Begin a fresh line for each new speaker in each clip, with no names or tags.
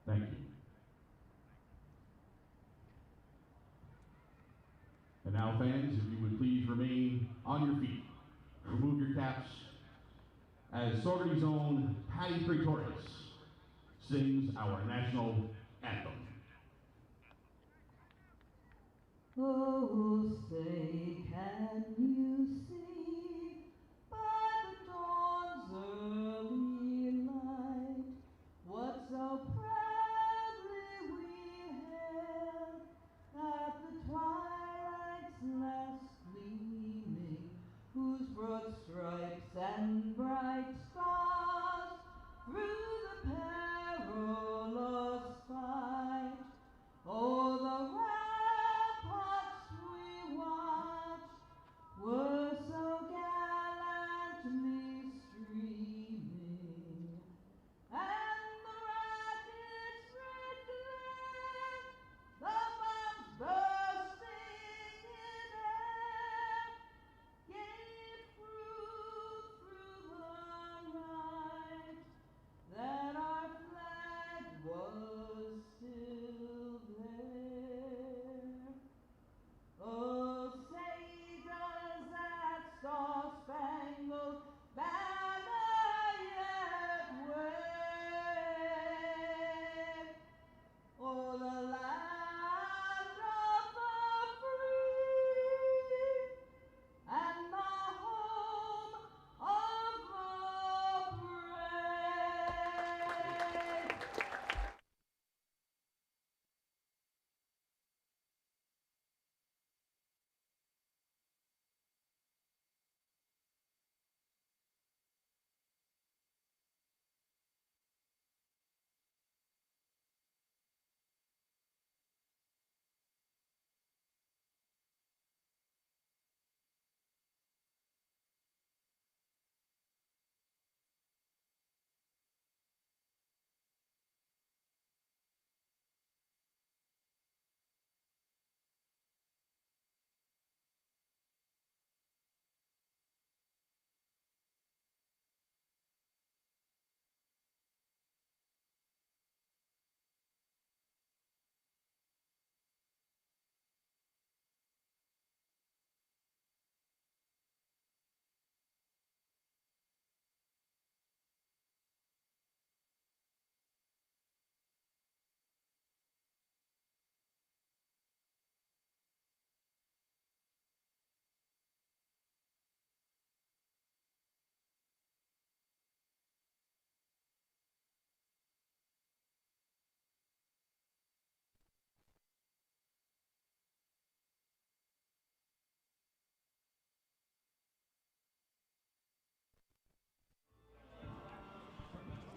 Thank you. And now, fans, if you would please remain on your feet, remove your caps, as Saugerties' own Patty Pretorius sings our national anthem.
Oh, say, can you see by the dawn's early light what so proudly we hailed at the twilight's last gleaming, whose broad stripes and bright stars through the perilous fight o'er the ramparts we watched were so gallantly streaming, and the rocket's red glare, the bombs bursting in air, gave proof through the night that our flag was still there. Oh, say does that star-spangled banner yet wave o'er the land of the free and the home of the brave?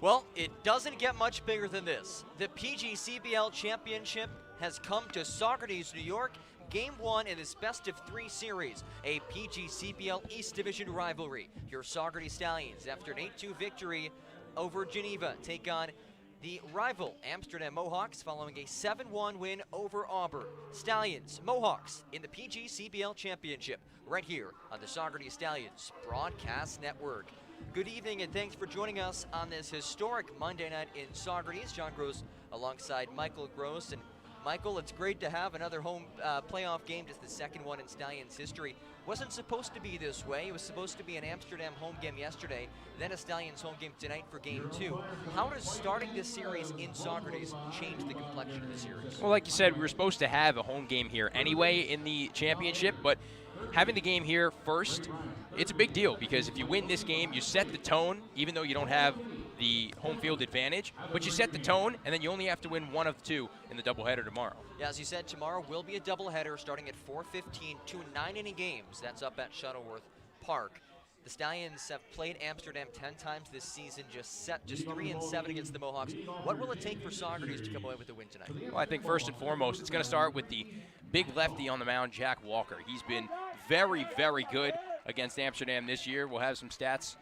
Well, it doesn't get much bigger than this. The PGCBL Championship has come to Saugerties, New York. Game 1 in this best-of-3 series, a PGCBL East Division rivalry. Your Saugerties Stallions, after an 8-2 victory over Geneva, take on the rival Amsterdam Mohawks following a 7-1 win over Auburn. Stallions, Mohawks in the PGCBL Championship, right here on the Saugerties Stallions Broadcast Network. Good evening and thanks for joining us on this historic Monday night in Saugerties. John Gross alongside Michael Gross. And Michael, it's great to have another home playoff game, just the second one in Stallions history. Wasn't supposed to be this way. It was supposed to be an Amsterdam home game yesterday, then a Stallions home game tonight for game 2. How does starting this series in Saugerties change the complexion of the series?
Well, like you said, we were supposed to have a home game here anyway in the championship, but having the game here first, it's a big deal because if you win this game, you set the tone, even though you don't have the home field advantage, but you set the tone, and then you only have to win one of 2 in the doubleheader tomorrow.
Yeah, as you said, tomorrow will be a doubleheader starting at 4:15, 2 9-inning games. That's up at Shuttleworth Park. The Stallions have played Amsterdam 10 times this season, just 3-7 against the Mohawks. What will it take for Saugerties to come away with the win tonight?
Well, I think first and foremost, it's going to start with the big lefty on the mound, Jack Walker. He's been very, very good against Amsterdam this year. We'll have some stats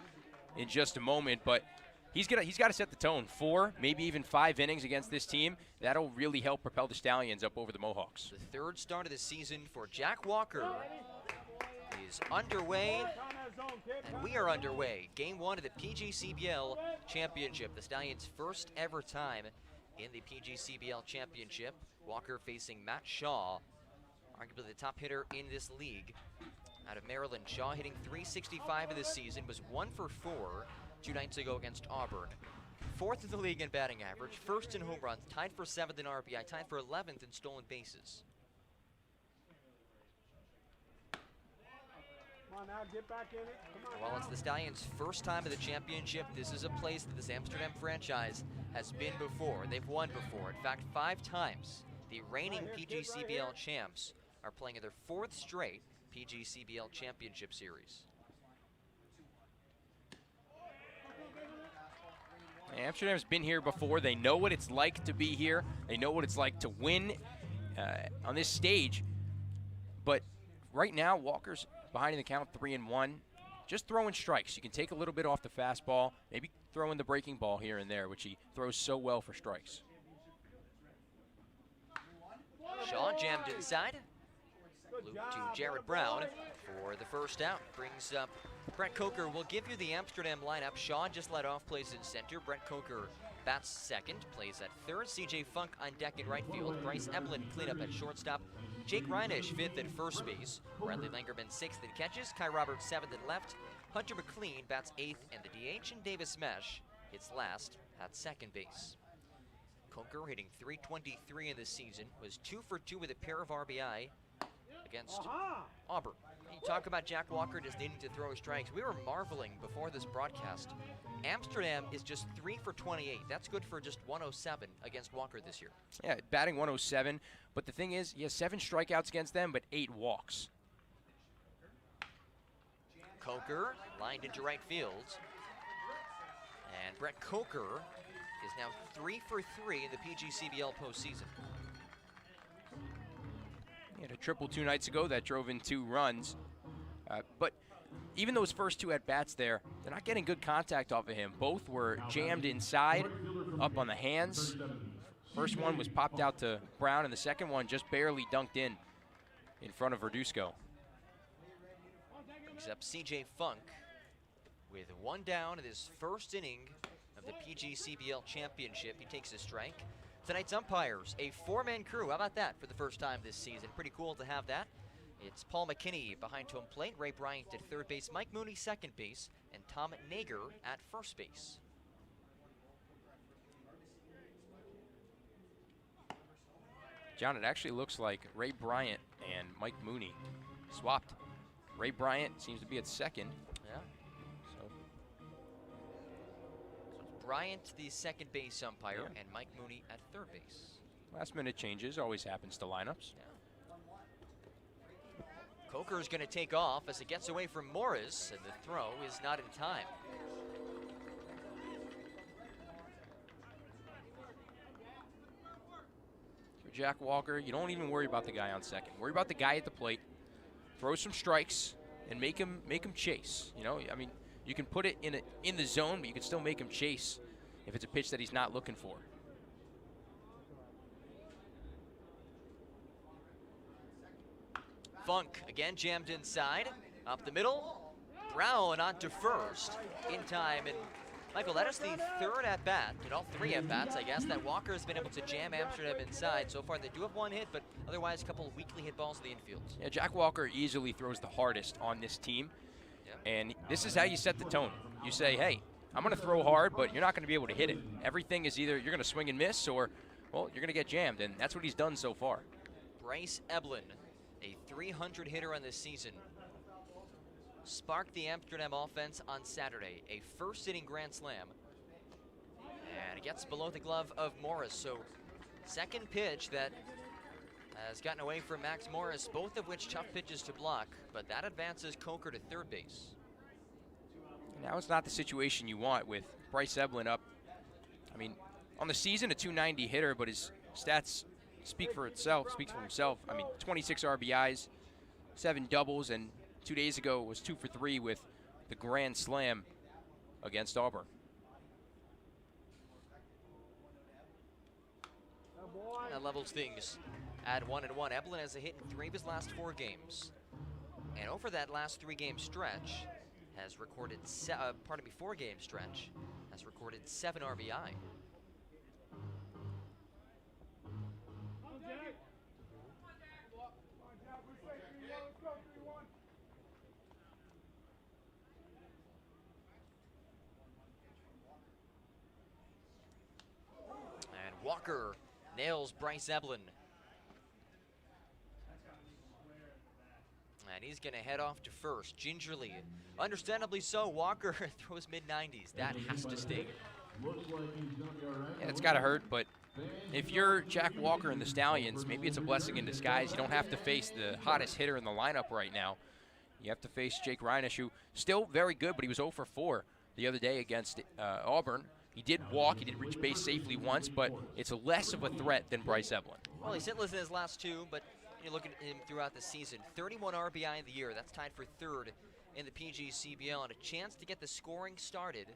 in just a moment, but he's got to set the tone. 4, maybe even 5 innings against this team. That'll really help propel the Stallions up over the Mohawks.
The third start of the season for Jack Walker is underway, and we are underway. Game 1 of the PGCBL Championship, the Stallions' first ever time in the PGCBL championship. Walker facing Matt Shaw, arguably the top hitter in this league. Out of Maryland, Shaw hitting .365 of this season, was 1 for 4 2 nights ago against Auburn. 4th in the league in batting average, 1st in home runs, tied for 7th in RBI, tied for 11th in stolen bases.
Come on now, get back in it. Come on.
While it's the Stallions' first time at the championship, this is a place that this Amsterdam franchise has been before. They've won before. In fact, 5 times. The reigning PGCBL champs are playing in their 4th straight PGCBL championship series.
Amsterdam's been here before. They know what it's like to be here. They know what it's like to win on this stage. But right now, Walker's behind in the count 3-1. Just throwing strikes. You can take a little bit off the fastball, maybe throw in the breaking ball here and there, which he throws so well for strikes.
Shaw jammed inside. Loop to Jared Brown for the first out. Brings up Brett Coker. Will give you the Amsterdam lineup. Shaw just led off, plays in center. Brett Coker bats second, plays at third. CJ Funk on deck in right field. Bryce Eblin cleanup at shortstop. Jake Reinish 5th at first base. Bradley Langerman 6th in catches. Kai Roberts 7th at left. Hunter McLean bats 8th in the DH. And Davis Mesh hits last at second base. Coker hitting .323 in this season. Was 2 for 2 with a pair of RBI against Auburn. You talk about Jack Walker just needing to throw strikes. We were marveling before this broadcast. Amsterdam is just 3 for 28. That's good for just 107 against Walker this year.
Yeah, batting 107. But the thing is, he has 7 strikeouts against them, but 8 walks.
Coker lined into right field. And Brett Coker is now 3 for 3 in the PGCBL postseason.
He had a triple 2 nights ago that drove in 2 runs. But even those first 2 at-bats there, they're not getting good contact off of him. Both were jammed inside, up on the hands. First one was popped out to Brown, and the second one just barely dunked in front of Verduzco.
Brings up CJ Funk with 1 down in his first inning of the PGCBL championship. He takes a strike. Tonight's umpires, a 4-man crew. How about that for the first time this season? Pretty cool to have that. It's Paul McKinney behind home plate, Ray Bryant at third base, Mike Mooney second base, and Tom Nager at first base.
John, it actually looks like Ray Bryant and Mike Mooney swapped. Ray Bryant seems to be at second.
Yeah. So it's Bryant, the second base umpire, and Mike Mooney at third base.
Last minute changes always happens to lineups.
Yeah. Coker is going to take off as it gets away from Morris, and the throw is not in time.
For Jack Walker, you don't even worry about the guy on second. Worry about the guy at the plate. Throw some strikes and make him chase. You know, I mean, you can put it in the zone, but you can still make him chase if it's a pitch that he's not looking for.
Funk again jammed inside, up the middle. Brown on to first in time. And Michael, that is the 3rd at-bat, and all 3 at-bats, I guess, that Walker has been able to jam Amsterdam inside. So far, they do have 1 hit, but otherwise a couple of weakly hit balls to the infield.
Yeah, Jack Walker easily throws the hardest on this team. Yeah. And this is how you set the tone. You say, hey, I'm going to throw hard, but you're not going to be able to hit it. Everything is either you're going to swing and miss or, well, you're going to get jammed, and that's what he's done so far.
Bryce Eblin, a 300 hitter on this season, sparked the Amsterdam offense on Saturday. A first-inning grand slam. And it gets below the glove of Morris. So second pitch that has gotten away from Max Morris, both of which tough pitches to block, but that advances Coker to third base.
Now it's not the situation you want with Bryce Eblin up. I mean, on the season, a .290 hitter, but his stats speaks for himself. I mean, 26 RBIs, 7 doubles, and 2 days ago was 2 for 3 with the grand slam against Auburn.
That levels things at 1-1. Eblin has a hit in 3 of his last 4 games. And over that last 3-game stretch, has recorded, 4-game stretch, has recorded 7 RBI. And Walker nails Bryce Eblin. And he's going to head off to first, gingerly. Understandably so, Walker throws mid-90s. That has to sting.
Yeah, it's got to hurt, but if you're Jack Walker and the Stallions, maybe it's a blessing in disguise. You don't have to face the hottest hitter in the lineup right now. You have to face Jake Reinisch, who still very good, but he was 0 for 4 the other day against Auburn. He did walk, he did reach base safely once, but it's less of a threat than Bryce Eblin.
Well, he's hitless in his last 2, but you look at him throughout the season. 31 RBI in the year. That's tied for 3rd in the PGCBL, and a chance to get the scoring started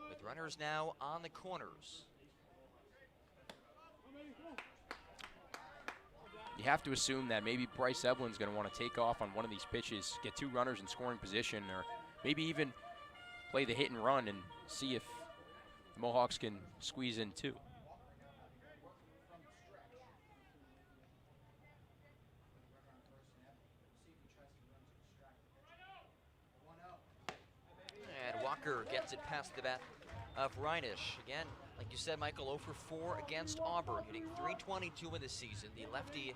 with runners now on the corners.
You have to assume that maybe Bryce Eblin's going to want to take off on one of these pitches, get 2 runners in scoring position, or maybe even play the hit and run and see if the Mohawks can squeeze in 2.
And Walker gets it past the bat of Reinisch. Again, like you said, Michael, 0 for 4 against Auburn, hitting .322 in the season, the lefty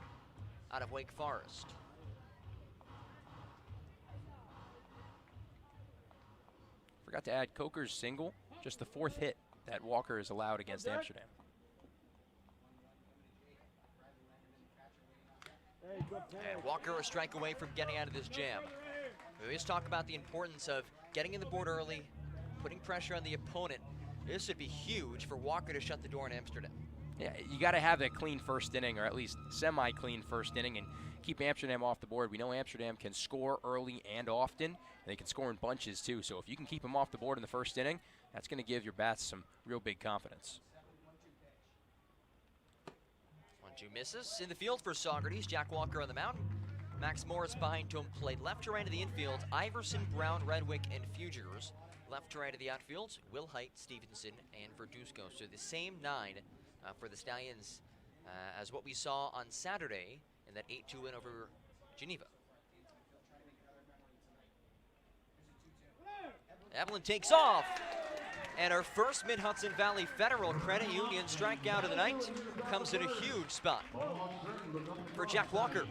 out of Wake Forest.
Forgot to add Coker's single, just the 4th hit that Walker has allowed against Amsterdam.
And Walker a strike away from getting out of this jam. We always talk about the importance of getting in the board early, putting pressure on the opponent. This would be huge for Walker to shut the door in Amsterdam.
Yeah, you got to have that clean first inning, or at least semi-clean first inning, and keep Amsterdam off the board. We know Amsterdam can score early and often, and they can score in bunches too. So if you can keep them off the board in the first inning, that's going to give your bats some real big confidence.
1-2 misses in the field for Saugerties. Jack Walker on the mound. Max Morris behind to him, played left to right of the infield. Iverson, Brown, Redwick, and Fugers. Left to right of the outfield, Will Height, Stevenson, and Verduzco. So the same 9 for the Stallions as what we saw on Saturday in that 8-2 win over Geneva. Eblin takes off. And our first Mid-Hudson Valley Federal Credit Union strikeout of the night comes in a huge spot for Jack Walker.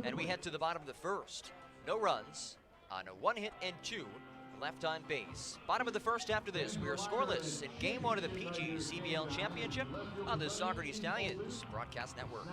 And we head to the bottom of the first. No runs on a 1 hit and 2 left on base. Bottom of the first after this. We are scoreless in Game 1 of the PGCBL Championship on the Saugerties Stallions Broadcast Network.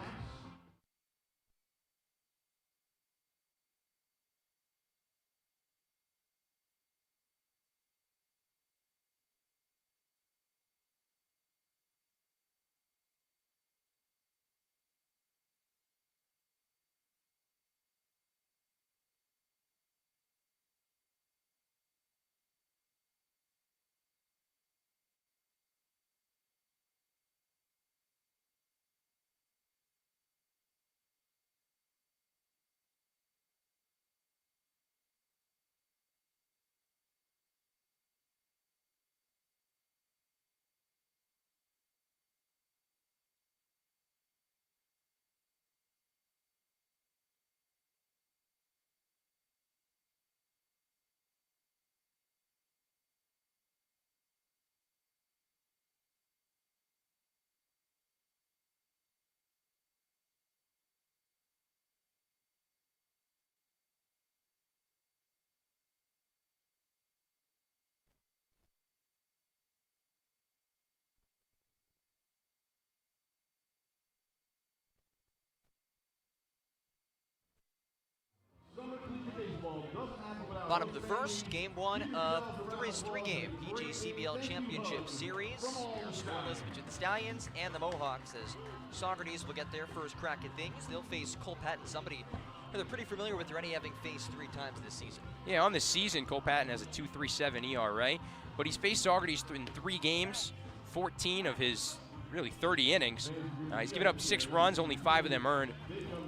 Bottom of the first, Game 1 of this 3-game PGCBL Championship Series. We are scoreless between the Stallions and the Mohawks as Saugerties will get their first crack at things. They'll face Cole Patton, somebody they're pretty familiar with, already having faced 3 times this season.
Yeah, on this season, Cole Patton has a 2.37 ERA, but he's faced Saugerties in 3 games, 14 of his really 30 innings. He's given up 6 runs, only 5 of them earned,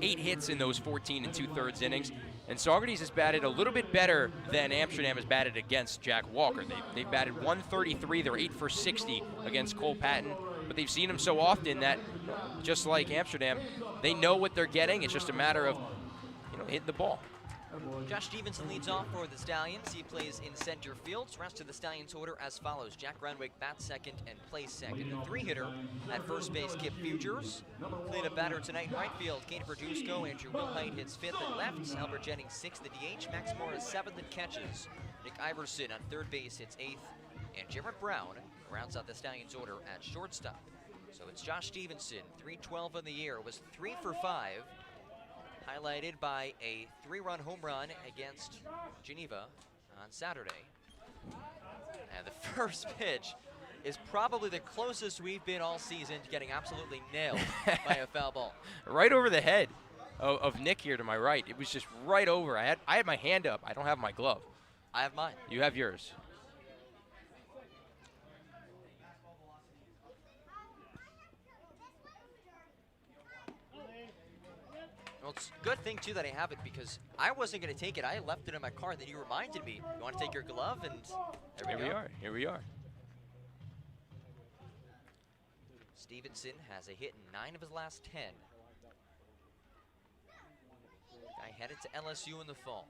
8 hits in those 14 2/3 innings. And Saugerties has batted a little bit better than Amsterdam has batted against Jack Walker. They've batted 133, they're 8 for 60 against Cole Patton, but they've seen him so often that just like Amsterdam, they know what they're getting. It's just a matter of, hitting the ball.
Josh Stevenson leads off for the Stallions. He plays in center field. Rest of the Stallions order as follows. Jack Renwick bats second and plays second. The three-hitter at first base, Kip Fugers. Cleanup batter tonight in right field, Kate Verduzco. Andrew Wilhite hits fifth and left. Albert Jennings sixth at DH. Max Morris seventh and catches. Nick Iverson on third base hits eighth. And Jarrett Brown rounds out the Stallions order at shortstop. So it's Josh Stevenson, 312 in the year, was 3 for 5. Highlighted by a 3-run home run against Geneva on Saturday. And the first pitch is probably the closest we've been all season to getting absolutely nailed by a foul ball.
Right over the head of Nick here to my right. It was just right over. I had my hand up. I don't have my glove.
I have mine.
You have yours.
Well, it's a good thing, too, that I have it because I wasn't going to take it. I left it in my car, and then you reminded me, you want to take your glove, and there we go.
Here we are.
Stevenson has a hit in 9 of his last 10. Guy headed to LSU in the fall.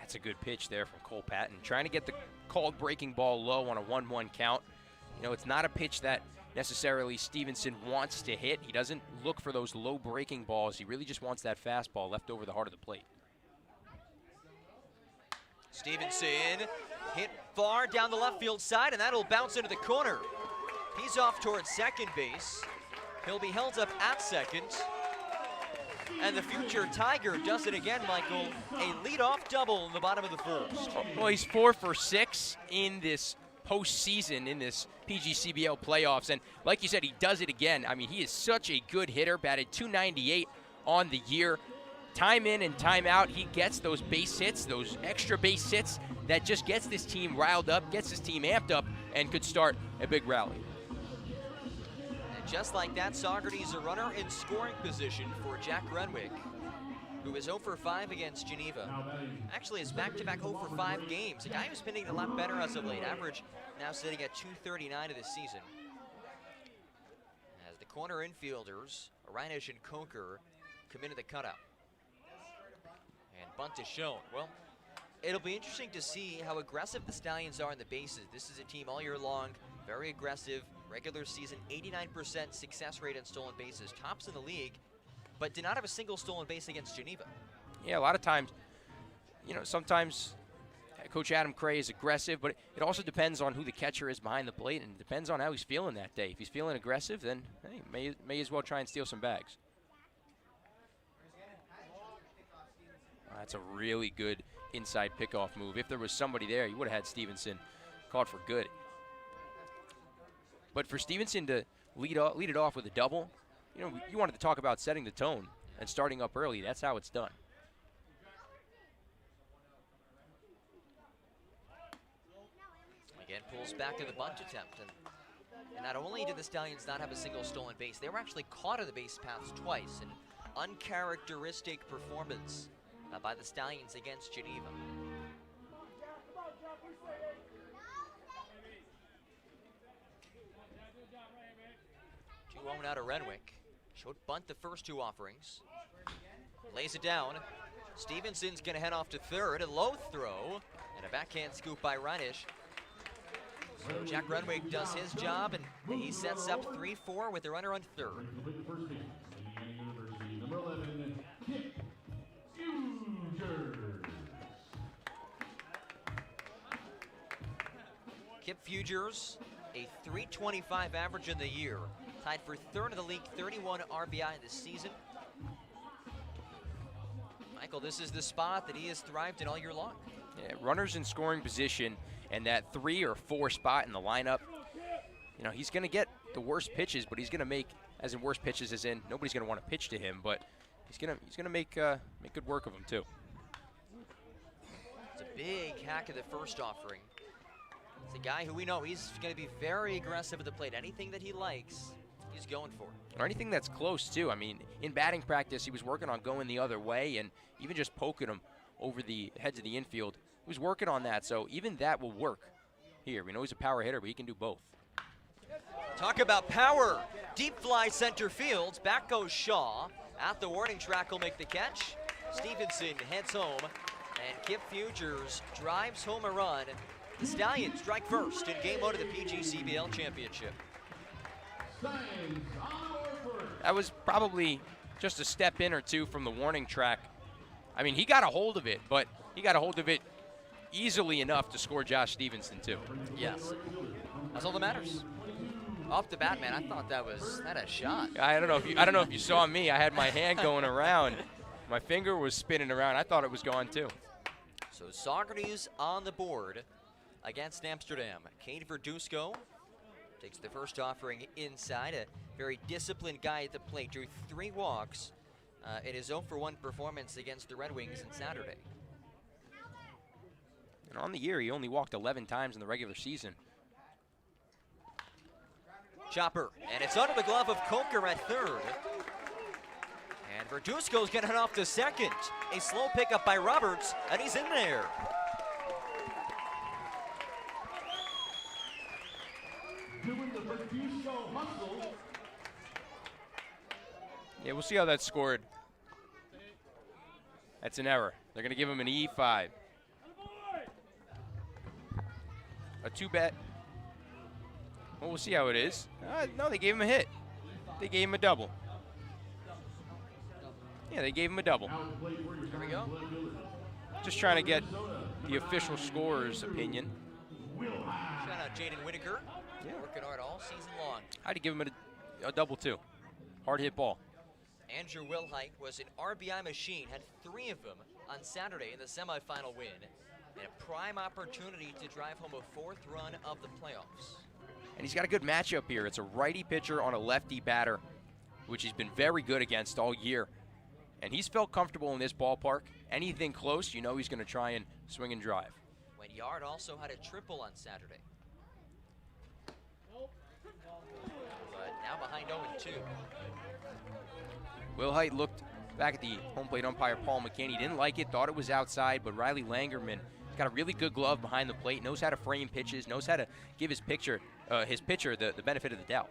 That's a good pitch there from Cole Patton. Trying to get the called breaking ball low on a 1-1 count. It's not a pitch that necessarily Stevenson wants to hit. He doesn't look for those low breaking balls. He really just wants that fastball left over the heart of the plate.
Stevenson hit far down the left field side, and that'll bounce into the corner. He's off towards second base. He'll be held up at second. And the future Tiger does it again, Michael. A leadoff double in the bottom of the first.
Well, he's 4 for 6 in this postseason, in this PGCBL playoffs. And like you said, he does it again. I mean, he is such a good hitter. Batted .298 on the year. Time in and time out, he gets those base hits, those extra base hits that just gets this team riled up, gets this team amped up, and could start a big rally.
And just like that, Saugerties a runner in scoring position for Jack Renwick, who is 0 for 5 against Geneva. Actually, is back-to-back 0 for 5 games. A guy who's been hitting a lot better as of late. Average now sitting at .239 of the season. As the corner infielders, Reinisch and Coker, come into the cutout. And bunt is shown. Well, it'll be interesting to see how aggressive the Stallions are in the bases. This is a team all year long, very aggressive. Regular season, 89% success rate on stolen bases. Tops in the league, but did not have a single stolen base against Geneva.
Yeah, a lot of times, sometimes Coach Adam Cray is aggressive, but it also depends on who the catcher is behind the plate, and it depends on how he's feeling that day. If he's feeling aggressive, then hey, may as well try and steal some bags. That's a really good inside pickoff move. If there was somebody there, you would have had Stevenson called for good. But for Stevenson to lead it off with a double, you wanted to talk about setting the tone and starting up early. That's how it's done.
Again, pulls back in the bunt attempt. And not only did the Stallions not have a single stolen base, they were actually caught on the base paths twice. An uncharacteristic performance by the Stallions against Geneva. 2-0 now to Renwick. Showed bunt the first 2 offerings. Lays it down. Stevenson's gonna head off to third. A low throw and a backhand scoop by Reinisch. So Jack Renwick does his job, and he sets up 3-4 with the runner on third. Kip Fugers, a .325 average in the year. Tied for third in the league, 31 RBI this season. Michael, this is the spot that he has thrived in all year long.
Yeah, runners in scoring position and that 3 or 4 spot in the lineup, he's going to get the worst pitches, but he's going to make, as in worst pitches as in nobody's going to want to pitch to him, but he's going to make good work of them too.
It's a big hack of the first offering. It's a guy who we know he's going to be very aggressive at the plate. Anything that he likes, he's going for.
Or anything that's close too. I mean, in batting practice, he was working on going the other way and even just poking him over the heads of the infield. He was working on that, so even that will work. here. We know he's a power hitter, but he can do both.
Talk about power. Deep fly center field. Back goes Shaw. At the warning track will make the catch. Stevenson heads home. And Kip Futures drives home a run. The Stallions strike first in game 1 of the PGCBL Championship.
That was probably just a step in or two from the warning track. I mean, he got a hold of it, but he got a hold of it easily enough to score Josh Stevenson, too.
Yes. That's all that matters. Off the bat, man, I thought that a shot.
I don't know if you saw me. I had my hand going around. My finger was spinning around. I thought it was gone, too.
So Saugerties on the board against Amsterdam. Kane Verduzco takes the first offering inside. A very disciplined guy at the plate. Drew 3 walks in his 0-for-1 performance against the Red Wings on Saturday.
And on the year, he only walked 11 times in the regular season.
Chopper, and it's under the glove of Coker at third. And Verduzco's getting off to second. A slow pickup by Roberts, and he's in there.
Doing the Verduzco hustle.
Yeah, we'll see how that's scored. That's an error. They're going to give him an E5. A 2-bet. Well, we'll see how it is. No, they gave him a hit. They gave him a double. Yeah, they gave him a double.
There we go.
Just trying to get the official scorer's opinion.
Shout out Jaden Whitaker.
Yeah.
Working hard all season long.
I'd give him a double, too. Hard hit ball.
Andrew Wilhite was an RBI machine, had 3 of them on Saturday in the semifinal win, and a prime opportunity to drive home a 4th run of the playoffs.
And he's got a good matchup here. It's a righty pitcher on a lefty batter, which he's been very good against all year. And he's felt comfortable in this ballpark. Anything close, you know he's going to try and swing and drive.
When Yard also had a triple on Saturday. But now behind 0-2.
Wilhite looked back at the home plate umpire, Paul McCann. He didn't like it, thought it was outside, but Riley Langerman got a really good glove behind the plate, knows how to frame pitches, knows how to give his pitcher the benefit of the doubt.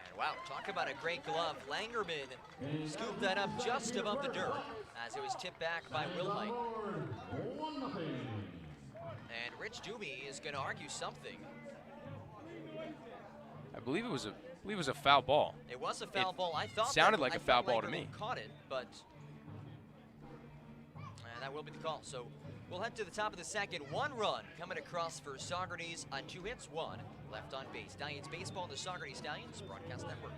And wow, talk about a great glove. Langerman scooped that up just above the dirt as it was tipped back by Wilhite. And Rich Doobie is going to argue something.
I believe it was a foul ball.
It was a foul ball. I thought
sounded like a foul ball to me.
Caught it, but that will be the call. So we'll head to the top of the second. 1 run coming across for Saugerties on 2 hits, 1 left on base. Stallions baseball, the Saugerties Stallions Broadcast Network.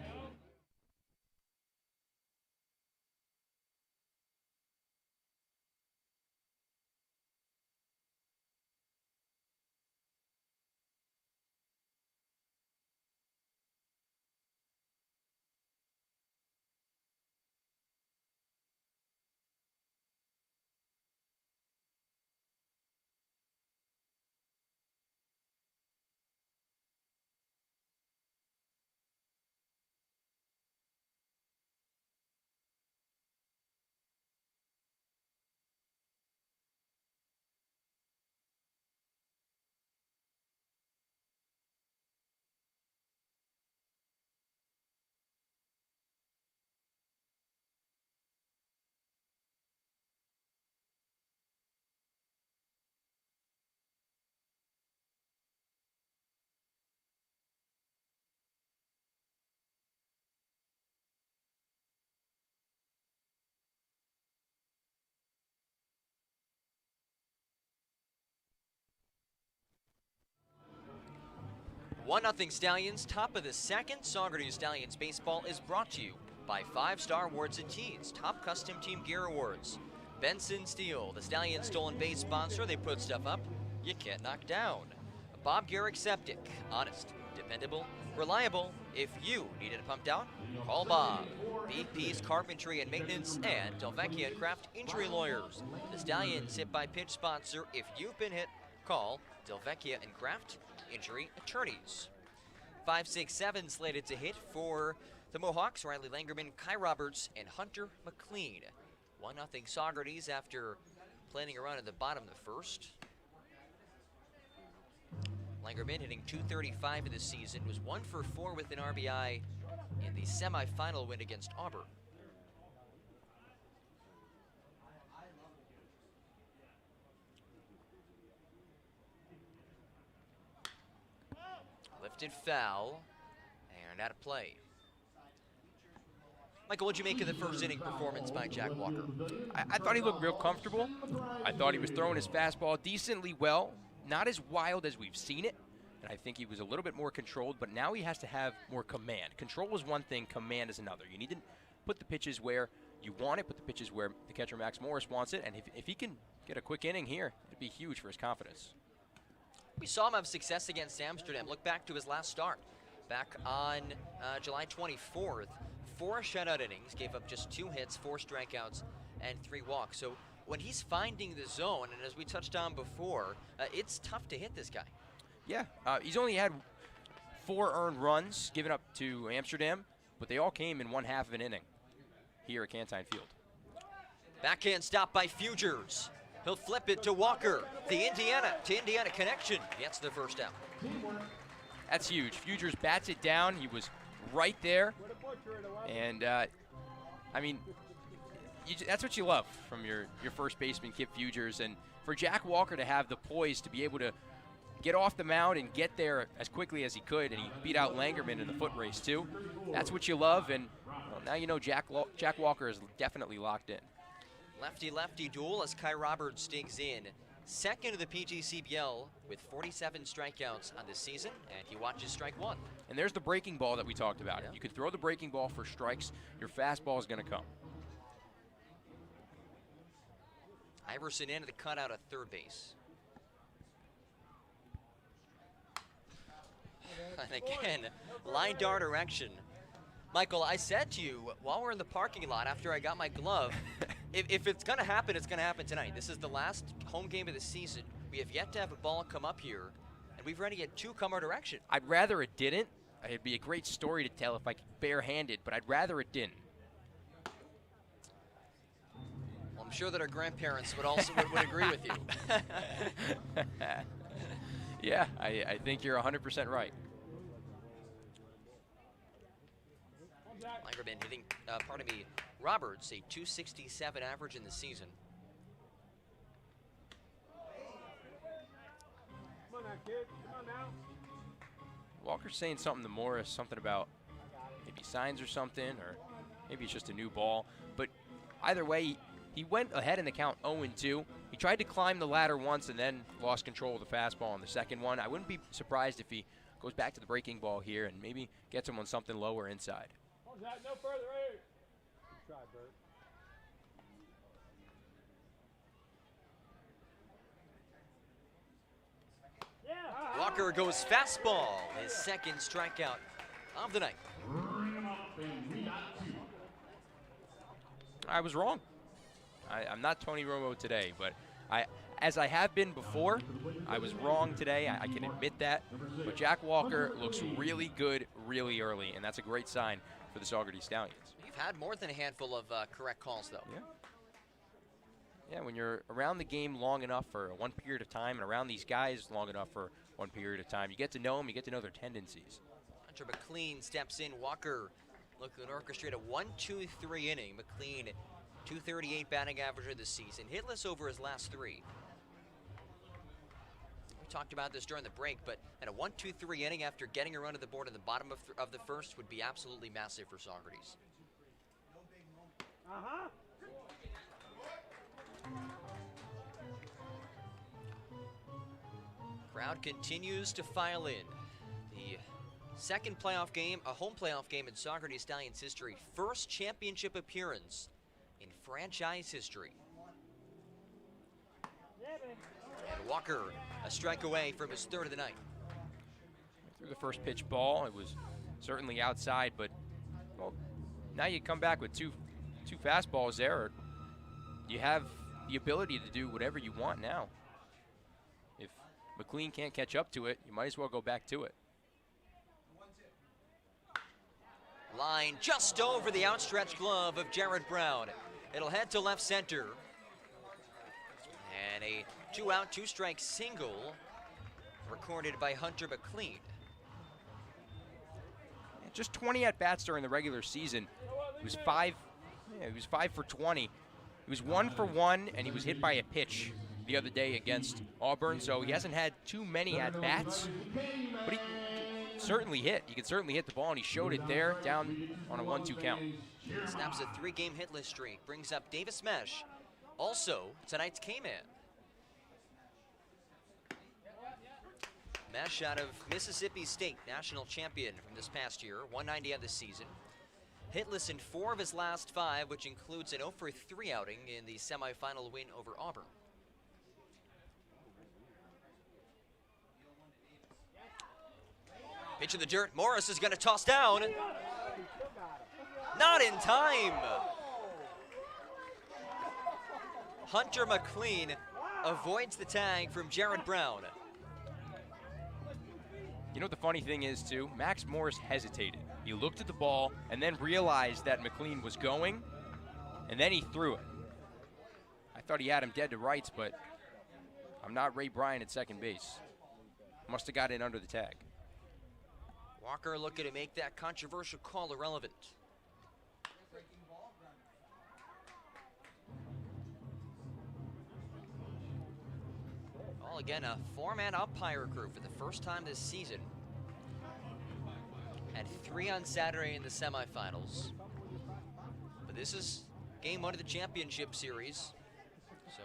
One 0 Stallions, top of the second. Saugerties Stallions baseball is brought to you by 5-Star Awards and Tees, top custom team gear awards. Benson Steel, the Stallions stolen base sponsor. They put stuff up you can't knock down. Bob Garrick Septic, honest, dependable, reliable. If you need it pumped out, call Bob. BP's Carpentry and Maintenance and Delvecchia and Craft Injury Lawyers. The Stallions hit by pitch sponsor. If you've been hit, call Delvecchia and Craft Injury Attorneys. 5, 6, 7 slated to hit for the Mohawks. Riley Langerman, Kai Roberts, and Hunter McLean. 1-0 Saugerties after planning around at the bottom of the first. Langerman hitting .235 in the season, was 1 for 4 with an RBI in the semifinal win against Auburn. Lifted foul, and out of play. Michael, what'd you make of the first inning performance by Jack Walker?
I thought he looked real comfortable. I thought he was throwing his fastball decently well, not as wild as we've seen it. And I think he was a little bit more controlled, but now he has to have more command. Control is one thing, command is another. You need to put the pitches where you want it, put the pitches where the catcher Max Morris wants it, and if he can get a quick inning here, it'd be huge for his confidence.
We saw him have success against Amsterdam. Look back to his last start, back on July 24th. 4 shutout innings, gave up just 2 hits, 4 strikeouts, and 3 walks. So when he's finding the zone, and as we touched on before, it's tough to hit this guy.
Yeah, he's only had 4 earned runs given up to Amsterdam, but they all came in 1/2 of an inning here at Cantine Field.
Backhand stop by Fugers. He'll flip it to Walker. The Indiana connection gets the first out.
That's huge. Fugers bats it down. He was right there. And, I mean, that's what you love from your first baseman, Kip Fugers. And for Jack Walker to have the poise to be able to get off the mound and get there as quickly as he could, and he beat out Langerman in the foot race, too. That's what you love, and well, now you know Jack Walker is definitely locked in.
Lefty-lefty duel as Kai Roberts digs in. Second of the PGCBL with 47 strikeouts on the season, and he watches strike 1.
And there's the breaking ball that we talked about.
Yeah.
You can throw the breaking ball for strikes. Your fastball is going to come.
Iverson into the cutout at third base. And again, line dart erection. Michael, I said to you while we're in the parking lot after I got my glove, if it's going to happen, it's going to happen tonight. This is the last home game of the season. We have yet to have a ball come up here, and we've already had 2 come our direction.
I'd rather it didn't. It'd be a great story to tell if I could barehanded, but I'd rather it didn't.
Well, I'm sure that our grandparents would also would agree with you.
Yeah, I think you're 100% right.
Langerman hitting, Roberts, a .267 average in the season.
Come on now, kid. Come on now.
Walker's saying something to Morris, something about maybe signs or something, or maybe it's just a new ball. But either way, he went ahead in the count 0-2. He tried to climb the ladder once and then lost control of the fastball on the second one. I wouldn't be surprised if he goes back to the breaking ball here and maybe gets him on something lower inside.
Hold that, no further. Hey. Good try, Bert. Yeah.
Walker goes fastball, his second strikeout of the night.
I was wrong. I'm not Tony Romo today, but as I have been before, I was wrong today. I can admit that. But Jack Walker looks really good really early, and that's a great sign for the Saugerties Stallions.
You've had more than a handful of correct calls, though.
Yeah. Yeah, when you're around the game long enough for one period of time and around these guys long enough for one period of time, you get to know them, you get to know their tendencies.
Hunter McLean steps in. Walker looking to orchestrate a 1-2-3 inning. McLean, .238 batting average of the season, hitless over his last 3. We talked about this during the break, but at a 1-2-3 inning after getting a run to the board at the bottom of the first would be absolutely massive for Saugerties.
Uh-huh.
Crowd continues to file in. The second playoff game, a home playoff game in Saugerties Stallions history. First championship appearance in franchise history. And Walker, a strike away from his third of the night.
Through the first pitch ball, it was certainly outside, but well, now you come back with two fastballs there. You have the ability to do whatever you want now. If McLean can't catch up to it, you might as well go back to it.
Line just over the outstretched glove of Jared Brown. It'll head to left center. And a 2-out, 2-strike single recorded by Hunter McLean.
Just 20 at-bats during the regular season. He was 5 for 20. He was 1 for 1, and he was hit by a pitch the other day against Auburn, so he hasn't had too many at-bats, but he certainly hit. He could certainly hit the ball, and he showed it there down on a 1-2 count.
Snaps a 3-game hitless streak, brings up Davis Mesh, also tonight's K-Man. Mesh out of Mississippi State, national champion from this past year, 190 on this season. Hitless in 4 of his last 5, which includes an 0 for 3 outing in the semifinal win over Auburn. Pitch in the dirt, Morris is gonna toss down. Not in time. Hunter McLean avoids the tag from Jared Brown.
You know what the funny thing is, too? Max Morris hesitated. He looked at the ball and then realized that McLean was going, and then he threw it. I thought he had him dead to rights, but I'm not Ray Bryant at second base. Must have got in under the tag.
Walker looking to make that controversial call irrelevant. Well, again, a 4-man umpire crew for the first time this season. Had 3 on Saturday in the semifinals. But this is game 1 of the championship series. So,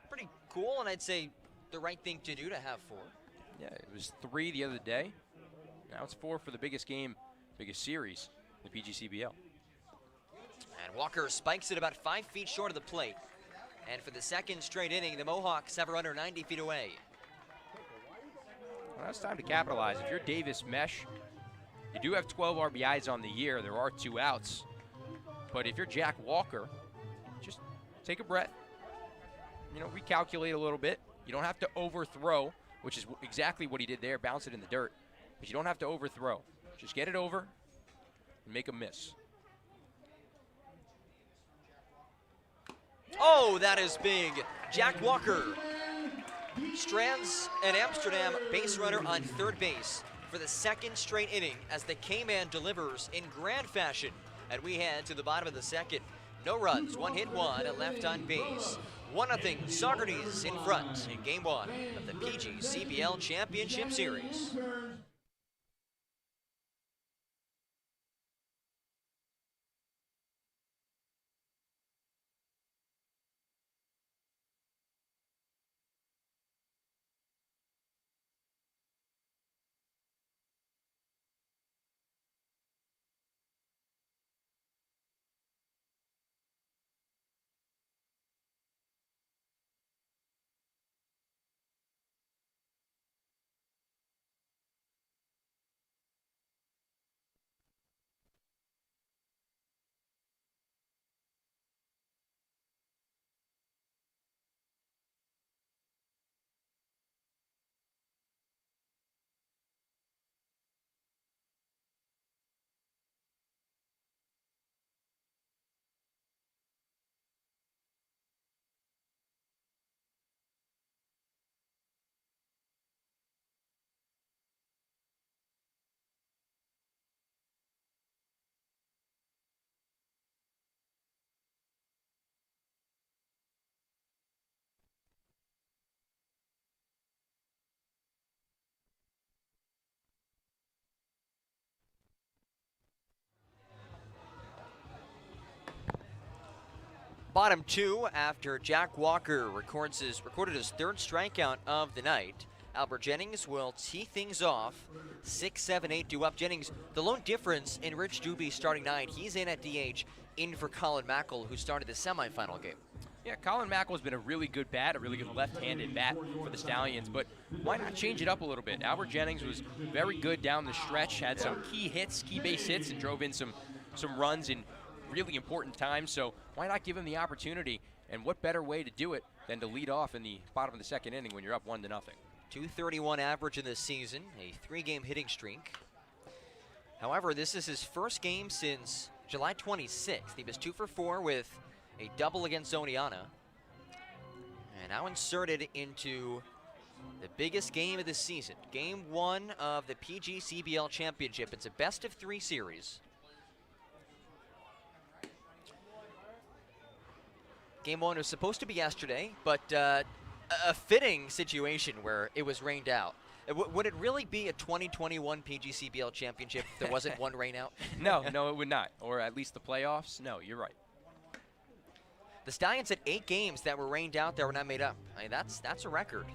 pretty cool, and I'd say the right thing to do to have 4.
Yeah, it was 3 the other day. Now it's 4 for the biggest game, biggest series, the PGCBL.
And Walker spikes it about 5 feet short of the plate. And for the second straight inning, the Mohawks have a runner 90 feet away.
Well, it's time to capitalize. If you're Davis Mesh, you do have 12 RBIs on the year. There are 2 outs. But if you're Jack Walker, just take a breath. You know, recalculate a little bit. You don't have to overthrow, which is exactly what he did there, bounce it in the dirt. But you don't have to overthrow. Just get it over and make a miss.
Oh, that is big. Jack Walker strands an Amsterdam base runner on third base for the second straight inning as the K-Man delivers in grand fashion. And we head to the bottom of the second. No runs, 1 hit, 1 left on base. 1-0 Saugerties in front in game 1 of the PGCBL Championship Series. Bottom 2 after Jack Walker recorded his 3rd strikeout of the night. Albert Jennings will tee things off. 6-7-8 due up. Jennings, the lone difference in Rich Doobie's starting 9, he's in at DH, in for Colin Mackel, who started the semifinal game.
Yeah, Colin Mackel's been a really good bat, a really good left-handed bat for the Stallions, but why not change it up a little bit? Albert Jennings was very good down the stretch, had some key base hits, and drove in some runs in really important times, so why not give him the opportunity? And what better way to do it than to lead off in the bottom of the second inning when you're up 1-0.
231 average in this season, a 3-game hitting streak. However, this is his first game since July 26th. He was 2 for 4 with a double against Oneonta. And now inserted into the biggest game of the season. Game 1 of the PGCBL Championship. It's a best-of-3 series. Game 1 was supposed to be yesterday, but a fitting situation where it was rained out. Would it really be a 2021 PGCBL Championship if there wasn't one rain out?
No, it would not. Or at least the playoffs. No, you're right.
The Stallions had 8 games that were rained out that were not made up. I mean, that's a record.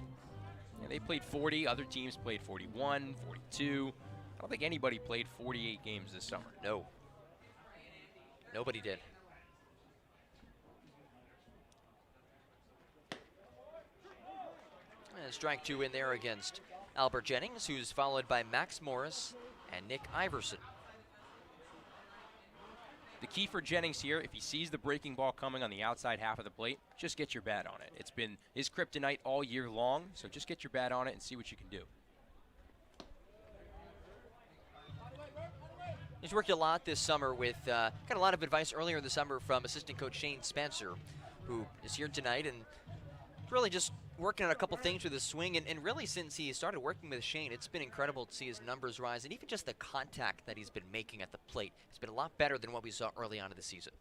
Yeah, they played 40. Other teams played 41, 42. I don't think anybody played 48 games this summer.
No. Nobody did. And strike 2 in there against Albert Jennings, who's followed by Max Morris and Nick Iverson.
The key for Jennings here, if he sees the breaking ball coming on the outside half of the plate, just get your bat on it. It's been his kryptonite all year long, so just get your bat on it and see what you can do.
He's worked a lot this summer with, got a lot of advice earlier in the summer from assistant coach Shane Spencer, who is here tonight, and really just working on a couple things with his swing, and really since he started working with Shane, it's been incredible to see his numbers rise, and even just the contact that he's been making at the plate. It's been a lot better than what we saw early on in the season.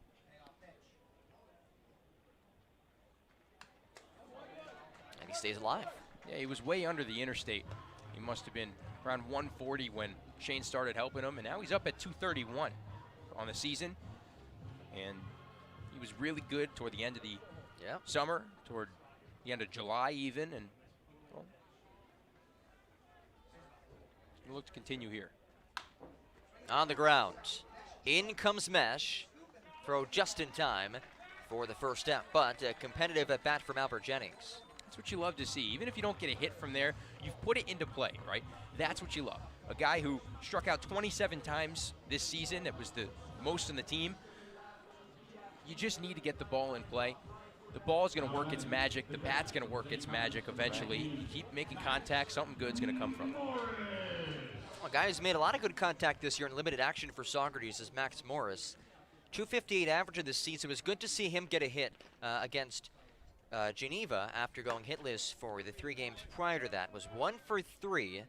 And he stays alive.
Yeah, he was way under the interstate. He must have been around 140 when Shane started helping him, and now he's up at 231 on the season. And he was really good toward the end of the summer, toward the end of July even, and well, he'll look to continue here.
On the ground, in comes Mesh. Throw just in time for the first step, but a competitive at bat from Albert Jennings.
That's what you love to see. Even if you don't get a hit from there, you've put it into play, right? That's what you love. A guy who struck out 27 times this season, it was the most in the team. You just need to get the ball in play. The ball is going to work its magic. The bat's going to work its magic eventually. You keep making contact, something good's going to come from it.
A guy who's made a lot of good contact this year in limited action for Saugerties is Max Morris. 258 average of this season. It was good to see him get a hit against Geneva after going hitless for the 3 games prior to that. Was 1 for 3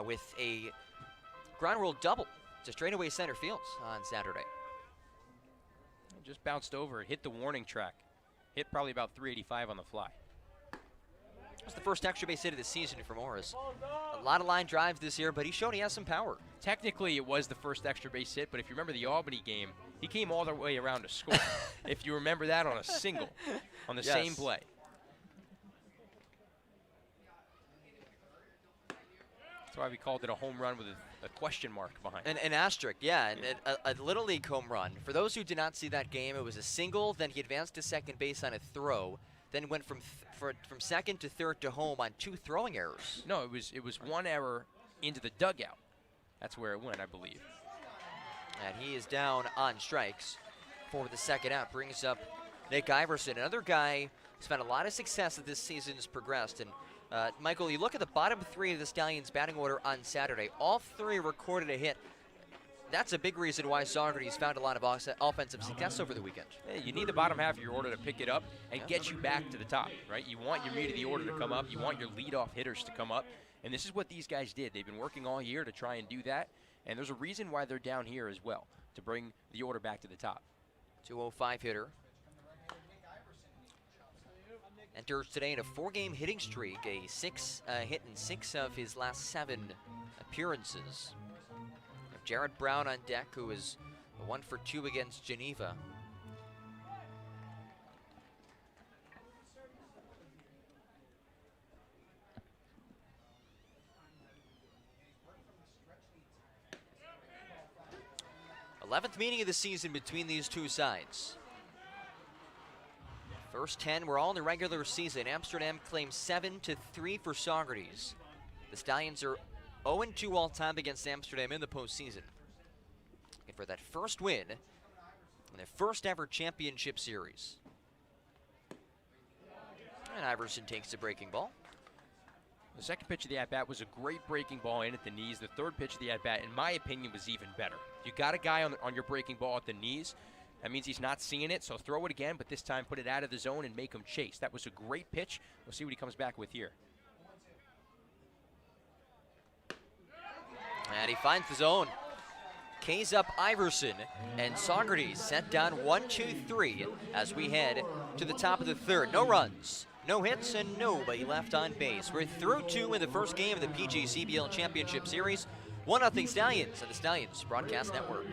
with a ground rule double to straightaway center field on Saturday.
Just bounced over, hit the warning track. Hit probably about 385 on the fly.
It's the first extra base hit of the season for Morris. A lot of line drives this year, but he showed he has some power.
Technically, it was the first extra base hit, but if you remember the Albany game, he came all the way around to score. If you remember that on a single, on the same play. That's why we called it a home run with a question mark behind it.
An asterisk, yeah, and a Little League home run. For those who did not see that game, it was a single, then he advanced to second base on a throw, then went from second to third to home on 2 throwing errors.
No, it was 1 error into the dugout. That's where it went, I believe.
And he is down on strikes for the second out. Brings up Nick Iverson, another guy who's had a lot of success as this season's progressed. And Michael, you look at the bottom 3 of the Stallions' batting order on Saturday. All 3 recorded a hit. That's a big reason why Saugerties found a lot of offensive success over the weekend.
Yeah, you need the bottom half of your order to pick it up and get you back to the top, right? You want your meat of the order to come up. You want your leadoff hitters to come up. And this is what these guys did. They've been working all year to try and do that. And there's a reason why they're down here as well, to bring the order back to the top.
205 hitter. Enters today in a 4-game hitting streak, a 6 hit in 6 of his last 7 appearances. Jared Brown on deck, who is 1 for 2 against Geneva. th meeting of the season between these two sides. First 10 were all in the regular season. Amsterdam claims 7-3 for Saugerties. The Stallions are 0-2 all-time against Amsterdam in the postseason. And for that first win in their first ever championship series. And Iverson takes the breaking ball.
The second pitch of the at-bat was a great breaking ball in at the knees. The third pitch of the at-bat, in my opinion, was even better. You got a guy on your breaking ball at the knees. That means he's not seeing it, so throw it again, but this time put it out of the zone and make him chase. That was a great pitch. We'll see what he comes back with here.
And he finds the zone. K's up Iverson, and Saugerties sent down 1-2-3 as we head to the top of the third. No runs, no hits, and nobody left on base. We're through 2 in the first game of the PGCBL Championship Series. 1-0 Stallions on the Stallions Broadcast Network.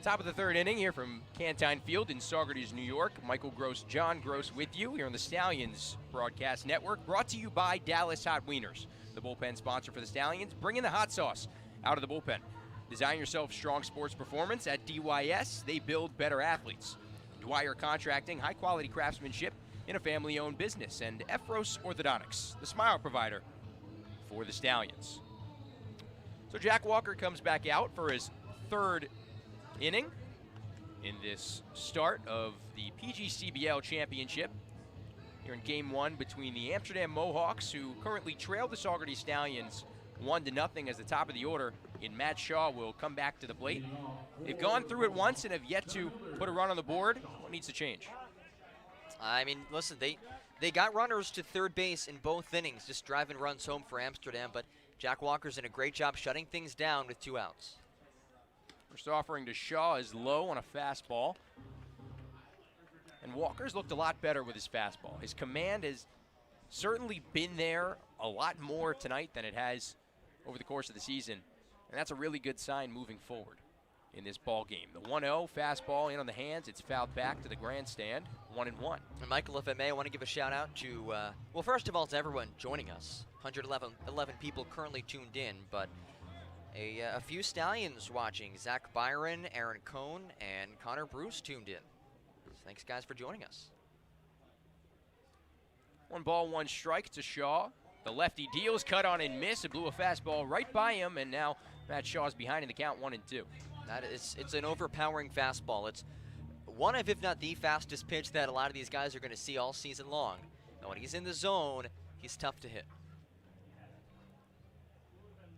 Top of the third inning here from Cantine Field in Saugerties, New York. Michael Gross, John Gross with you here on the Stallions Broadcast Network. Brought to you by Dallas Hot Wieners, the bullpen sponsor for the Stallions. Bringing the hot sauce out of the bullpen. Design yourself strong sports performance at DYS. They build better athletes. Dwyer Contracting, high-quality craftsmanship in a family-owned business. And Ephros Orthodontics, the smile provider for the Stallions. So Jack Walker comes back out for his third inning in this start of the PGCBL Championship here in Game 1 between the Amsterdam Mohawks, who currently trail the Saugerties Stallions 1-0 as the top of the order, and Matt Shaw will come back to the plate. They've gone through it once and have yet to put a run on the board. What needs to change?
I mean, listen, they got runners to third base in both innings, just driving runs home for Amsterdam, but Jack Walker's done a great job shutting things down with 2 outs.
First offering to Shaw is low on a fastball. And Walker's looked a lot better with his fastball. His command has certainly been there a lot more tonight than it has over the course of the season. And that's a really good sign moving forward in this ball game. The 1-0 fastball in on the hands. It's fouled back to the grandstand, 1-1.
And Michael, if I may, I want to give a shout out to, well, first of all, to everyone joining us. 111 people currently tuned in, but a few Stallions watching. Zach Byron, Aaron Cohn, and Connor Bruce tuned in. Thanks, guys, for joining us.
1 ball, 1 strike to Shaw. The lefty deals, cut on and miss. It blew a fastball right by him, and now Matt Shaw's behind in the count, 1-2.
It's an overpowering fastball. It's one of, if not the fastest pitch that a lot of these guys are going to see all season long. And when he's in the zone, he's tough to hit.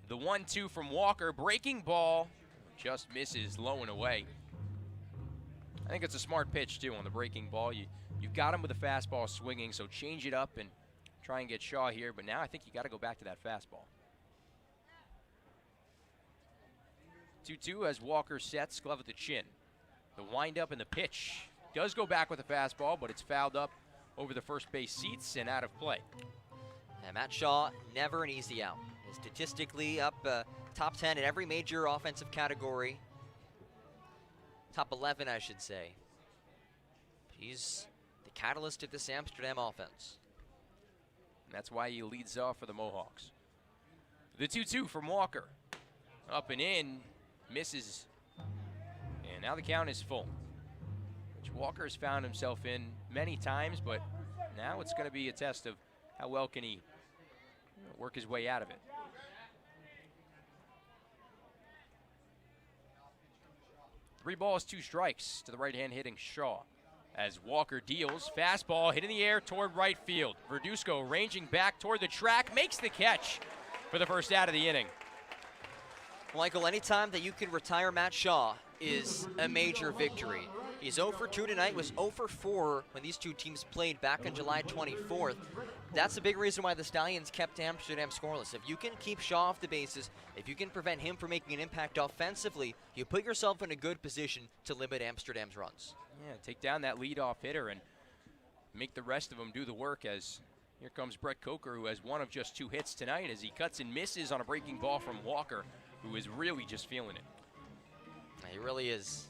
The 1-2 from Walker, breaking ball, just misses low and away. I think it's a smart pitch, too, on the breaking ball. You've got him with a fastball swinging, so change it up and try and get Shaw here. But now I think you got to go back to that fastball. 2-2 as Walker sets, glove at the chin. The windup and the pitch does go back with a fastball, but it's fouled up over the first base seats and out of play.
And Matt Shaw, never an easy out. Statistically up top 10 in every major offensive category. Top 11, I should say. He's the catalyst of this Amsterdam offense.
And that's why he leads off for the Mohawks. The 2-2 from Walker. Up and in, misses. And now the count is full, which Walker has found himself in many times, but now it's going to be a test of how well can he work his way out of it. Three balls, 2 strikes to the right-hand hitting Shaw. As Walker deals, fastball hit in the air toward right field. Verduzco ranging back toward the track, makes the catch for the first out of the inning.
Michael, anytime that you can retire Matt Shaw is a major victory. He's 0 for 2 tonight, was 0 for 4 when these two teams played back on July 24th. That's the big reason why the Stallions kept Amsterdam scoreless. If you can keep Shaw off the bases, if you can prevent him from making an impact offensively, you put yourself in a good position to limit Amsterdam's runs.
Yeah, take down that leadoff hitter and make the rest of them do the work. As here comes Brett Coker, who has one of just 2 hits tonight as he cuts and misses on a breaking ball from Walker, who is really just feeling it.
He really is.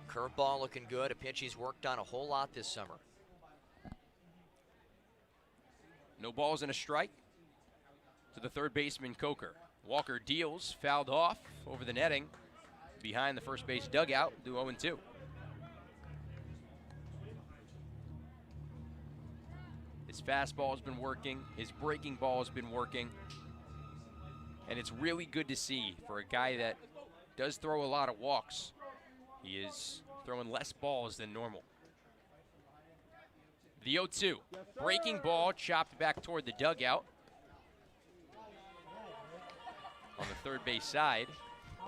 Curveball looking good, a pitch he's worked on a whole lot this summer.
No balls and a strike to the third baseman, Coker. Walker deals, fouled off over the netting behind the first base dugout, do 0-2. His fastball has been working, his breaking ball has been working, and it's really good to see for a guy that does throw a lot of walks. He is throwing less balls than normal. The 0-2. Breaking ball chopped back toward the dugout. On the third base side.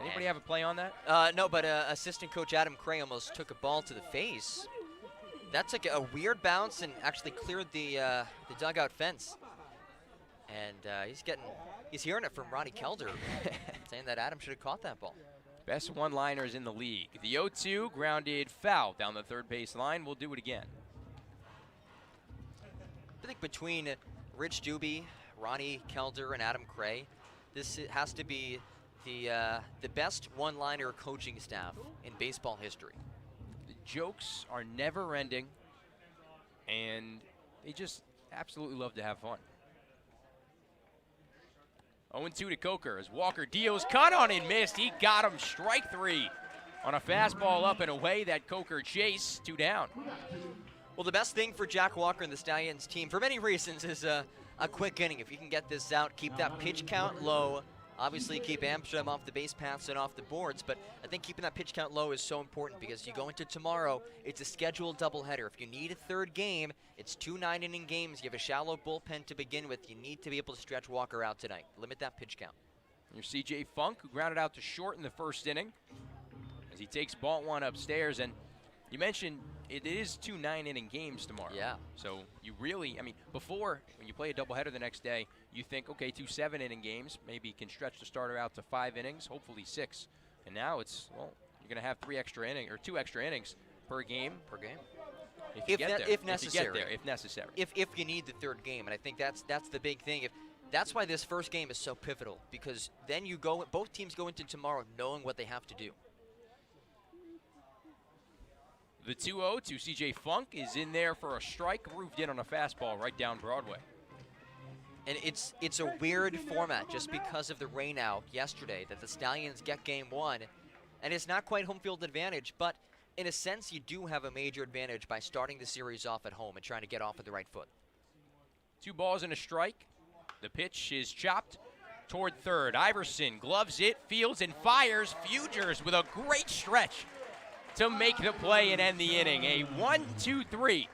Anybody have a play on that?
No, but assistant coach Adam Cray almost took a ball to the face. That took a weird bounce and actually cleared the dugout fence. And he's hearing it from Ronnie Kelder, saying that Adam should have caught that ball.
Best one-liners in the league. The 0-2 grounded foul down the third base line. We'll do it again.
I think between Rich Doobie, Ronnie Kelder, and Adam Cray, this has to be the best one-liner coaching staff in baseball history.
The jokes are never-ending, and they just absolutely love to have fun. 0-2 to Coker as Walker deals, cut on and missed. He got him, strike 3 on a fastball up and away that Coker chased, 2 down.
Well, the best thing for Jack Walker and the Stallions team, for many reasons, is a quick inning. If you can get this out, keep that pitch count low. Obviously, keep Amsterdam off the base paths and off the boards, but I think keeping that pitch count low is so important because you go into tomorrow, it's a scheduled doubleheader. If you need a third game, it's 2 9-inning games. You have a shallow bullpen to begin with. You need to be able to stretch Walker out tonight. Limit that pitch count.
Your CJ Funk, who grounded out to short in the first inning, as he takes ball 1 upstairs. And you mentioned it is 2 9-inning games tomorrow.
Yeah.
So you really, I mean, before, when you play a doubleheader the next day, you think, okay, 2 7-inning games, maybe you can stretch the starter out to 5 innings, hopefully 6. And now it's, well, you're going to have 2 extra innings per game. If you get there.
If necessary.
If you get there, if necessary.
If you need the third game, and I think that's the big thing. That's why this first game is so pivotal, because then both teams go into tomorrow knowing what they have to do.
The 2-0 to CJ Funk is in there for a strike, roofed in on a fastball right down Broadway.
And it's a weird format just because of the rain out yesterday that the Stallions get game 1, and it's not quite home field advantage, but in a sense you do have a major advantage by starting the series off at home and trying to get off with the right foot.
2 balls and a strike. The pitch is chopped toward third. Iverson gloves it, fields and fires. Fugers with a great stretch to make the play and end the inning. A 1-2-3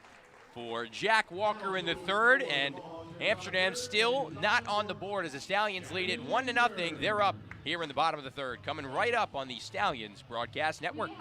for Jack Walker in the third, and Amsterdam still not on the board as the Stallions lead it 1-0. They're up here in the bottom of the third, coming right up on the Stallions Broadcast Network.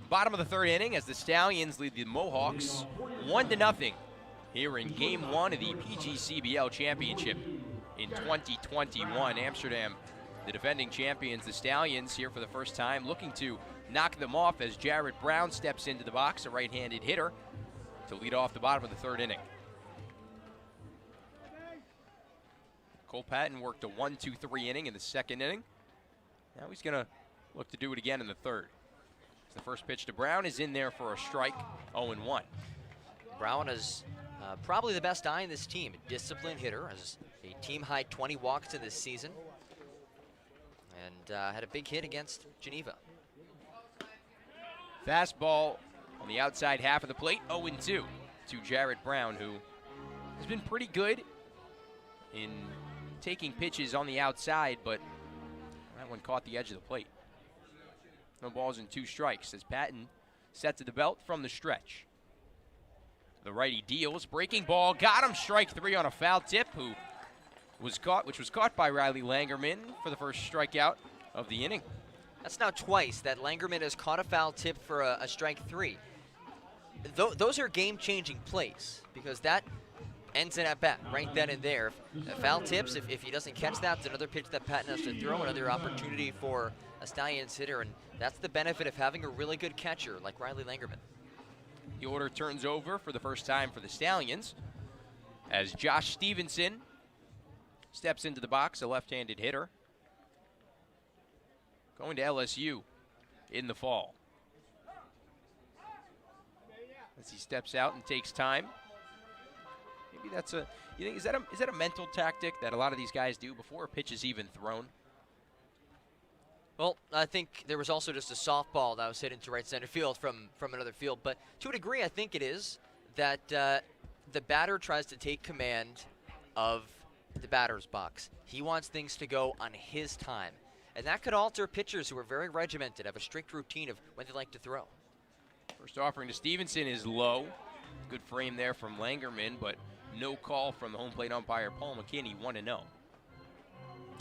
Bottom of the third inning as the Stallions lead the Mohawks 1-0 here in Game 1 of the PGCBL Championship in 2021. Amsterdam, the defending champions, the Stallions here for the first time, looking to knock them off as Jared Brown steps into the box, a right-handed hitter, to lead off the bottom of the third inning. Cole Patton worked a 1-2-3 inning in the second inning. Now he's going to look to do it again in the third. The first pitch to Brown is in there for a strike, 0-1.
Brown is probably the best eye in this team. A disciplined hitter, has a team-high 20 walks in this season, and had a big hit against Geneva.
Fastball on the outside half of the plate, 0-2 to Jared Brown, who has been pretty good in taking pitches on the outside, but that one caught the edge of the plate. No balls and 2 strikes as Patton set to the belt from the stretch. The righty deals, breaking ball, got him, strike 3 on a foul tip, which was caught by Riley Langerman for the first strikeout of the inning.
That's now twice that Langerman has caught a foul tip for a strike 3. Those are game-changing plays because that ends an at-bat right then and there. Foul tips, if he doesn't catch that, it's another pitch that Patton has to throw, another opportunity for a Stallions hitter, and that's the benefit of having a really good catcher like Riley Langerman.
The order turns over for the first time for the Stallions as Josh Stevenson steps into the box, a left-handed hitter, going to LSU in the fall. As he steps out and takes time. Maybe that's you think, is that a mental tactic that a lot of these guys do before a pitch is even thrown?
Well, I think there was also just a softball that was hit into right center field from another field. But to a degree, I think it is that the batter tries to take command of the batter's box. He wants things to go on his time. And that could alter pitchers who are very regimented, have a strict routine of when they like to throw.
First offering to Stevenson is low. Good frame there from Langerman, but no call from the home plate umpire, Paul McKinney, 1-0.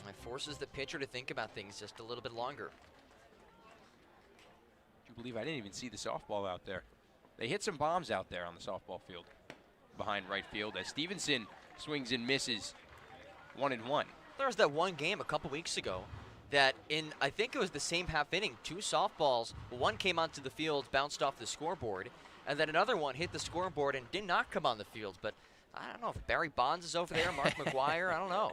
It forces the pitcher to think about things just a little bit longer.
Would you believe I didn't even see the softball out there? They hit some bombs out there on the softball field behind right field as Stevenson swings and misses, 1-1.
There was that one game a couple weeks ago that I think it was the same half inning, 2 softballs, one came onto the field, bounced off the scoreboard, and then another one hit the scoreboard and did not come on the field. But I don't know if Barry Bonds is over there, Mark McGuire, I don't know.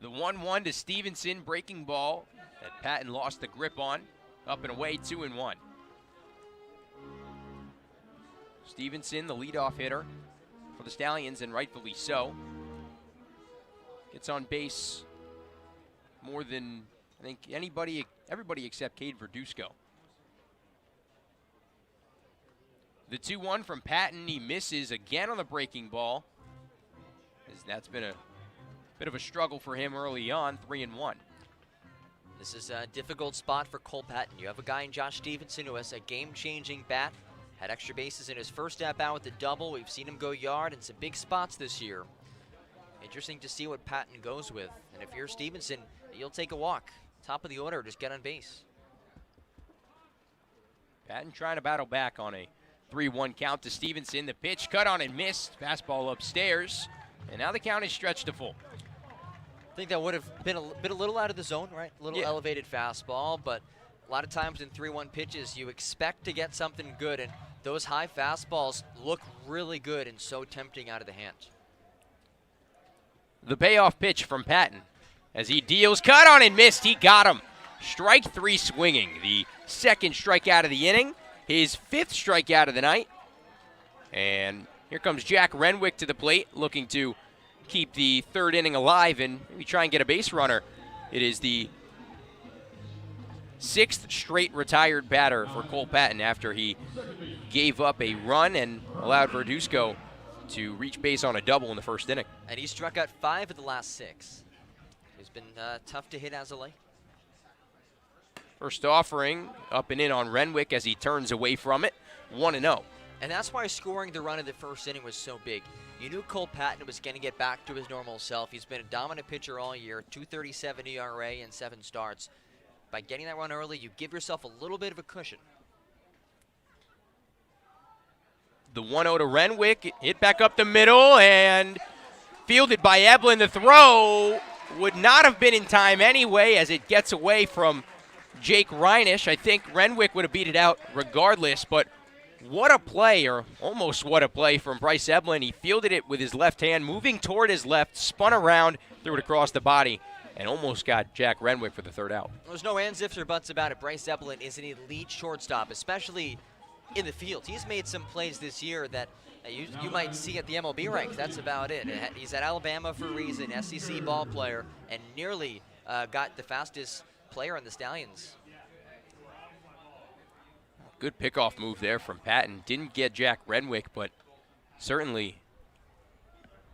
The 1-1 to Stevenson, breaking ball that Patton lost the grip on. Up and away, 2-1. Stevenson, the leadoff hitter for the Stallions, and rightfully so. Gets on base more than, I think, everybody except Cade Verduzco. The 2-1 from Patton, he misses again on the breaking ball. That's been a bit of a struggle for him early on, 3-1.
This is a difficult spot for Cole Patton. You have a guy in Josh Stevenson who has a game-changing bat, had extra bases in his first at-bat with the double. We've seen him go yard in some big spots this year. Interesting to see what Patton goes with. And if you're Stevenson, you'll take a walk. Top of the order, just get on base.
Patton trying to battle back on a 3-1 count to Stevenson. The pitch cut on and missed. Fastball upstairs. And now the count is stretched to full.
I think that would have been a little out of the zone, right? A little elevated fastball, but a lot of times in 3-1 pitches, you expect to get something good, and those high fastballs look really good and so tempting out of the hand.
The payoff pitch from Patton as he deals, cut on and missed. He got him. Strike 3 swinging. The second strikeout of the inning, his 5th strikeout of the night. And here comes Jack Renwick to the plate, looking to keep the third inning alive and maybe try and get a base runner. It is the 6th straight retired batter for Cole Patton after he gave up a run and allowed Verduzco to reach base on a double in the first inning.
And he struck out 5 of the last 6. He's been tough to hit as of late.
First offering up and in on Renwick as he turns away from it, 1-0.
And that's why scoring the run in the first inning was so big. You knew Cole Patton was going to get back to his normal self. He's been a dominant pitcher all year, 2.37 ERA and 7 starts. by getting that run early, you give yourself a little bit of a cushion.
The 1-0 to Renwick, hit back up the middle and fielded by Eblin. The throw would not have been in time anyway as it gets away from Jake Reinisch. I think Renwick would have beat it out regardless, but what a play, or almost what a play from Bryce Eblin. He fielded it with his left hand, moving toward his left, spun around, threw it across the body, and almost got Jack Renwick for the third out.
There's no ands, ifs, or buts about it. Bryce Eblin is an elite shortstop, especially in the field. He's made some plays this year that you might see at the MLB ranks. That's about it. He's at Alabama for a reason, SEC ball player, and nearly got the fastest player on the Stallions.
Good pickoff move there from Patton. Didn't get Jack Renwick, but certainly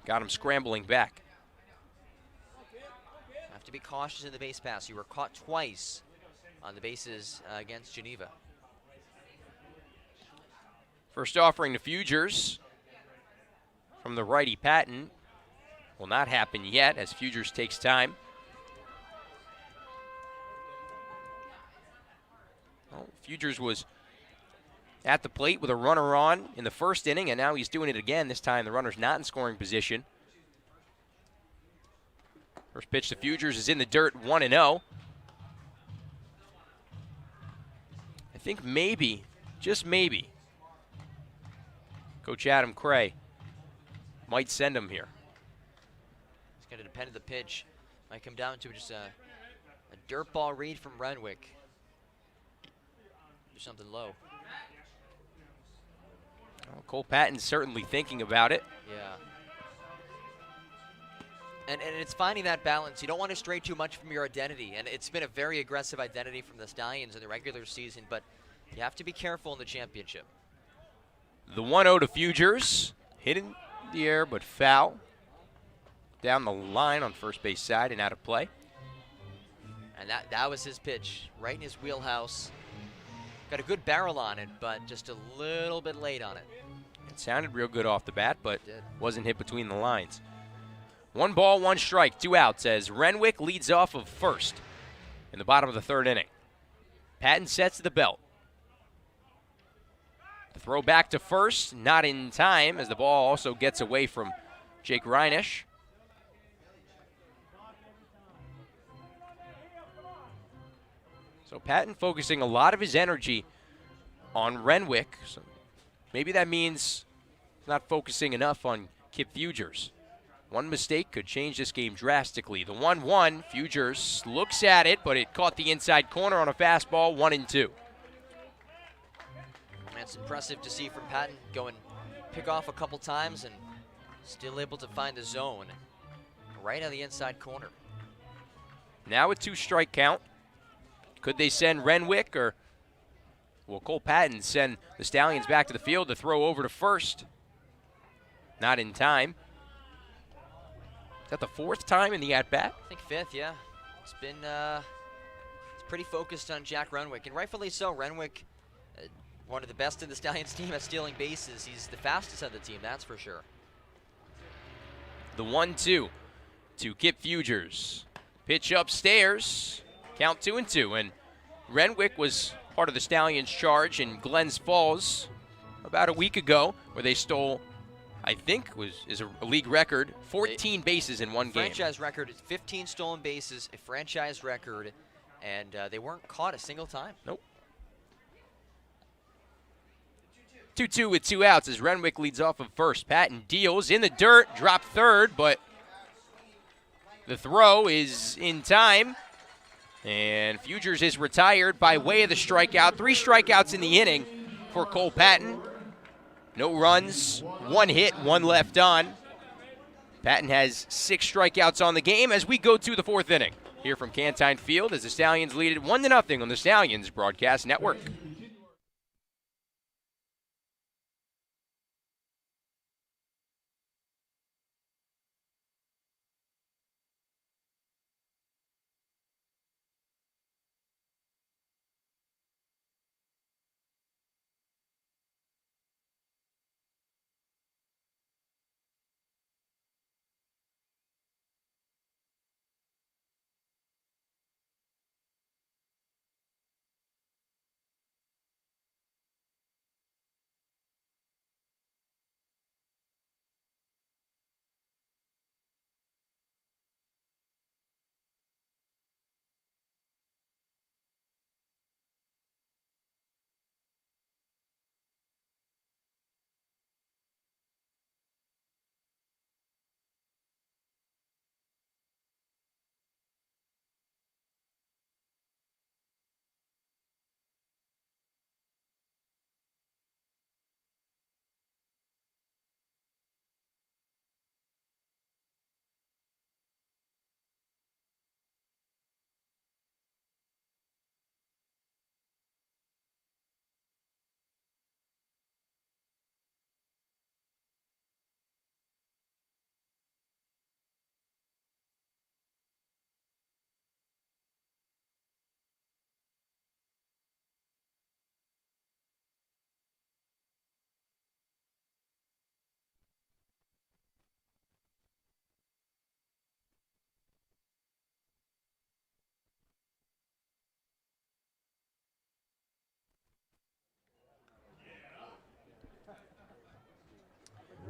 got him scrambling back.
Have to be cautious in the base pass. You were caught twice on the bases against Geneva.
First offering to Fugers from the righty Patton. Will not happen yet as Fugers takes time. Well, Fugers was at the plate with a runner on in the first inning, and now he's doing it again. This time the runner's not in scoring position. First pitch to Fugers is in the dirt, 1-0. I think maybe, just maybe, Coach Adam Cray might send him here.
It's going to depend on the pitch. Might come down to just a dirt ball read from Renwick. Do something low.
Well, Cole Patton's certainly thinking about it.
Yeah. And it's finding that balance. You don't want to stray too much from your identity. And it's been a very aggressive identity from the Stallions in the regular season, but you have to be careful in the championship.
The 1-0 to Fugers. Hit in the air, but foul. Down the line on first base side and out of play.
And that was his pitch, right in his wheelhouse. Got a good barrel on it, but just a little bit late on it.
It sounded real good off the bat, but wasn't hit between the lines. 1 ball, 1 strike, 2 outs as Renwick leads off of first in the bottom of the third inning. Patton sets the belt. The throw back to first, not in time as the ball also gets away from Jake Reinisch. So Patton focusing a lot of his energy on Renwick. So maybe that means not focusing enough on Kip Fugers. One mistake could change this game drastically. The 1-1, Fugers looks at it, but it caught the inside corner on a fastball, 1-2.
That's impressive to see from Patton going pick off a couple times and still able to find the zone right on the inside corner.
Now a 2-strike count. Could they send Renwick, or will Cole Patton send the Stallions back to the field to throw over to first? Not in time. Is that the 4th time in the at-bat?
I think 5th, yeah. It's been it's pretty focused on Jack Renwick, and rightfully so. Renwick, one of the best in the Stallions team at stealing bases. He's the fastest on the team, that's for sure.
The 1-2 to Kip Fugers. Pitch upstairs. Count 2-2, and Renwick was part of the Stallions' charge in Glens Falls about a week ago, where they stole, I think, is a league record, 14 bases in one game.
Franchise record is 15 stolen bases, a franchise record, and they weren't caught a single time.
Nope. 2-2 with 2 outs as Renwick leads off of first. Patton deals in the dirt, dropped third, but the throw is in time. And Fugers is retired by way of the strikeout. 3 strikeouts in the inning for Cole Patton. No runs, 1 hit, 1 left on. Patton has 6 strikeouts on the game as we go to the 4th inning. Here from Cantine Field as the Stallions lead it 1-0 on the Stallions Broadcast Network.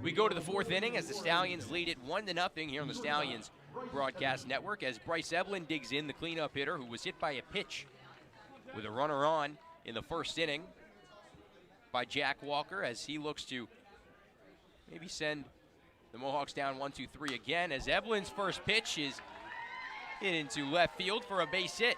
We go to the fourth inning as the Stallions lead it 1-0 here on the Stallions Broadcast Network as Bryce Evelyn digs in, the cleanup hitter who was hit by a pitch with a runner on in the first inning by Jack Walker, as he looks to maybe send the Mohawks down 1-2-3 again, as Evelyn's first pitch is hit into left field for a base hit.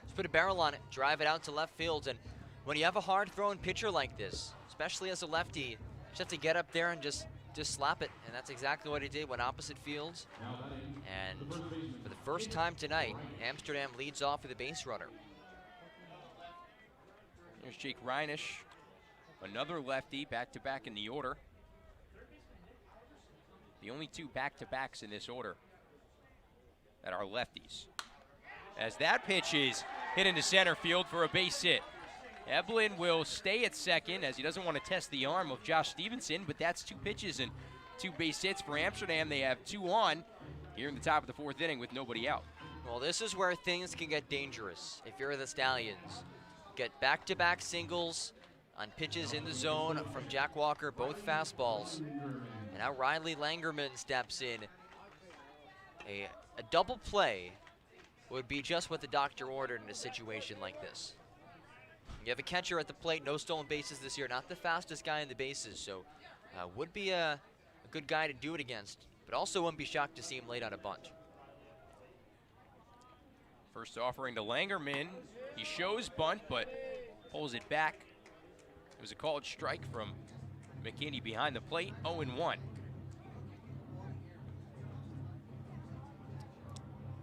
Just put a barrel on it, drive it out to left field, and when you have a hard-throwing pitcher like this, especially as a lefty, you just have to get up there and just slap it, and that's exactly what he did, went opposite fields. And for the first time tonight, Amsterdam leads off with a base runner.
Here's Jake Reinisch, another lefty, back-to-back in the order. The only two back-to-backs in this order that are lefties. As that pitch is hit into center field for a base hit. Evelyn will stay at second as he doesn't want to test the arm of Josh Stevenson, but that's 2 pitches and 2 base hits for Amsterdam. They have 2 on here in the top of the fourth inning with nobody out.
Well, this is where things can get dangerous if you're the Stallions. Get back-to-back singles on pitches in the zone from Jack Walker, both fastballs. And now Riley Langerman steps in. A double play would be just what the doctor ordered in a situation like this. You have a catcher at the plate, no stolen bases this year, not the fastest guy in the bases, so would be a good guy to do it against, but also wouldn't be shocked to see him laid on a bunt.
First offering to Langerman. He shows bunt, but pulls it back. It was a called strike from McKinney behind the plate, 0-1.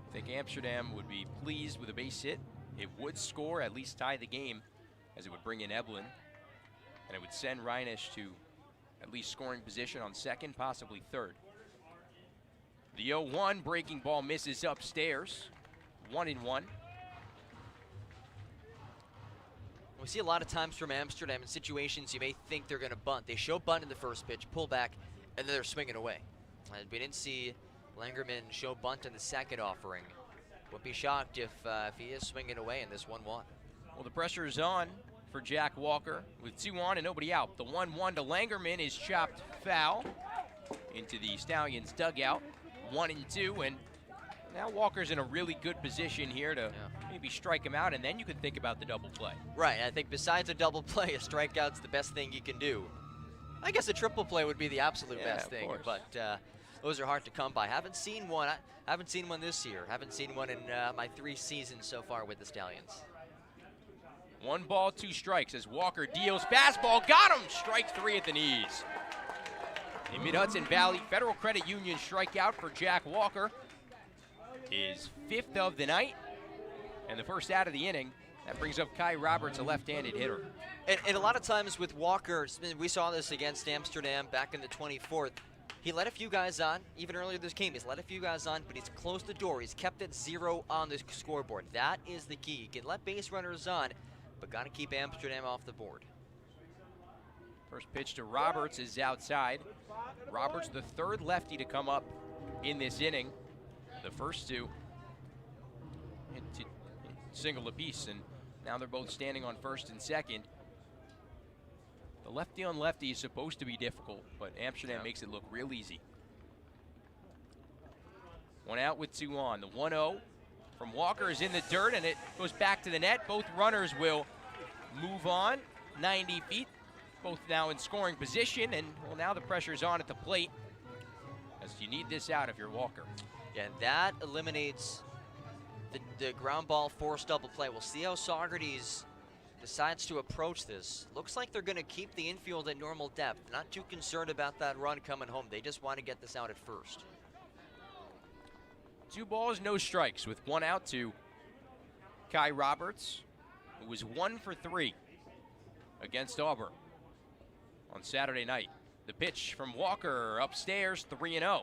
I think Amsterdam would be pleased with a base hit. It would score, at least tie the game, as it would bring in Evelyn. And it would send Reinisch to at least scoring position on second, possibly third. The 0-1 breaking ball misses upstairs, 1-1.
We see a lot of times from Amsterdam in situations you may think they're going to bunt. They show bunt in the first pitch, pull back, and then they're swinging away. We didn't see Langerman show bunt in the second offering. Would be shocked if he is swinging away in this 1-1.
Well, the pressure is on for Jack Walker with 2 on and nobody out. The 1-1 to Langerman is chopped foul into the Stallions dugout, 1-2, and now Walker's in a really good position here to maybe strike him out, and then you can think about the double play.
Right, I think besides a double play, a strikeout's the best thing you can do. I guess a triple play would be the absolute best thing, but those are hard to come by. Haven't seen one. I haven't seen one this year. Haven't seen one in my 3 seasons so far with the Stallions.
1 ball, 2 strikes as Walker deals fastball, got him, strike 3 at the knees. The Mid-Hudson Valley Federal Credit Union strikeout for Jack Walker is 5th of the night and the first out of the inning. That brings up Kai Roberts, a left-handed hitter.
And a lot of times with Walker, we saw this against Amsterdam back in the 24th. He let a few guys on, even earlier this game. He's let a few guys on, but he's closed the door. He's kept it 0 on the scoreboard. That is the key. You can let base runners on, but got to keep Amsterdam off the board.
First pitch to Roberts is outside. Roberts, the 3rd lefty to come up in this inning. The first 2 hit single apiece, and now they're both standing on first and second. The lefty on lefty is supposed to be difficult, but Amsterdam makes it look real easy. 1 out with 2 on. The 1-0 from Walker is in the dirt, and it goes back to the net. Both runners will move on 90 feet, both now in scoring position, and well, now the pressure's on at the plate as you need this out if you're Walker.
Yeah, and that eliminates the ground ball forced double play. We'll see how Saugerties decides to approach this. Looks like they're going to keep the infield at normal depth. Not too concerned about that run coming home. They just want to get this out at first.
2 balls, no strikes with 1 out to Kai Roberts, who was 1 for 3 against Auburn on Saturday night. The pitch from Walker upstairs, 3-0.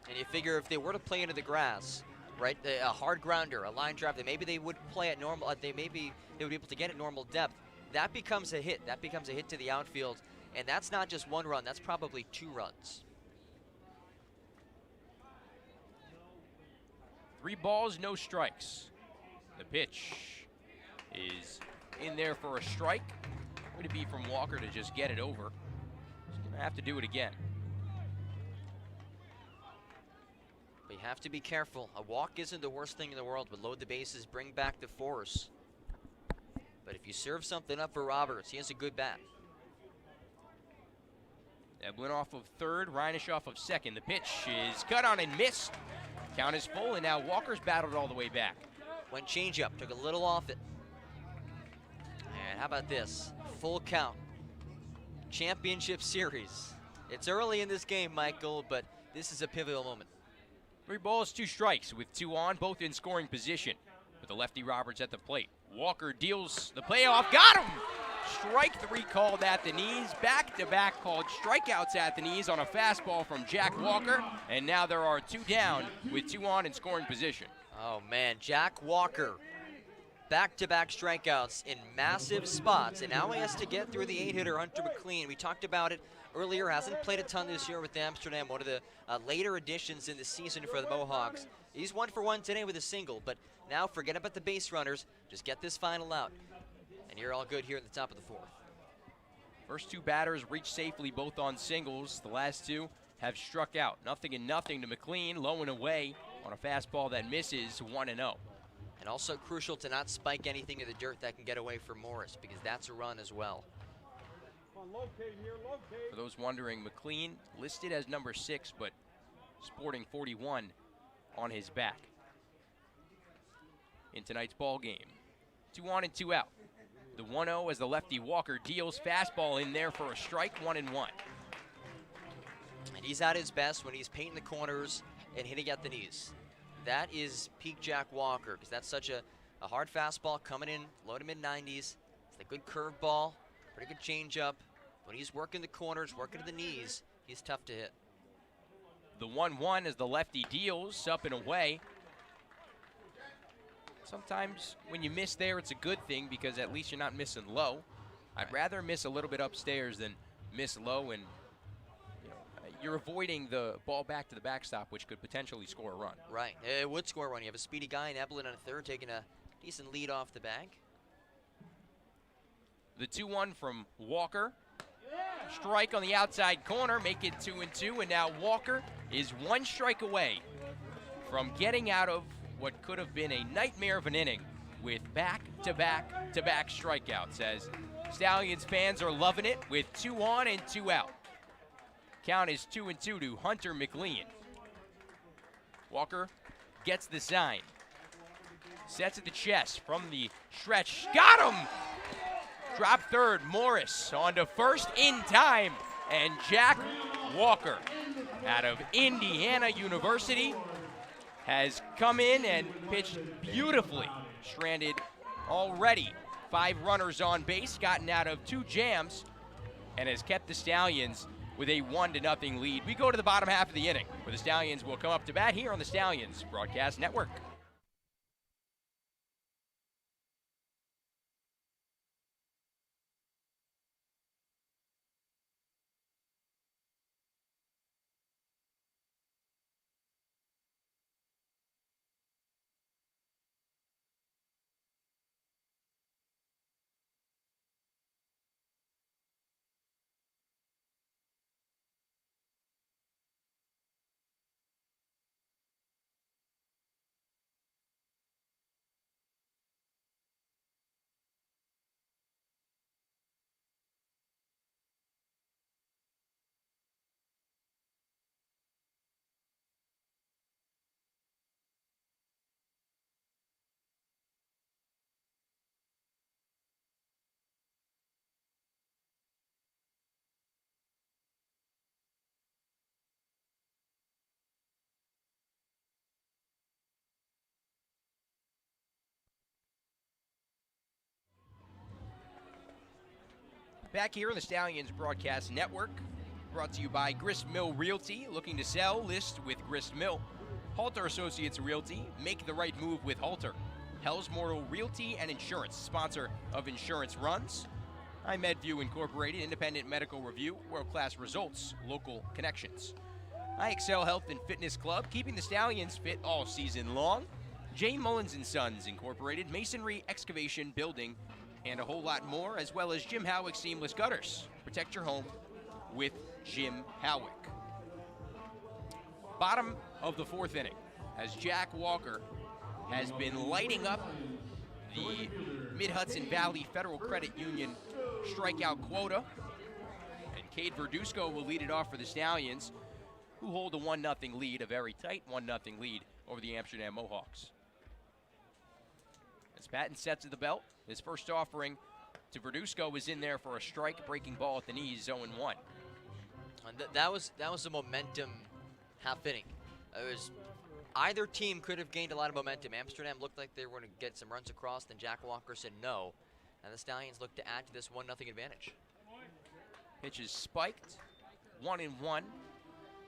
And you figure if they were to play into the grass, right, a hard grounder, a line drive, maybe they would play at normal, they would be able to get at normal depth. That becomes a hit. That becomes a hit to the outfield. And that's not just 1 run, that's probably 2 runs.
3 balls, no strikes. The pitch is in there for a strike. Would it be from Walker to just get it over? He's going to have to do it again.
But you have to be careful. A walk isn't the worst thing in the world, but load the bases, bring back the force. But if you serve something up for Roberts, he has a good bat.
Eblin off of third, Reinish off of second. The pitch is cut on and missed. Count is full, and now Walker's battled all the way back.
Went changeup, took a little off it. And how about this? Full count. Championship series. It's early in this game, Michael, but this is a pivotal moment.
3 balls, 2 strikes with 2 on, both in scoring position. With the lefty Roberts at the plate. Walker deals the payoff, got him! Strike 3 called at the knees, back-to-back called strikeouts at the knees on a fastball from Jack Walker, and now there are 2 down with 2 on in scoring position.
Oh man, Jack Walker, back-to-back strikeouts in massive spots, and now he has to get through the 8-hitter Hunter McLean. We talked about it earlier, hasn't played a ton this year with Amsterdam, one of the later additions in the season for the Mohawks. He's 1 for 1 today with a single, but now forget about the base runners, just get this final out. And you're all good here at the top of the 4th.
First 2 batters reached safely, both on singles. The last 2 have struck out. 0-0 to McLean, low and away on a fastball that misses 1-0.
And also crucial to not spike anything in the dirt that can get away from Morris, because that's a run as well.
Come on, locate here, locate.
For those wondering, McLean listed as number 6, but sporting 41 on his back. In tonight's ball game, 2 on and 2 out. The 1-0 as the lefty Walker deals fastball in there for a strike, 1-1.
And he's at his best when he's painting the corners and hitting at the knees. That is peak Jack Walker, because that's such a hard fastball coming in, low to mid-90s. It's a good curveball, pretty good changeup. When he's working the corners, working to the knees, he's tough to hit.
The 1-1 as the lefty deals up and away. Sometimes when you miss there, it's a good thing because at least you're not missing low. I'd rather miss a little bit upstairs than miss low, and you're avoiding the ball back to the backstop, which could potentially score a run.
Right, it would score a run. You have a speedy guy in Eblin on a third, taking a decent lead off the bag.
The 2-1 from Walker. Strike on the outside corner, make it 2-2, and now Walker is 1 strike away from getting out of what could have been a nightmare of an inning with back-to-back-to-back strikeouts, as Stallions fans are loving it with 2 on and 2 out. Count is 2-2 to Hunter McLean. Walker gets the sign. Sets at the chest from the stretch. Got him! Drop third, Morris on to first in time. And Jack Walker out of Indiana University has come in and pitched beautifully. Stranded already 5 runners on base, gotten out of 2 jams, and has kept the Stallions with a 1-0 lead. We go to the bottom half of the inning, where the Stallions will come up to bat here on the Stallions Broadcast Network. Back here on the Stallions Broadcast Network, brought to you by Grist Mill Realty. Looking to sell? List with Grist Mill. Halter Associates Realty. Make the right move with Halter. Hell's Mortal Realty and Insurance, sponsor of Insurance Runs. I'm MedView Incorporated, independent medical review, world-class results, local connections. IXL Health and Fitness Club, keeping the Stallions fit all season long. J. Mullins & Sons Incorporated, masonry, excavation, building, and a whole lot more, as well as Jim Howick Seamless Gutters. Protect your home with Jim Howick. Bottom of the 4th inning, as Jack Walker has been lighting up the Mid-Hudson Valley Federal Credit Union strikeout quota. And Cade Verduzco will lead it off for the Stallions, who hold a 1-0 lead, a very tight 1-0 lead over the Amsterdam Mohawks. As Patton sets at the belt, his first offering to Verduzco was in there for a strike-breaking ball at the knees, 0-1.
And that was a momentum half inning. It was either team could have gained a lot of momentum. Amsterdam looked like they were going to get some runs across, then Jack Walker said no, and the Stallions looked to add to this 1-0 advantage.
Pitch is spiked, 1-1.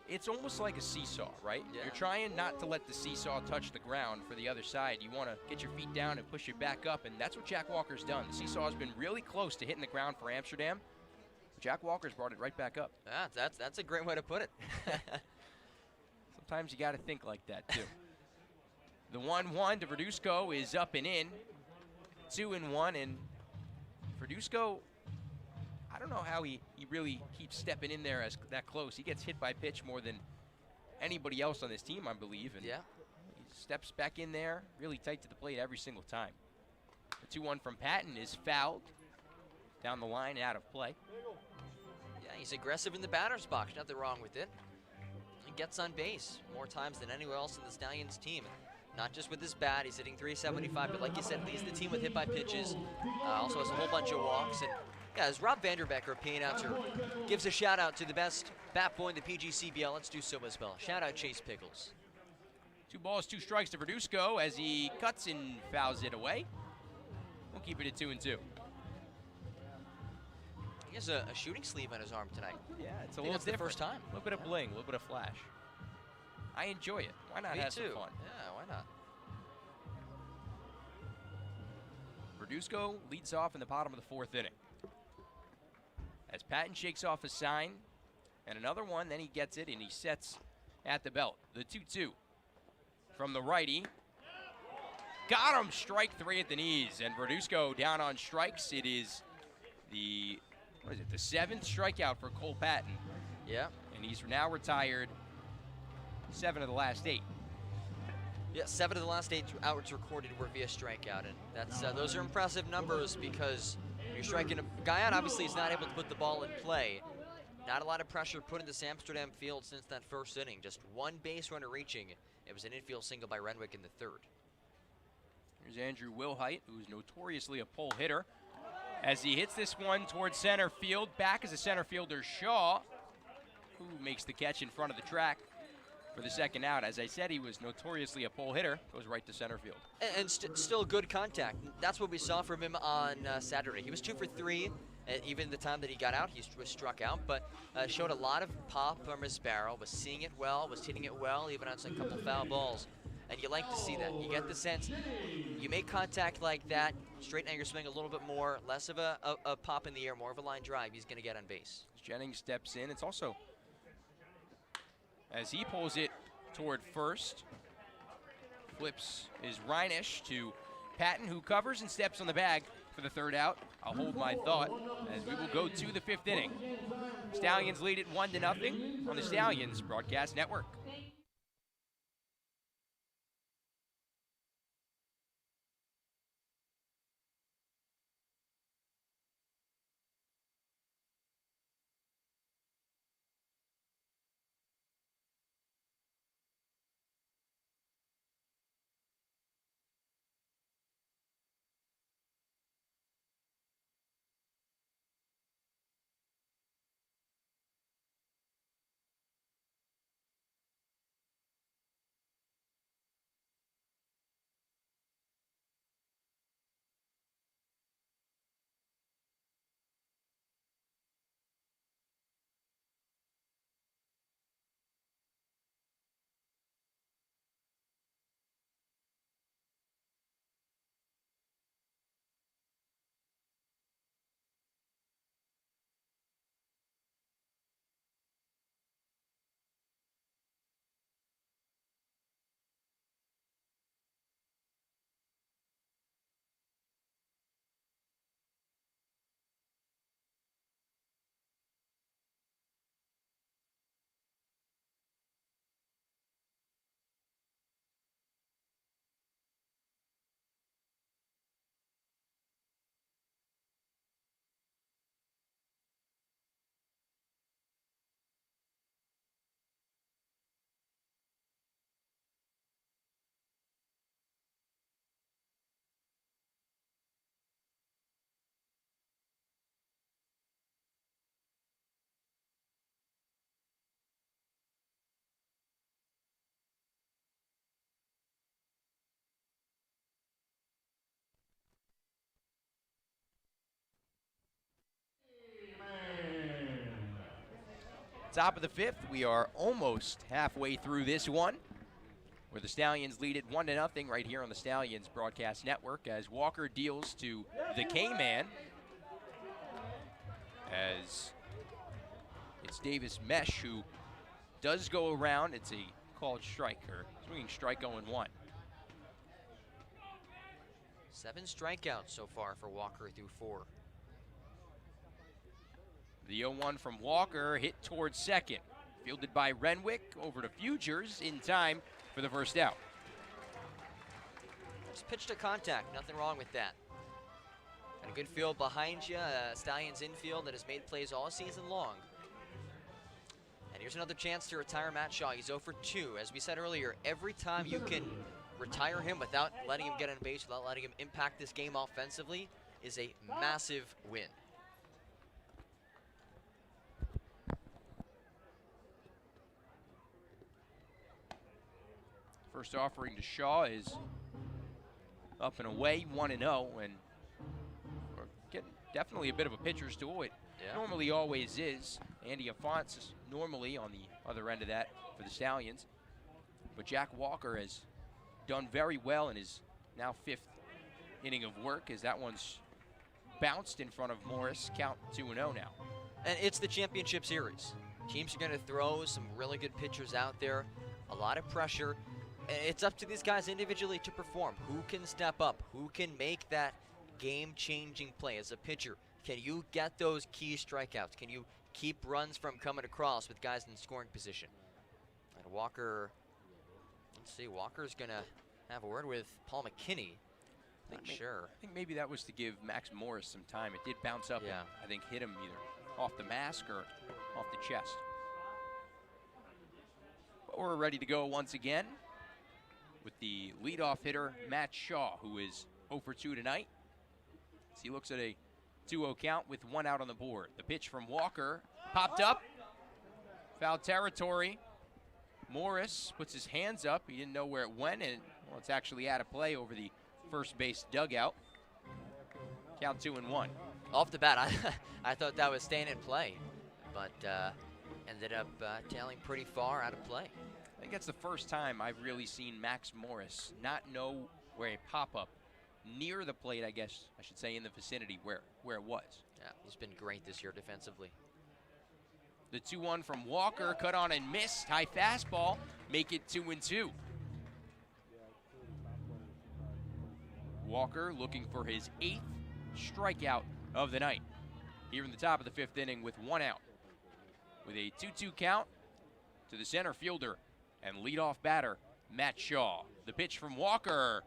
It's almost like a seesaw, right?
Yeah.
You're trying not to let the seesaw touch the ground for the other side. You want to get your feet down and push it back up, and that's what Jack Walker's done. The seesaw has been really close to hitting the ground for Amsterdam. Jack Walker's brought it right back up.
Yeah, that's a great way to put it.
Sometimes you got to think like that, too. The 1-1 to Verduzco is up and in. 2-1, and Verduzco, I don't know how he really keeps stepping in there as that close. He gets hit by pitch more than anybody else on this team, I believe. And
yeah.
he steps back in there, really tight to the plate every single time. The 2-1 from Patton is fouled down the line, out of play.
Yeah, he's aggressive in the batter's box. Nothing wrong with it. He gets on base more times than anyone else in the Stallions team. Not just with his bat, he's hitting 375, but like you said, leads the team with hit by pitches. Also has a whole bunch of walks. And yeah, as Rob Vanderbeck, our PA announcer, gives a shout out to the best bat boy in the PGCBL, let's do so as well. Shout out Chase Pickles.
2 balls, 2 strikes to Verduzco as he cuts and fouls it away. We'll keep it at 2-2.
He has a shooting sleeve on his arm tonight.
Yeah, it's a
I think
little
that's the
different.
first time.
A little bit of bling, a little bit of flash. I enjoy it. Why not
Me
have
too.
some fun?
Yeah, why not?
Verduzco leads off in the bottom of the 4th inning. As Patton shakes off a sign, and another one, then he gets it, and he sets at the belt. The 2-2 from the righty. Got him, strike 3 at the knees, and Verduzco down on strikes. It is the 7th strikeout for Cole Patton.
Yeah.
And he's now retired 7 of the last 8.
Yeah, 7 of the last 8 outs recorded were via strikeout, and that's those are impressive numbers because when you're striking a guy out, obviously he's not able to put the ball in play. Not a lot of pressure put into Amsterdam field since that first inning. Just 1 base runner reaching. It was an infield single by Renwick in the 3rd.
Here's Andrew Wilhite, who's notoriously a pole hitter, as he hits this one towards center field. Back is a center fielder, Shaw, who makes the catch in front of the track for the 2nd out. As I said, he was notoriously a pole hitter. Goes right to center field.
And still good contact. That's what we saw from him on Saturday. He was 2 for 3. Even the time that he got out, he was struck out, but showed a lot of pop from his barrel, was seeing it well, was hitting it well, even on some couple foul balls. And you like to see that. You get the sense, you make contact like that, straighten out your swing a little bit more, less of a pop in the air, more of a line drive, he's going to get on base.
As Jennings steps in, it's also, as he pulls it toward first, flips is Reinisch to Patton, who covers and steps on the bag for the 3rd out. I'll hold my thought as we will go to the 5th inning. Stallions lead it 1-0 on the Stallions Broadcast Network. Top of the 5th, we are almost halfway through this one, where the Stallions lead it 1-0 right here on the Stallions Broadcast Network as Walker deals to the K-Man. As it's Davis Mesh who does go around. It's a called strike, or swinging strike 0-1.
7 strikeouts so far for Walker through 4.
The 0-1 from Walker hit towards second. Fielded by Renwick over to Fugers in time for the first out.
Just pitch to contact, nothing wrong with that. And a good field behind you, Stallions infield that has made plays all season long. And here's another chance to retire Matt Shaw. He's 0 for 2. As we said earlier, every time you can retire him without letting him get on base, without letting him impact this game offensively, is a massive win.
First offering to Shaw is up and away, 1-0, and we're getting definitely a bit of a pitcher's duel. It normally always is. Andy Afonso is normally on the other end of that for the Stallions. But Jack Walker has done very well in his now 5th inning of work as that one's bounced in front of Morris. Count 2-0 now.
And it's the championship series. Teams are going to throw some really good pitchers out there, a lot of pressure. It's up to these guys individually to perform. Who can step up? Who can make that game-changing play as a pitcher? Can you get those key strikeouts? Can you keep runs from coming across with guys in scoring position? And Walker, let's see, Walker's going to have a word with Paul McKinney. Not sure.
I think maybe that was to give Max Morris some time. It did bounce up and I think hit him either off the mask or off the chest. But we're ready to go once again with the leadoff hitter, Matt Shaw, who is 0 for 2 tonight. As he looks at a 2-0 count with 1 out on the board. The pitch from Walker popped up. Foul territory. Morris puts his hands up. He didn't know where it went, and well, it's actually out of play over the first base dugout. Count 2-1.
Off the bat, I thought that was staying in play, but ended up tailing pretty far out of play.
I think that's the first time I've really seen Max Morris not know where a pop-up near the plate, I guess I should say, in the vicinity where it was.
Yeah, he's been great this year defensively.
The 2-1 from Walker, cut on and missed. High fastball, make it 2-2. Walker looking for his 8th strikeout of the night here in the top of the 5th inning with 1 out. With a 2-2 count to the center fielder and leadoff batter, Matt Shaw. The pitch from Walker,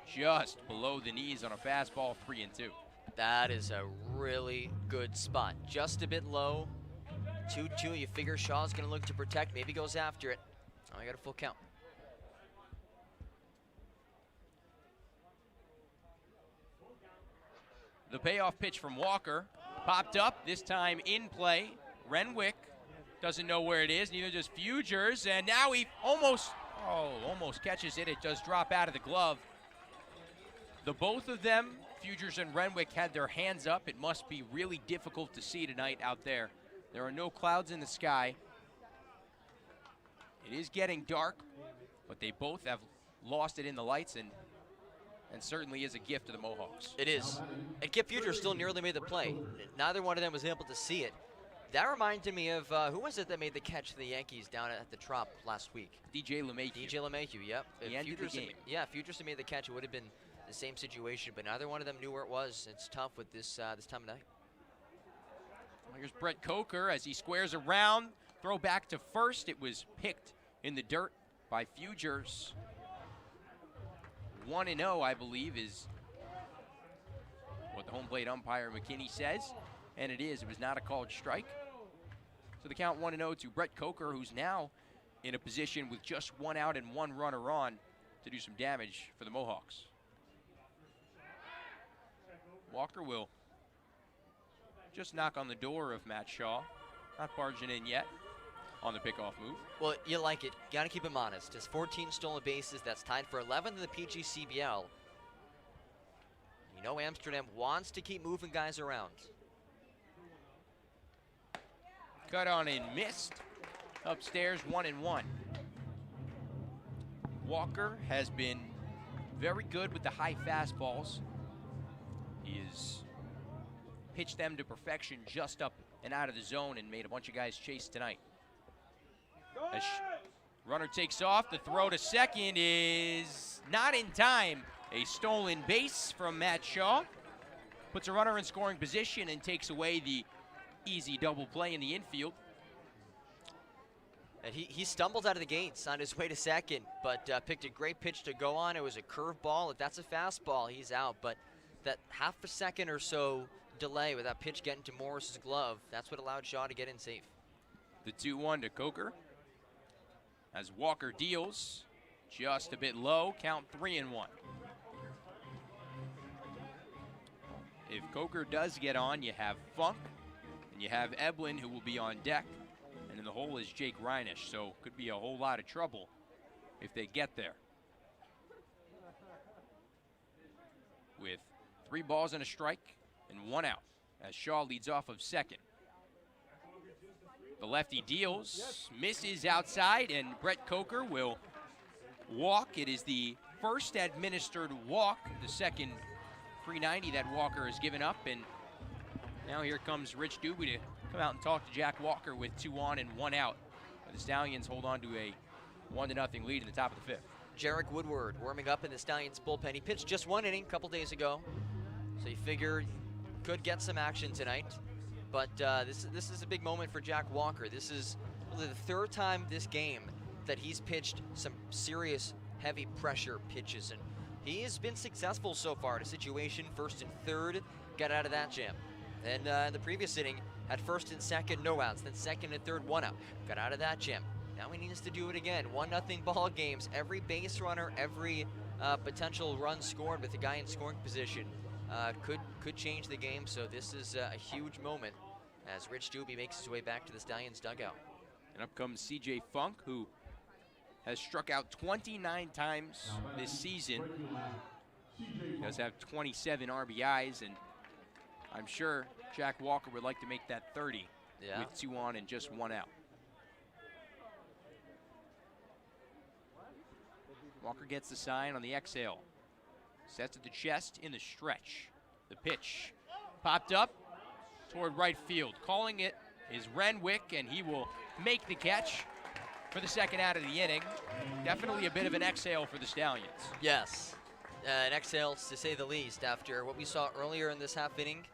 just below the knees on a fastball, 3-2.
That is a really good spot. Just a bit low. 2-2, you figure Shaw's gonna look to protect, maybe goes after it. Oh, I got a full count.
The payoff pitch from Walker popped up, this time in play. Renwick doesn't know where it is, neither does Fugers, and now he almost catches it. It does drop out of the glove. The both of them, Fugers and Renwick, had their hands up. It must be really difficult to see tonight out there. There are no clouds in the sky. It is getting dark, but they both have lost it in the lights, and certainly is a gift to the Mohawks.
It is. And Kip Fugers still nearly made the play. Neither one of them was able to see it. That reminded me of, who was it that made the catch for the Yankees down at the Trop last week?
DJ LeMahieu.
DJ LeMahieu, yep.
He ended the game.
Yeah, Fugers had made the catch, it would have been the same situation, but neither one of them knew where it was. It's tough with this this time of night.
Here's Brett Coker as he squares around. Throw back to first. It was picked in the dirt by Fugers. 1-0, I believe, is what the home plate umpire McKinney says. And it is. It was not a called strike. So the count 1-0 to Brett Coker, who's now in a position with just 1 out and 1 runner on to do some damage for the Mohawks. Walker will just knock on the door of Matt Shaw. Not barging in yet on the pickoff move.
Well, you like it. Got to keep him honest. His 14 stolen bases, that's tied for 11th in the PGCBL. You know Amsterdam wants to keep moving guys around.
Cut on and missed. Upstairs, 1-1. Walker has been very good with the high fastballs. He's pitched them to perfection just up and out of the zone and made a bunch of guys chase tonight. As runner takes off, the throw to second is not in time. A stolen base from Matt Shaw. Puts a runner in scoring position and takes away the easy double play in the infield.
And he stumbled out of the gates on his way to second, but picked a great pitch to go on. It was a curveball. If that's a fastball, he's out. But that half a second or so delay with that pitch getting to Morris's glove, that's what allowed Shaw to get in safe.
The 2-1 to Coker. As Walker deals, just a bit low, count 3-1. If Coker does get on, you have Funk, and you have Eblin, who will be on deck. And in the hole is Jake Reinish, so could be a whole lot of trouble if they get there. With 3 balls and a strike and 1 out, as Shaw leads off of second. The lefty deals, misses outside, and Brett Coker will walk. It is the first administered walk, the second 390 that Walker has given up, and now here comes Rich Doobie to come out and talk to Jack Walker with 2 on and 1 out. The Stallions hold on to a 1-0 lead in the top of the 5th.
Jarek Woodward warming up in the Stallions bullpen. He pitched just 1 inning a couple days ago, so you figure could get some action tonight. But this is a big moment for Jack Walker. This is really the 3rd time this game that he's pitched some serious heavy pressure pitches, and he has been successful so far in a situation 1st and 3rd, got out of that jam. Then in the previous inning, at 1st and 2nd, no outs. Then 2nd and 3rd, 1 out. Got out of that jam. Now he needs to do it again. 1-0 ball games. Every base runner, every potential run scored with a guy in scoring position could change the game. So this is a huge moment as Rich Doobie makes his way back to the Stallions dugout.
And up comes CJ Funk, who has struck out 29 times this season. He does have 27 RBIs, and I'm sure Jack Walker would like to make that 30 with 2 on and just 1 out. Walker gets the sign on the exhale. Sets at the chest in the stretch. The pitch popped up toward right field. Calling it is Renwick, and he will make the catch for the 2nd out of the inning. Definitely a bit of an exhale for the Stallions.
Yes, an exhale to say the least after what we saw earlier in this half inning.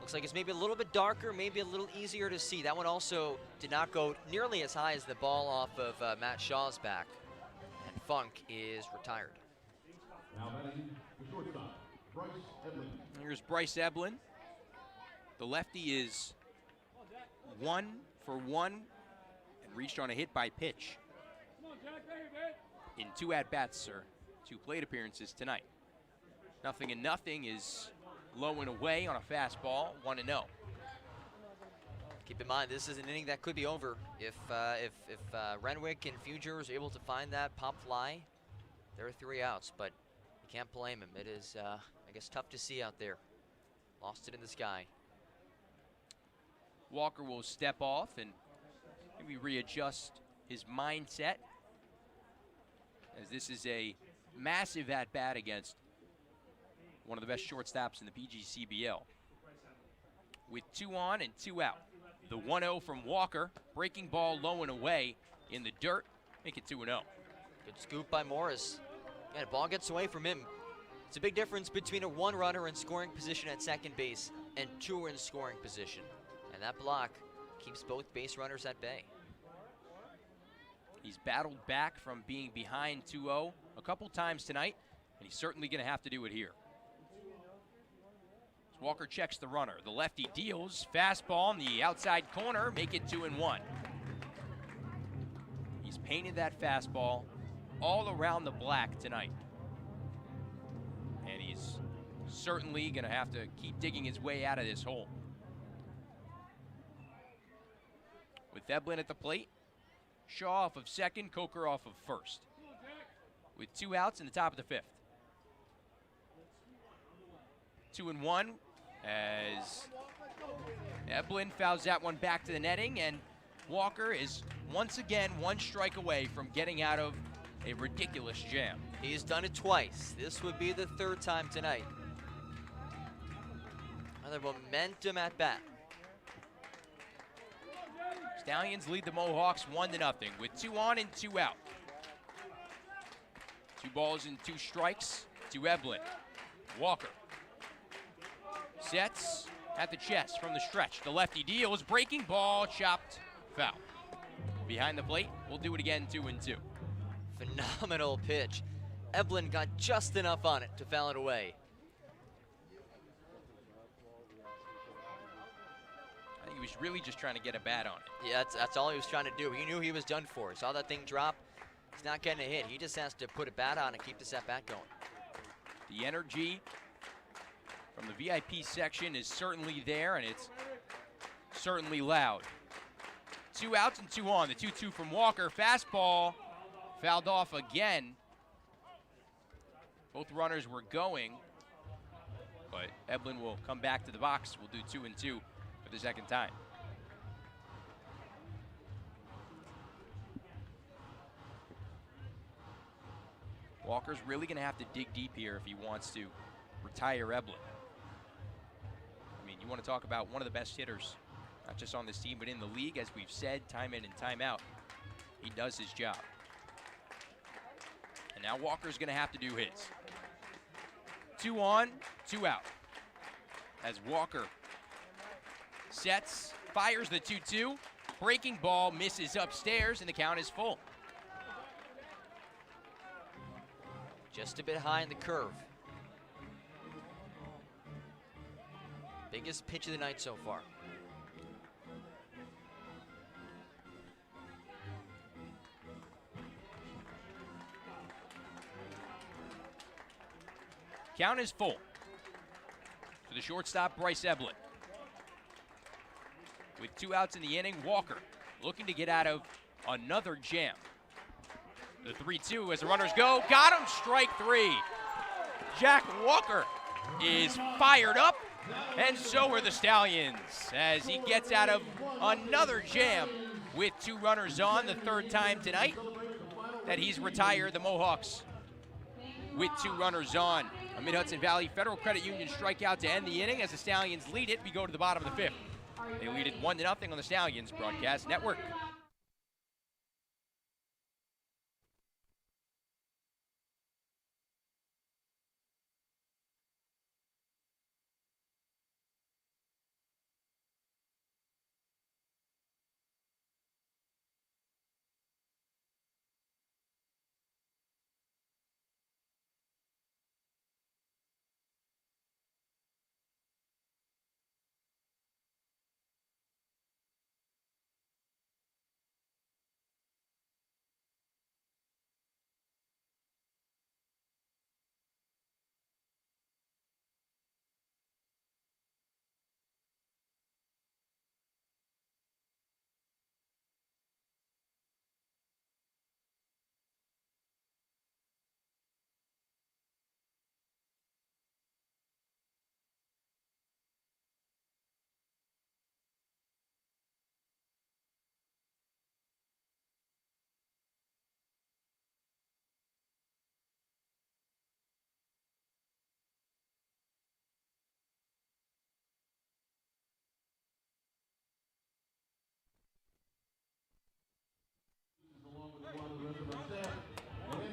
Looks like it's maybe a little bit darker, maybe a little easier to see. That one also did not go nearly as high as the ball off of Matt Shaw's back. And Funk is retired.
Now batting the shortstop, Bryce Eblin.
Here's Bryce Eblin. The lefty is 1 for 1 and reached on a hit by pitch in 2 at-bats, sir. 2 plate appearances tonight. 0-0 is low and away on a fastball, 1-0.
Keep in mind, this is an inning that could be over. If Renwick and Fuger is able to find that pop fly, there are 3 outs, but you can't blame him. It is, I guess, tough to see out there. Lost it in the sky.
Walker will step off and maybe readjust his mindset, as this is a massive at-bat against one of the best shortstops in the PGCBL. With 2 on and 2 out. The 1-0 from Walker. Breaking ball low and away in the dirt. Make it 2-0.
Good scoop by Morris. Yeah, the ball gets away from him. It's a big difference between a 1 runner in scoring position at second base and 2 in scoring position. And that block keeps both base runners at bay.
He's battled back from being behind 2-0 a couple times tonight, and he's certainly going to have to do it here. As Walker checks the runner. The lefty deals. Fastball in the outside corner. Make it 2-1. He's painted that fastball all around the black tonight. And he's certainly going to have to keep digging his way out of this hole. With Eblin at the plate, Shaw off of second, Coker off of first. With 2 outs in the top of the 5th. 2-1, as Eblin fouls that one back to the netting, and Walker is once again one strike away from getting out of a ridiculous jam.
He's done it twice. This would be the third time tonight. Another momentum at bat.
Stallions lead the Mohawks 1-0 with 2 on and 2 out. 2 balls and 2 strikes to Eblin. Walker sets at the chest from the stretch. The lefty deals, breaking ball, chopped, foul. Behind the plate, we'll do it again, 2-2.
Phenomenal pitch. Eblin got just enough on it to foul it away.
I think he was really just trying to get a bat on it.
Yeah, that's all he was trying to do. He knew he was done for. He saw that thing drop. He's not getting a hit. He just has to put a bat on and keep this at bat going.
The energy from the VIP section is certainly there, and it's certainly loud. 2 outs and 2 on. The 2-2 from Walker. Fastball fouled off again. Both runners were going, but Eblin will come back to the box. We'll do 2-2 for the second time. Walker's really going to have to dig deep here if he wants to retire Eblin. I mean, you want to talk about one of the best hitters, not just on this team, but in the league, as we've said time in and time out. He does his job. And now Walker's going to have to do his. 2 on, 2 out. As Walker sets, fires the 2-2. Breaking ball misses upstairs, and the count is full.
Just a bit high in the curve. Biggest pitch of the night so far.
Count is full for the shortstop, Bryce Eblin. With 2 outs in the inning, Walker looking to get out of another jam. The 3-2 as the runners go. Got him, strike 3. Jack Walker is fired up, and so are the Stallions as he gets out of another jam with 2 runners on, the third time tonight that he's retired the Mohawks with 2 runners on. A Mid-Hudson Valley Federal Credit Union strikeout to end the inning as the Stallions lead it. We go to the bottom of the 5th. They lead it 1-0 on the Stallions Broadcast Network.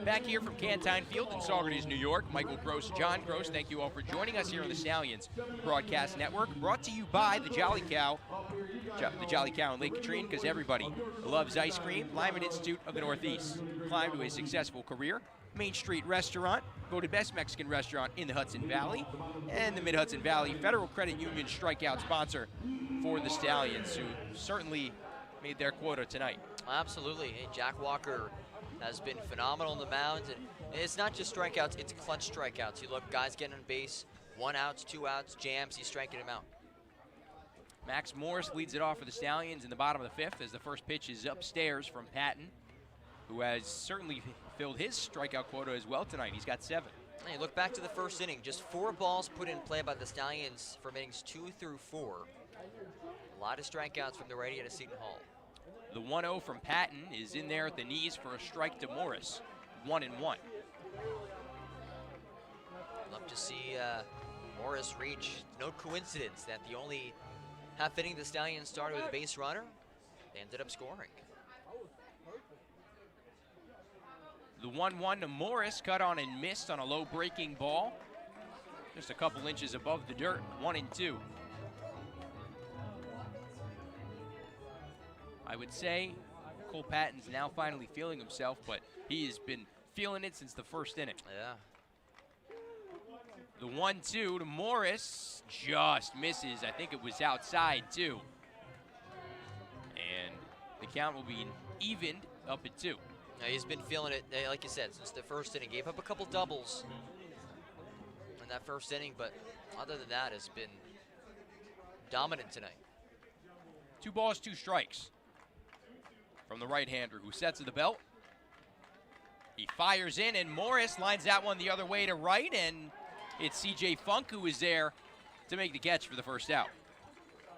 Back here from Cantine Field in Saugerties, New York, Michael Gross, John Gross, thank you all for joining us here on the Stallions Broadcast Network, brought to you by the Jolly Cow in Lake Katrine, because everybody loves ice cream. Lyman Institute of the Northeast. Climb to a successful career. Main Street Restaurant, voted best Mexican restaurant in the Hudson Valley, and the Mid-Hudson Valley Federal Credit Union strikeout sponsor for the Stallions, who certainly made their quota tonight.
Absolutely. Hey, Jack Walker has been phenomenal on the mound, and it's not just strikeouts, it's clutch strikeouts. You look, guys getting on base, 1 outs, 2 outs, jams, he's striking them out.
Max Morris leads it off for the Stallions in the bottom of the 5th as the first pitch is upstairs from Patton, who has certainly filled his strikeout quota as well tonight. He's got 7.
Hey, look back to the first inning. Just 4 balls put in play by the Stallions from innings 2 through 4. A lot of strikeouts from the righty at Seton Hall.
The 1-0 from Patton is in there at the knees for a strike to Morris. 1-1.
Love to see Morris reach. No coincidence that the only half inning the Stallions started with a base runner, they ended up scoring.
The 1-1 to Morris, cut on and missed on a low breaking ball. Just a couple inches above the dirt, 1-2. I would say Cole Patton's now finally feeling himself, but he has been feeling it since the first inning.
Yeah.
The 1-2 to Morris just misses. I think it was outside too. And the count will be evened up at 2.
Now, he's been feeling it, like you said, since the first inning. Gave up a couple doubles in that first inning, but other than that, has been dominant tonight.
2 balls, 2 strikes from the right-hander who sets of the belt. He fires in, and Morris lines that one the other way to right, and it's C.J. Funk who is there to make the catch for the first out.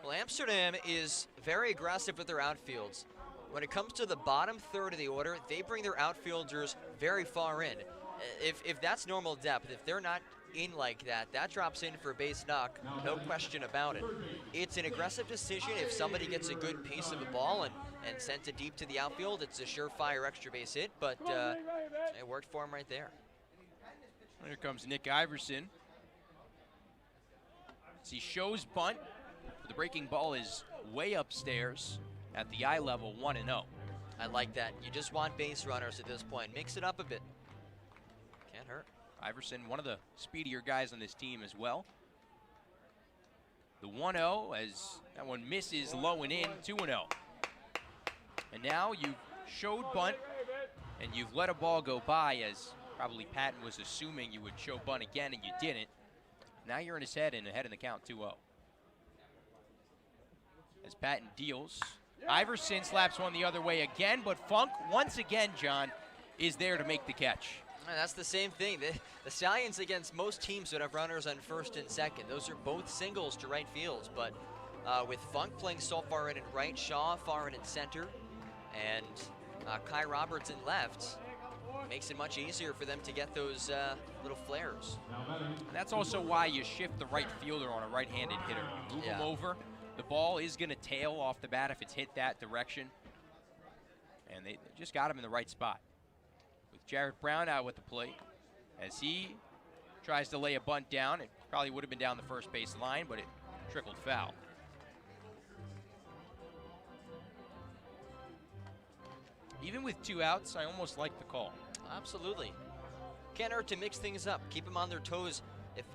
Well, Amsterdam is very aggressive with their outfields. When it comes to the bottom third of the order, they bring their outfielders very far in. If that's normal depth, if they're not in like that, that drops in for a base knock, no question about it. It's an aggressive decision. If somebody gets a good piece of the ball and sends it deep to the outfield, it's a surefire extra base hit, but it worked for him right there.
Here comes Nick Iverson. As he shows bunt, the breaking ball is way upstairs at the eye level, 1-0.
I like that. You just want base runners at this point. Mix it up a bit. Can't hurt.
Iverson, one of the speedier guys on this team as well. The 1-0 as that one misses low and in, 2-0. And now you've showed bunt and you've let a ball go by, as probably Patton was assuming you would show bunt again and you didn't. Now you're in his head and ahead in the count, 2-0. As Patton deals, Iverson slaps one the other way again, but Funk, once again, John, is there to make the catch.
And that's the same thing. The Stallions against most teams that have runners on first and second. Those are both singles to right fields, but with Funk playing so far in right, Shaw far in center, and Kai Roberts in left, makes it much easier for them to get those little flares.
And that's also why you shift the right fielder on a right-handed hitter. You move him over. The ball is going to tail off the bat if it's hit that direction. And they just got him in the right spot. With Jared Brown out with the plate, as he tries to lay a bunt down, it probably would have been down the first base line, but it trickled foul. Even with 2 outs, I almost like the call.
Absolutely. Can't hurt to mix things up. Keep them on their toes.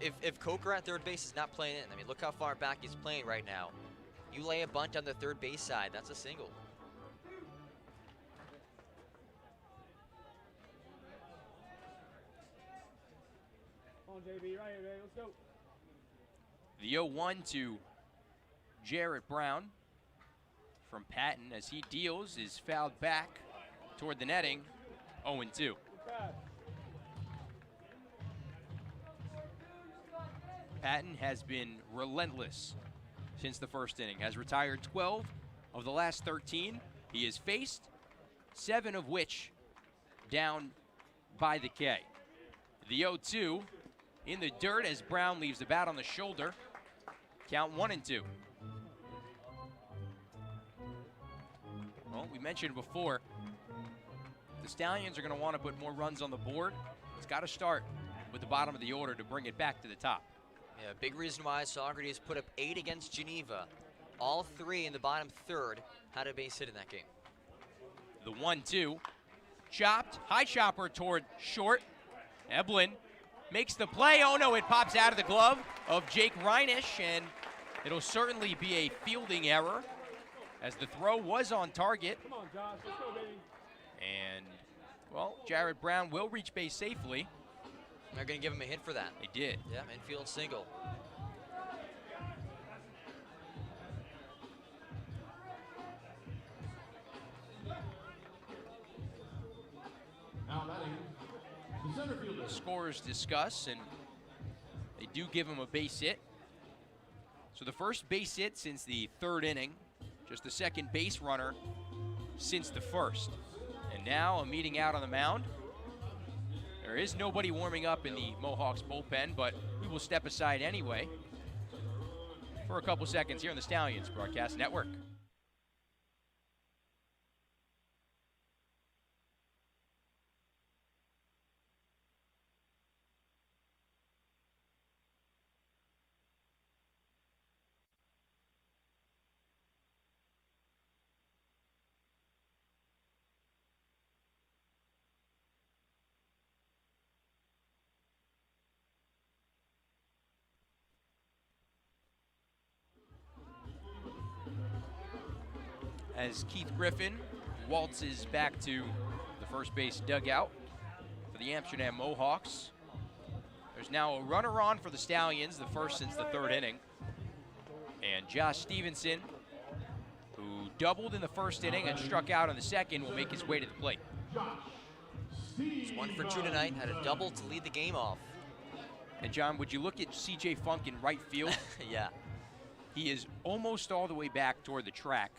If Coker at third base is not playing in, I mean, look how far back he's playing right now. You lay a bunt on the third base side, that's a single.
Come on, JB, right here, baby. Let's go.
The 0-1 to Jarrett Brown from Patton as he deals is fouled back toward the netting, 0-2. Patton has been relentless since the first inning, has retired 12 of the last 13 he has faced, 7 of which down by the K. The 0-2 in the dirt as Brown leaves the bat on the shoulder. Count 1-2. Well, we mentioned before, the Stallions are going to want to put more runs on the board. It's got to start with the bottom of the order to bring it back to the top.
Yeah, big reason why Saugerties put up 8 against Geneva. All 3 in the bottom third had a base hit in that game.
The 1-2, chopped, high chopper toward short. Eblin makes the play. Oh no, it pops out of the glove of Jake Reinisch, and it'll certainly be a fielding error as the throw was on target.
Come on, Josh. Let's go, baby.
And, well, Jared Brown will reach base safely.
They're going to give him a hit for that.
They did.
Yeah, infield single.
Now batting, the center fielder,
scorers discuss, and they do give him a base hit. So the first base hit since the 3rd inning, just the second base runner since the 1st. And now a meeting out on the mound. There is nobody warming up in the Mohawks bullpen, but we will step aside anyway for a couple seconds here on the Stallions Broadcast Network. As Keith Griffin waltzes back to the first base dugout for the Amsterdam Mohawks. There's now a runner on for the Stallions, the first since the 3rd inning. And Josh Stevenson, who doubled in the 1st inning and struck out in the 2nd, will make his way to the plate.
He's 1 for 2 tonight, had a double to lead the game off.
And John, would you look at C.J. Funk in right field?
Yeah.
He is almost all the way back toward the track.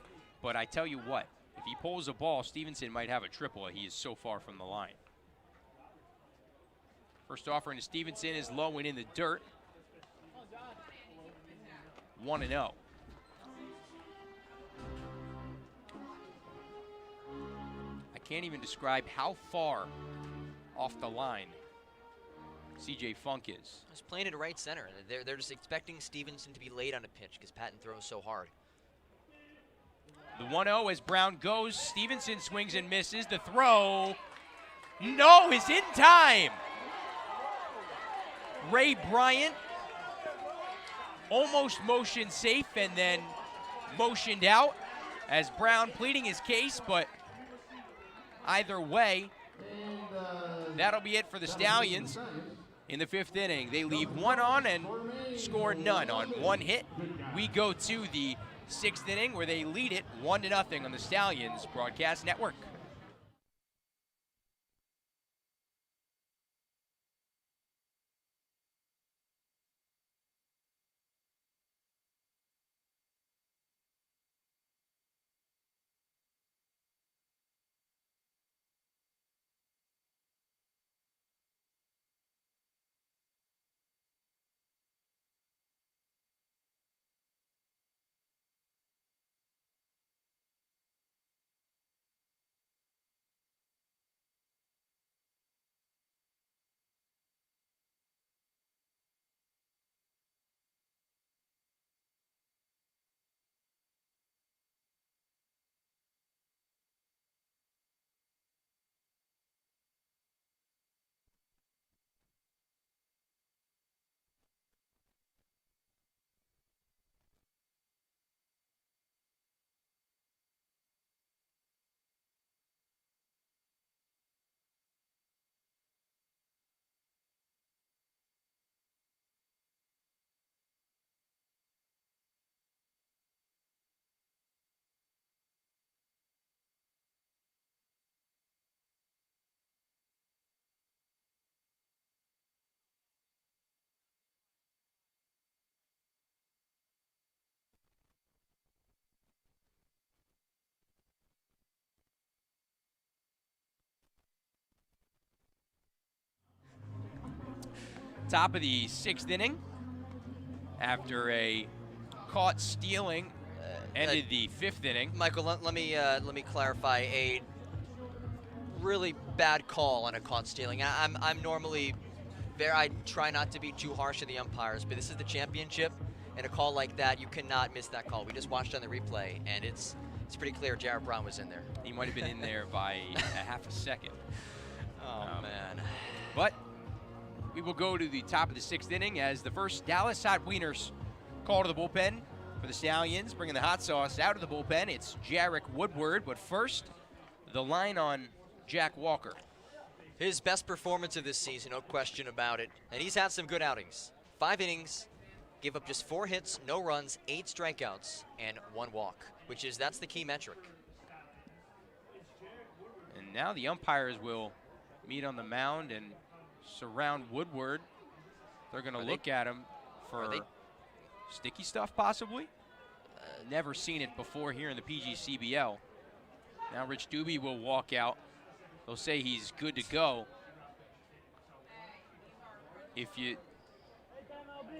But I tell you what, if he pulls a ball, Stevenson might have a triple. He is so far from the line. First offering to Stevenson is low and in the dirt. 1-0. I can't even describe how far off the line C.J. Funk is.
He's playing it right center. They're just expecting Stevenson to be late on a pitch because Patton throws so hard.
The 1-0 as Brown goes. Stevenson swings and misses. The throw, no, is in time. Ray Bryant almost motion safe and then motioned out as Brown pleading his case, but either way, that'll be it for the Stallions in the 5th inning. They leave 1 on and score none on 1 hit. We go to the 6th inning where they lead it 1-0 on the Stallions Broadcast Network. Top of the 6th inning, after a caught stealing, ended the 5th inning.
Michael, let me clarify. A really bad call on a caught stealing. I'm normally I try not to be too harsh on the umpires, but this is the championship, and a call like that, you cannot miss that call. We just watched on the replay, and it's pretty clear Jared Brown was in there.
He might have been in there by a half a second.
Oh, man.
But we will go to the top of the 6th inning as the first Dallas Hot Wieners call to the bullpen for the Stallions, bringing the hot sauce out of the bullpen. It's Jarek Woodward, but first, the line on Jack Walker.
His best performance of this season, no question about it. And he's had some good outings. 5 innings, gave up just 4 hits, no runs, 8 strikeouts, and 1 walk, that's the key metric.
And now the umpires will meet on the mound and surround Woodward. They're going to
Are
look at him for sticky stuff, possibly. Never seen it before here in the PGCBL. Now Rich Doobie will walk out. They'll say he's good to go. If you,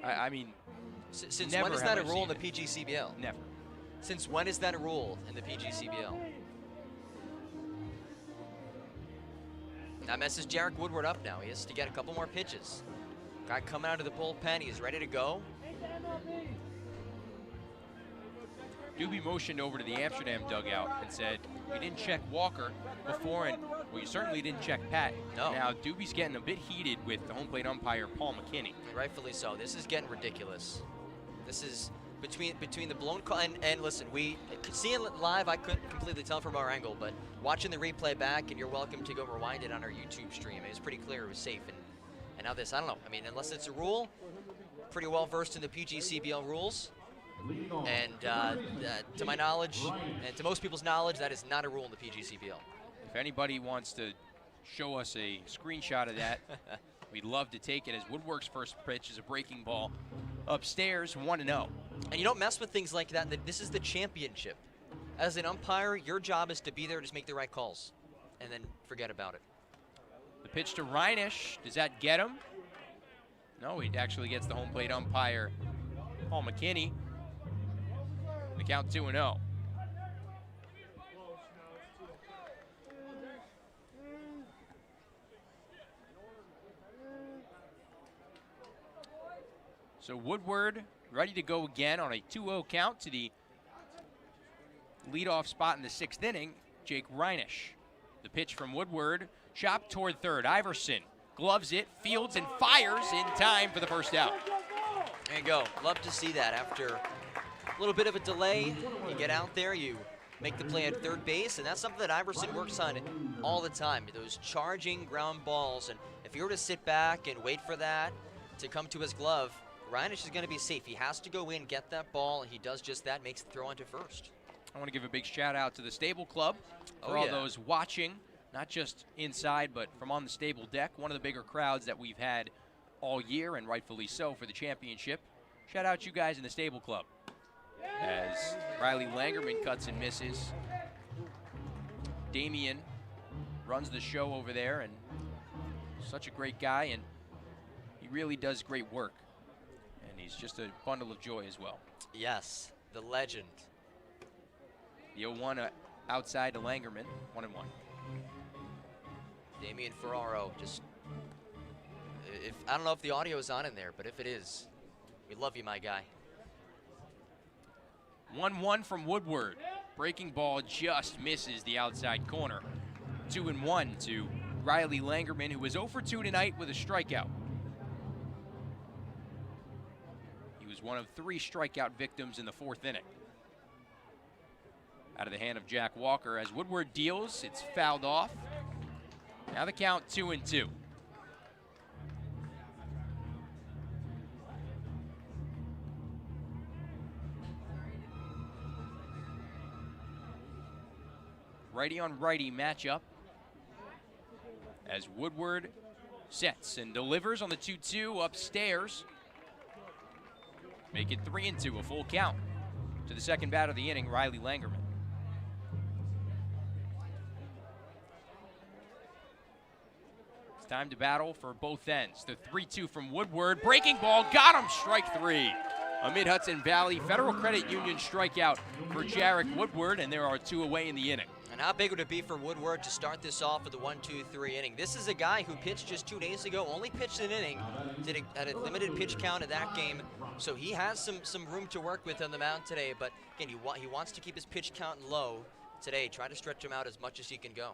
I mean,
Since
never
when is
have
that a
I
rule in
seen
the
it.
PGCBL?
Never.
Since when is that a rule in the PGCBL? That messes Jarek Woodward up now. He has to get a couple more pitches. Guy coming out of the bullpen, he's ready to go.
Doobie motioned over to the Amsterdam dugout and said, we didn't check Walker before, and well, you certainly didn't check Pat.
No.
Now, Doobie's getting a bit heated with the home plate umpire, Paul McKinney.
Rightfully so. This is getting ridiculous. This is between the blown call, and listen, seeing it live, I couldn't completely tell from our angle, but watching the replay back, and you're welcome to go rewind it on our YouTube stream, it was pretty clear it was safe. And now this, I don't know. I mean, unless it's a rule, pretty well versed in the PGCBL rules. And to my knowledge, and to most people's knowledge, that is not a rule in the PGCBL.
If anybody wants to show us a screenshot of that, we'd love to take it, as Woodward's first pitch is a breaking ball upstairs, 1-0.
And you don't mess with things like that. This is the championship. As an umpire, your job is to be there to just make the right calls, and then forget about it.
The pitch to Reinisch, does that get him? No, he actually gets the home plate umpire, Paul McKinney. The count 2-0. So Woodward ready to go again on a 2-0 count to the leadoff spot in the 6th inning, Jake Reinisch. The pitch from Woodward, chopped toward third. Iverson gloves it, fields, and fires in time for the first out.
There you go. Love to see that. After a little bit of a delay, you get out there, you make the play at third base, and that's something that Iverson works on all the time, those charging ground balls. And if you were to sit back and wait for that to come to his glove, Reinisch is going to be safe. He has to go in, get that ball, and he does just that, makes the throw onto first.
I want to give a big shout out to the Stable Club for all those watching, not just inside, but from on the stable deck. One of the bigger crowds that we've had all year, and rightfully so for the championship. Shout out you guys in the Stable Club. As Riley Langerman cuts and misses. Damian runs the show over there, and such a great guy, and he really does great work. And he's just a bundle of joy as well.
Yes, the legend.
The 0-1 outside to Langerman, 1-1.
Damian Ferraro, just, I don't know if the audio is on in there, but if it is, we love you, my guy.
1-1 from Woodward. Breaking ball just misses the outside corner. 2-1 to Riley Langerman, who was 0 for 2 tonight with a strikeout. He was one of 3 strikeout victims in the 4th inning. Out of the hand of Jack Walker as Woodward deals, it's fouled off. Now the count 2-2. Righty on righty matchup as Woodward sets and delivers on the 2-2 upstairs. Make it 3-2, a full count to the second bat of the inning, Riley Langerman. It's time to battle for both ends. The 3-2 from Woodward, breaking ball, got him, strike 3. A Mid-Hudson Valley Federal Credit Union strikeout for Jarek Woodward, and there are 2 away in the inning.
And how big would it be for Woodward to start this off with the 1-2-3 inning? This is a guy who pitched just 2 days ago, only pitched an inning, had a limited pitch count in that game, so he has some room to work with on the mound today. But again, he wants to keep his pitch count low today. Try to stretch him out as much as he can go.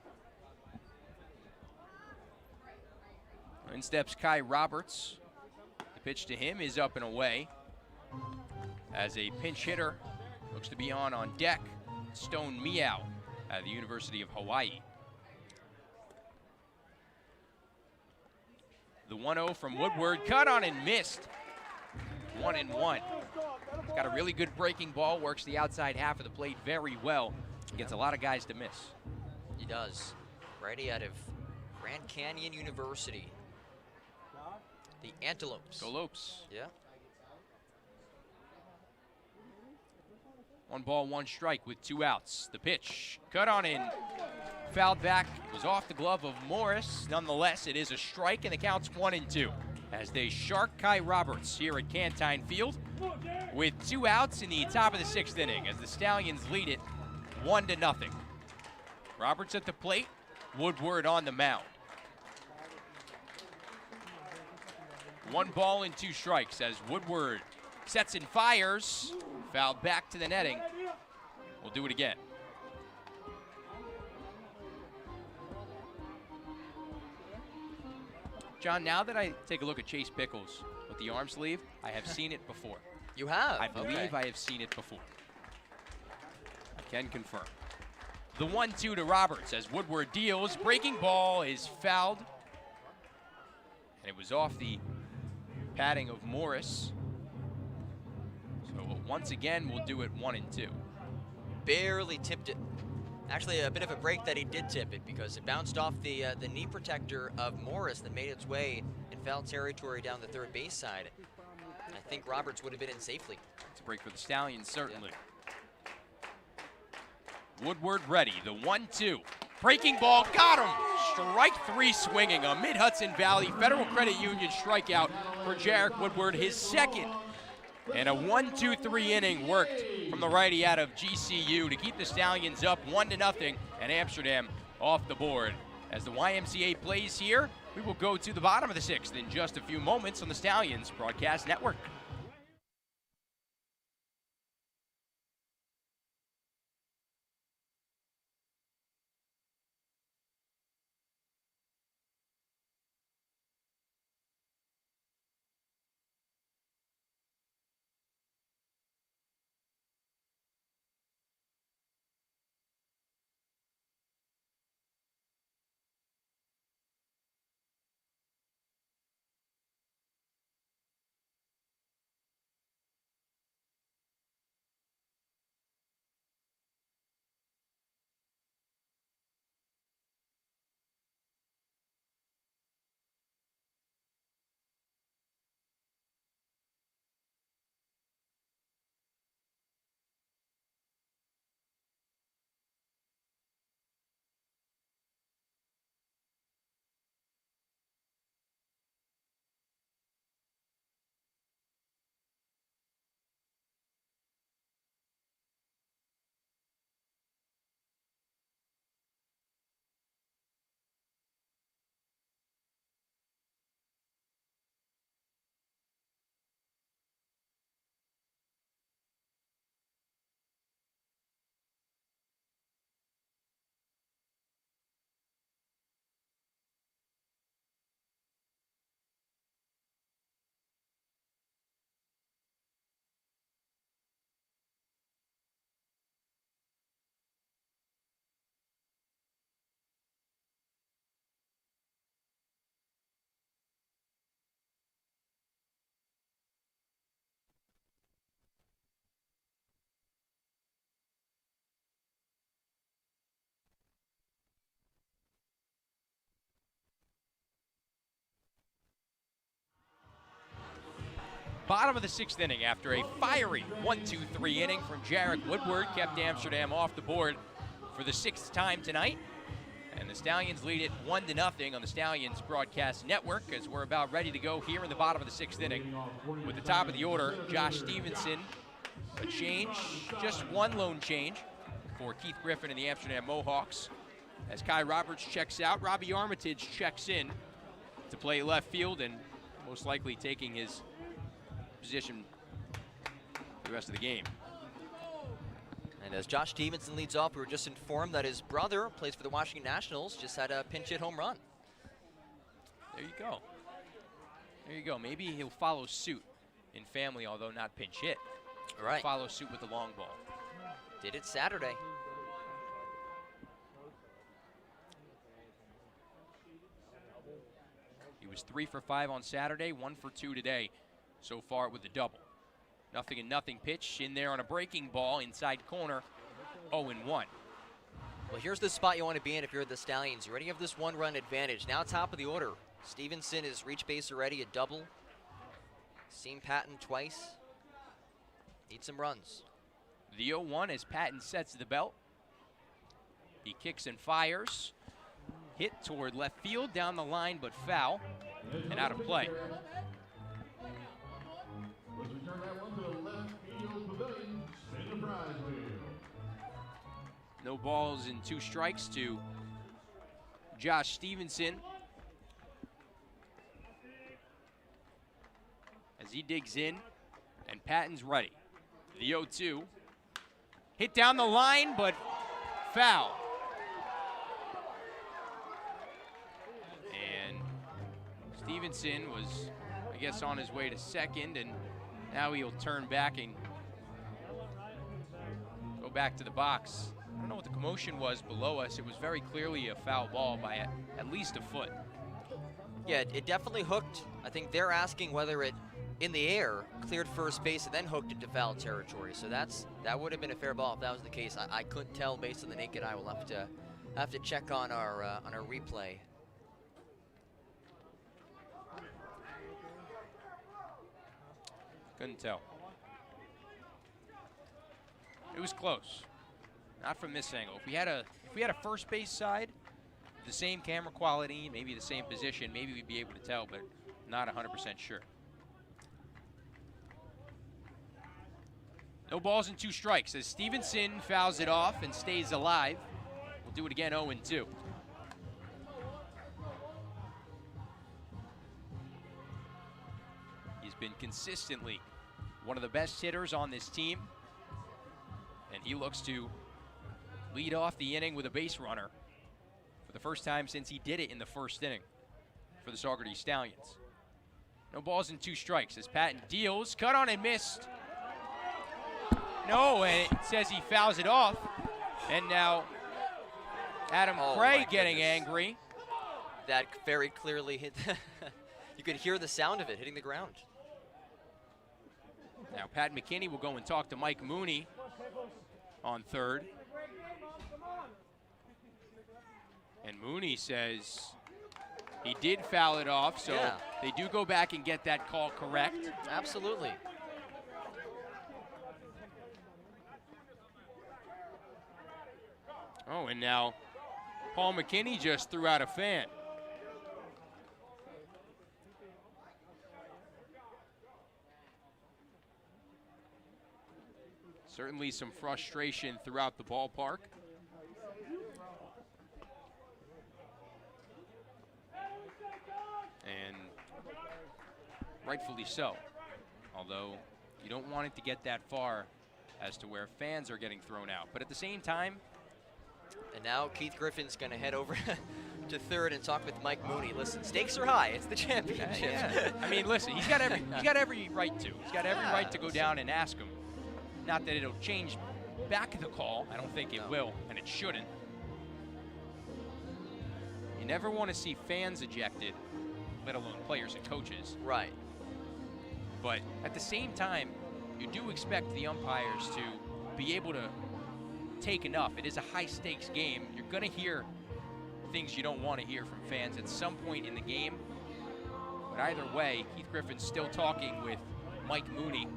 In steps Kai Roberts. The pitch to him is up and away. As a pinch hitter looks to be on deck, Stone Meow at the University of Hawaii. The 1-0 from Woodward, cut on and missed. 1-1. He's got a really good breaking ball, works the outside half of the plate very well. Gets a lot of guys to miss.
He does. Righty out of Grand Canyon University. The Antelopes.
Go Lopes.
Yeah.
1 ball, 1 strike with 2 outs. The pitch, cut on in, fouled back, was off the glove of Morris. Nonetheless, it is a strike, and the count's 1-2 as they shark Kai Roberts here at Cantine Field with 2 outs in the top of the 6th inning as the Stallions lead it 1-0. Roberts at the plate, Woodward on the mound. 1 ball and 2 strikes as Woodward sets and fires. Fouled back to the netting. We'll do it again. John, now that I take a look at Chase Pickles with the arm sleeve, I have seen it before.
You have?
I believe I have seen it before. I can confirm. The 1-2 to Roberts as Woodward deals. Breaking ball is fouled. And it was off the padding of Morris. So once again, we'll do it 1-2.
Barely tipped it. Actually, a bit of a break that he did tip it because it bounced off the knee protector of Morris that made its way in foul territory down the third base side. I think Roberts would have been in safely.
It's a break for the Stallions, certainly. Yeah. Woodward ready, the 1-2. Breaking ball, got him! Strike 3 swinging, a Mid-Hudson Valley Federal Credit Union strikeout for Jarek Woodward, his second. And a 1-2-3 inning worked from the righty out of GCU to keep the Stallions up 1-0 and Amsterdam off the board. As the YMCA plays here, we will go to the bottom of the 6th in just a few moments on the Stallions Broadcast Network. Bottom of the 6th inning after a fiery 1-2-3 inning from Jarek Woodward kept Amsterdam off the board for the 6th time tonight. And the Stallions lead it 1-0 on the Stallions Broadcast Network as we're about ready to go here in the bottom of the 6th inning. With the top of the order, Josh Stevenson, a change, just one lone change for Keith Griffin and the Amsterdam Mohawks. As Kai Roberts checks out, Robbie Armitage checks in to play left field and most likely taking his position the rest of the game.
And as Josh Stevenson leads off, we were just informed that his brother plays for the Washington Nationals, just had a pinch hit home run.
There you go. There you go. Maybe he'll follow suit in family, although not pinch hit.
Right.
Follow suit with the long ball.
Did it Saturday.
He was 3 for 5 on Saturday, 1 for 2 today so far with the double. 0-0 pitch in there on a breaking ball inside corner, 0-1.
Well, here's the spot you want to be in if you're the Stallions. You already have this 1-run advantage. Now top of the order, Stevenson is reach base already, a double. Seen Patton twice. Need some runs.
The 0-1 as Patton sets the belt. He kicks and fires. Hit toward left field, down the line, but foul and out of play.
Let's return that one to the left field pavilion. Spin the prize wheel.
No balls and 2 strikes to Josh Stevenson. As he digs in, and Patton's ready. The 0-2. Hit down the line, but foul. And Stevenson was, I guess, on his way to second, and now he'll turn back and go back to the box. I don't know what the commotion was below us. It was very clearly a foul ball by at least a foot.
Yeah, it definitely hooked. I think they're asking whether it, in the air, cleared first base and then hooked into foul territory. So that would have been a fair ball if that was the case. I couldn't tell based on the naked eye. We'll have to check on our replay.
Couldn't tell. It was close. Not from this angle. If we had a first base side, the same camera quality, maybe the same position, maybe we'd be able to tell, but not 100% sure. No balls and 2 strikes as Stevenson fouls it off and stays alive. We'll do it again, 0-2. He's been consistently one of the best hitters on this team, and he looks to lead off the inning with a base runner for the first time since he did it in the first inning for the Saugerties Stallions. No balls and 2 strikes as Patton deals, cut on and missed. No, and it says he fouls it off. And now Adam Craig getting angry.
That very clearly hit. You could hear the sound of it hitting the ground.
Now Pat McKinney will go and talk to Mike Mooney on third. And Mooney says he did foul it off, so
yeah,
they do go back and get that call correct.
Absolutely.
Oh, and now Paul McKinney just threw out a fan. Certainly some frustration throughout the ballpark. And rightfully so. Although you don't want it to get that far as to where fans are getting thrown out. But at the same time,
and now Keith Griffin's going to head over to third and talk with Mike Mooney. Listen, stakes are high. It's the championship.
Yeah. I mean, listen, he's got every right to. He's got every right to go down and ask him. Not that it'll change back the call. I don't think it will, and it shouldn't. You never want to see fans ejected, let alone players and coaches.
Right.
But at the same time, you do expect the umpires to be able to take enough. It is a high-stakes game. You're going to hear things you don't want to hear from fans at some point in the game. But either way, Keith Griffin's still talking with Mike Mooney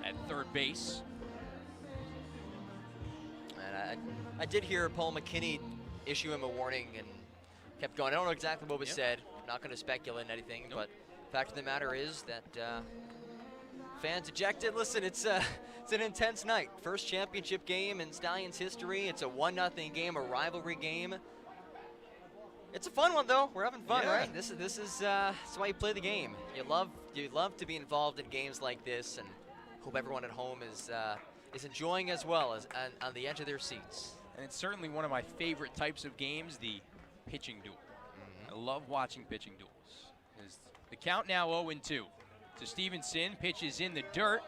at third base.
And I did hear Paul McKinney issue him a warning and kept going. I don't know exactly what was said. I'm not going to speculate on anything, but fact of the matter is that fans ejected. Listen, it's an intense night. First championship game in Stallions history. It's a 1-0 game, a rivalry game. It's a fun one though. We're having fun, right? This is that's why you play the game. You love to be involved in games like this, and hope everyone at home is enjoying as well as on the edge of their seats.
And it's certainly one of my favorite types of games, the pitching duel. I love watching pitching duels. As the count now 0-2. To Stevenson, pitches in the dirt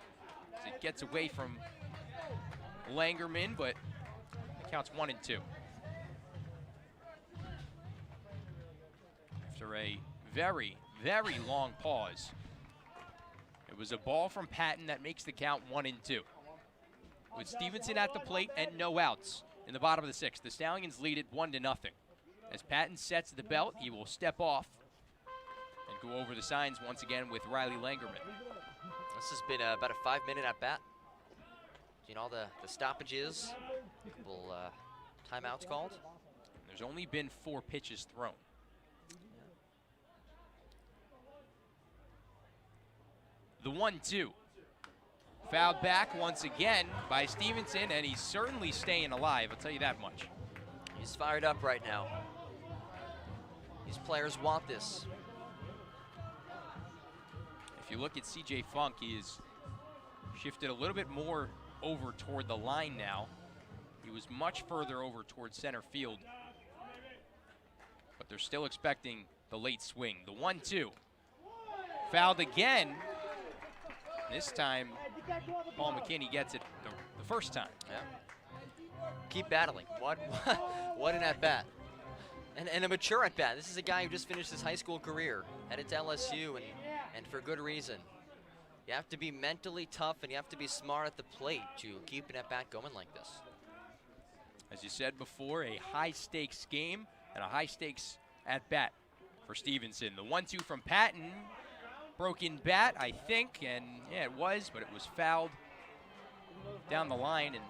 as it gets away from Langerman, but the count's 1-2. After a very, very long pause, it was a ball from Patton that makes the count 1-2. With Stevenson at the plate and no outs in the bottom of the 6th, the Stallions lead it 1-0. As Patton sets the belt, he will step off and go over the signs once again with Riley Langerman.
This has been about a 5-minute at bat. Seen all the stoppages, a couple timeouts called.
There's only been 4 pitches thrown. The 1-2. Fouled back once again by Stevenson, and he's certainly staying alive, I'll tell you that much.
He's fired up right now. These players want this.
If you look at CJ Funk, he is shifted a little bit more over toward the line now. He was much further over toward center field, but they're still expecting the late swing. The 1-2. Fouled again. This time, Paul McKinney gets it the first time.
Yeah. Keep battling. What an at-bat. And a mature at-bat. This is a guy who just finished his high school career, headed to LSU, and for good reason. You have to be mentally tough, and you have to be smart at the plate to keep an at-bat going like this.
As you said before, a high-stakes game and a high-stakes at-bat for Stevenson. The 1-2 from Patton. Broken bat, I think, and yeah, it was, but it was fouled down the line, and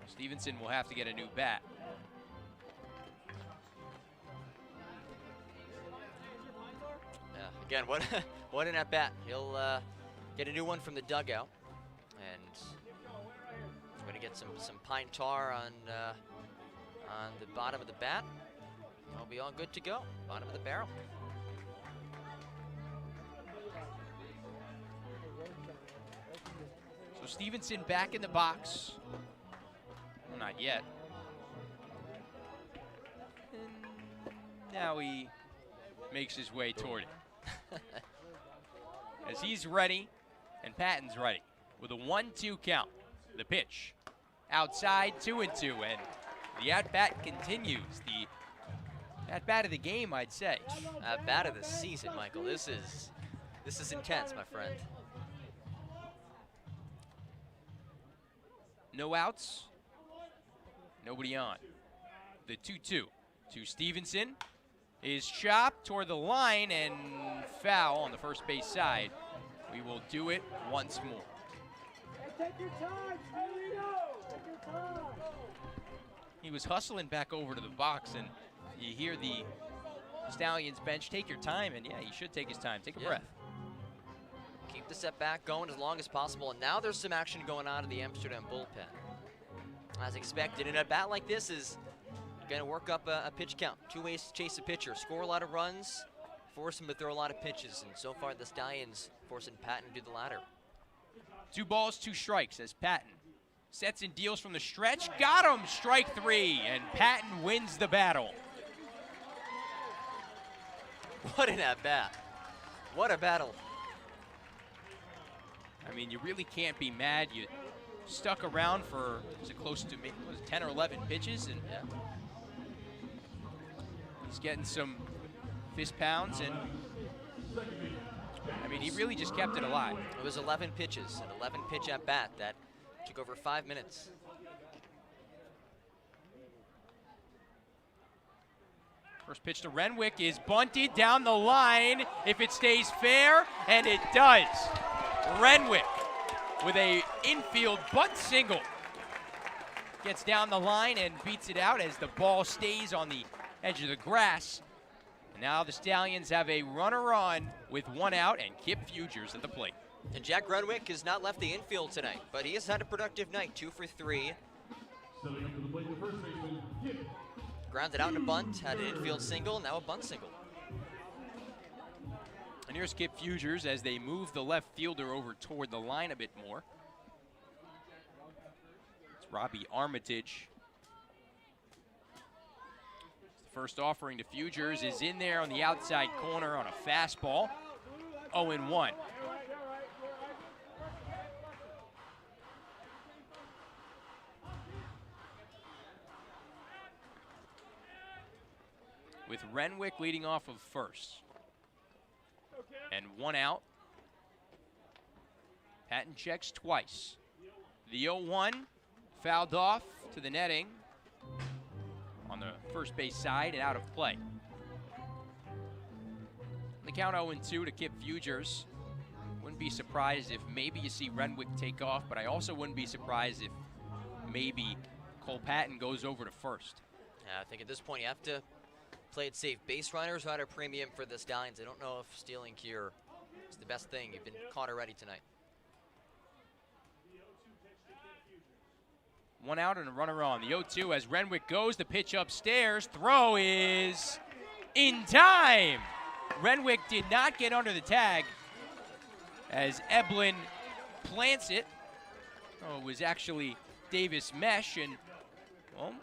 Stevenson will have to get a new bat.
Again, what an at-bat. He'll get a new one from the dugout, and he's going to get some pine tar on the bottom of the bat. He'll be all good to go. Bottom of the barrel.
So Stevenson back in the box. Well, not yet. And now he makes his way toward it. As he's ready, and Patton's ready with a 1-2 count. The pitch outside, 2-2, and the at-bat continues. The at-bat of the game, I'd say.
At-bat of the season, Michael. This is intense, my friend.
No outs, nobody on. The 2-2 to Stevenson is chopped toward the line and foul on the first base side. We will do it once more.
Take your time, Stevenino. Take your time.
He was hustling back over to the box, and you hear the Stallions bench, take your time, and yeah, he should take his time. Take a breath.
Keep the setback going as long as possible, and now there's some action going on in the Amsterdam bullpen. As expected, and a bat like this is going to work up a pitch count. 2 ways to chase a pitcher. Score a lot of runs, force him to throw a lot of pitches, and so far the Stallions forcing Patton to do the latter.
2 balls, 2 strikes as Patton sets and deals from the stretch. Got him, strike 3, and Patton wins the battle.
What an at-bat. What a battle.
I mean, you really can't be mad. You stuck around for, was it close to maybe, was it 10 or 11 pitches? And
yeah,
he's getting some fist pounds, and I mean, he really just kept it alive.
it was 11 pitches, an 11-pitch at-bat that took over 5 minutes.
First pitch to Renwick is bunted down the line if it stays fair, and it does. Renwick with a infield bunt single. Gets down the line and beats it out as the ball stays on the edge of the grass. And now the Stallions have a runner on with 1 out and Kip Fugers at the plate.
And Jack Renwick has not left the infield tonight, but he has had a productive night, 2 for 3.
Stepping up to the plate, the first baseman, Kip.
Grounded out in a bunt, had an infield single, now a bunt single.
And here's Kip Fugers as they move the left fielder over toward the line a bit more. It's Robbie Armitage. The first offering to Fugers is in there on the outside corner on a fastball. 0-1. With Renwick leading off of first. And 1 out. Patton checks twice. The 0-1 fouled off to the netting on the first base side and out of play. The count 0-2 to Kip Fugers. Wouldn't be surprised if maybe you see Renwick take off, but I also wouldn't be surprised if maybe Cole Patton goes over to first.
Yeah, I think at this point you have to play it safe. Base runners are at a premium for the Stallions. I don't know if stealing here is the best thing. You've been caught already tonight.
1 out and a runner on. The 0-2 as Renwick goes. The pitch upstairs. Throw is in time. Renwick did not get under the tag as Eblin plants it. Oh, it was actually Davis Mesh, and well,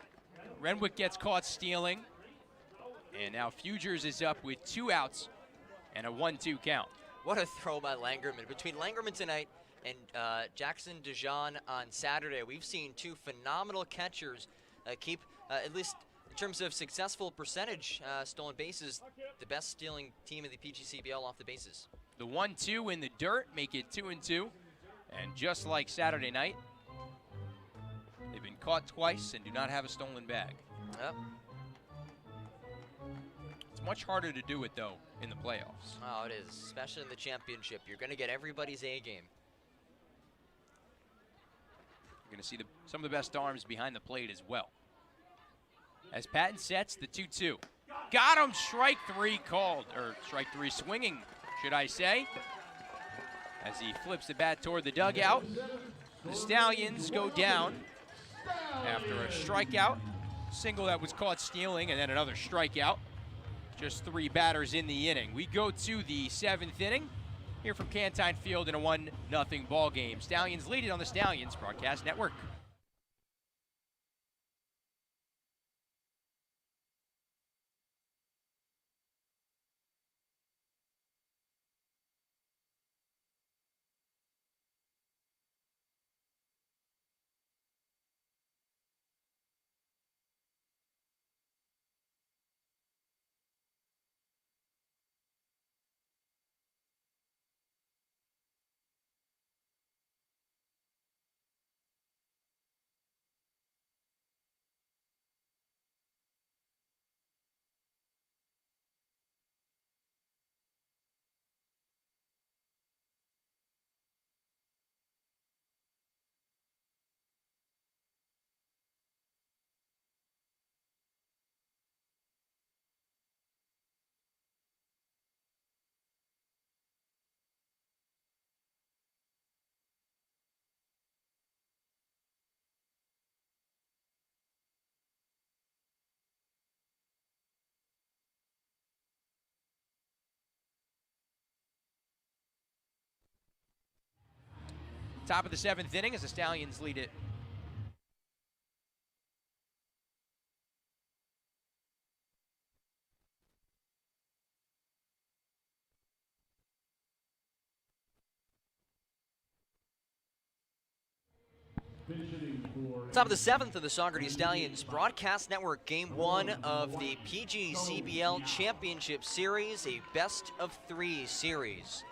Renwick gets caught stealing. And now Fugers is up with 2 outs and a 1-2 count.
What a throw by Langerman. Between Langerman tonight and Jackson DeJean on Saturday, we've seen 2 phenomenal catchers keep, at least in terms of successful percentage stolen bases, the best stealing team in the PGCBL off the bases.
The 1-2 in the dirt make it 2-2. And just like Saturday night, they've been caught twice and do not have a stolen bag.
Yep.
It's much harder to do it, though, in the playoffs.
Oh, it is, especially in the championship. You're going to get everybody's A game.
You're going to see some of the best arms behind the plate as well. As Patton sets the 2-2. Got him, strike 3 called, or strike 3 swinging, should I say. As he flips the bat toward the dugout, the Stallions go down after a strikeout. Single that was caught stealing, and then another strikeout. Just 3 batters in the inning. We go to the 7th inning here from Cantine Field in a 1-0 ball game. Stallions lead it on the Stallions Broadcast Network. Top of the 7th inning as the Stallions lead it.
Top of the 7th of the Saugerties Stallions Broadcast Network, Game 1 of the PGCBL Championship Series, a best-of-3 series.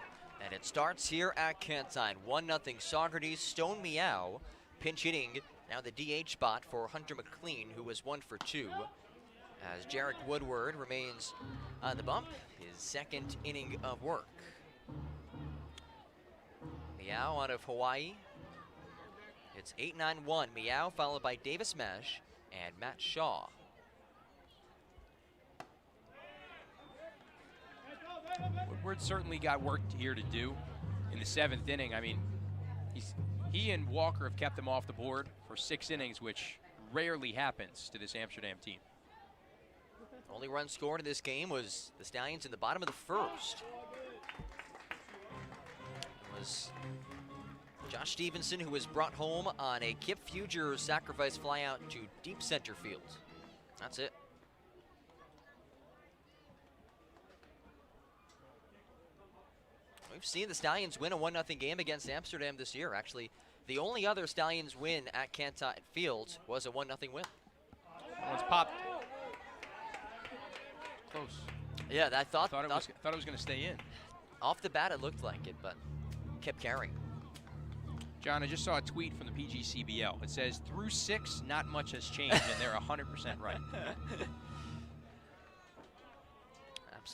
And it starts here at Cantine. 1-0 Saugerties. Stone Meow pinch hitting. Now the DH spot for Hunter McLean, who was 1 for 2. As Jarek Woodward remains on the bump, his 2nd inning of work. Meow out of Hawaii. It's 8-9-1. Meow followed by Davis Mesh and Matt Shaw.
Woodward certainly got work here to do in the 7th inning. I mean, he and Walker have kept them off the board for 6 innings, which rarely happens to this Amsterdam team.
Only run scored in this game was the Stallions in the bottom of the 1st. It was Josh Stevenson who was brought home on a Kip Fugers sacrifice flyout to deep center field. That's it. We've seen the Stallions win a 1-0 game against Amsterdam this year. Actually, the only other Stallions win at Cantine Field was a 1-0 win.
That one's popped. Close.
Yeah, I thought
it was going to stay in.
Off the bat, it looked like it, but kept carrying.
John, I just saw a tweet from the PGCBL. It says, through 6, not much has changed, and they're 100% right.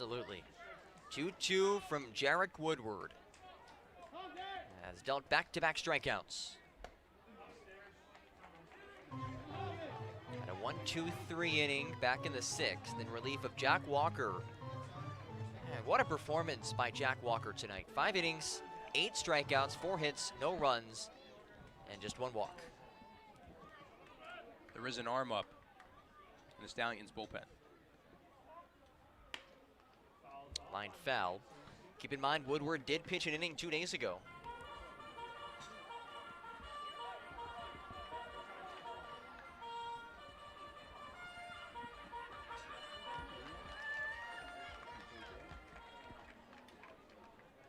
Absolutely. 2-2 from Jarek Woodward. Has dealt back-to-back strikeouts. Had a 1-2-3 inning back in the 6th in relief of Jack Walker. And what a performance by Jack Walker tonight. 5 innings, 8 strikeouts, 4 hits, no runs, and just 1 walk.
There is an arm up in the Stallions bullpen.
Line foul. Keep in mind, Woodward did pitch an inning 2 days ago.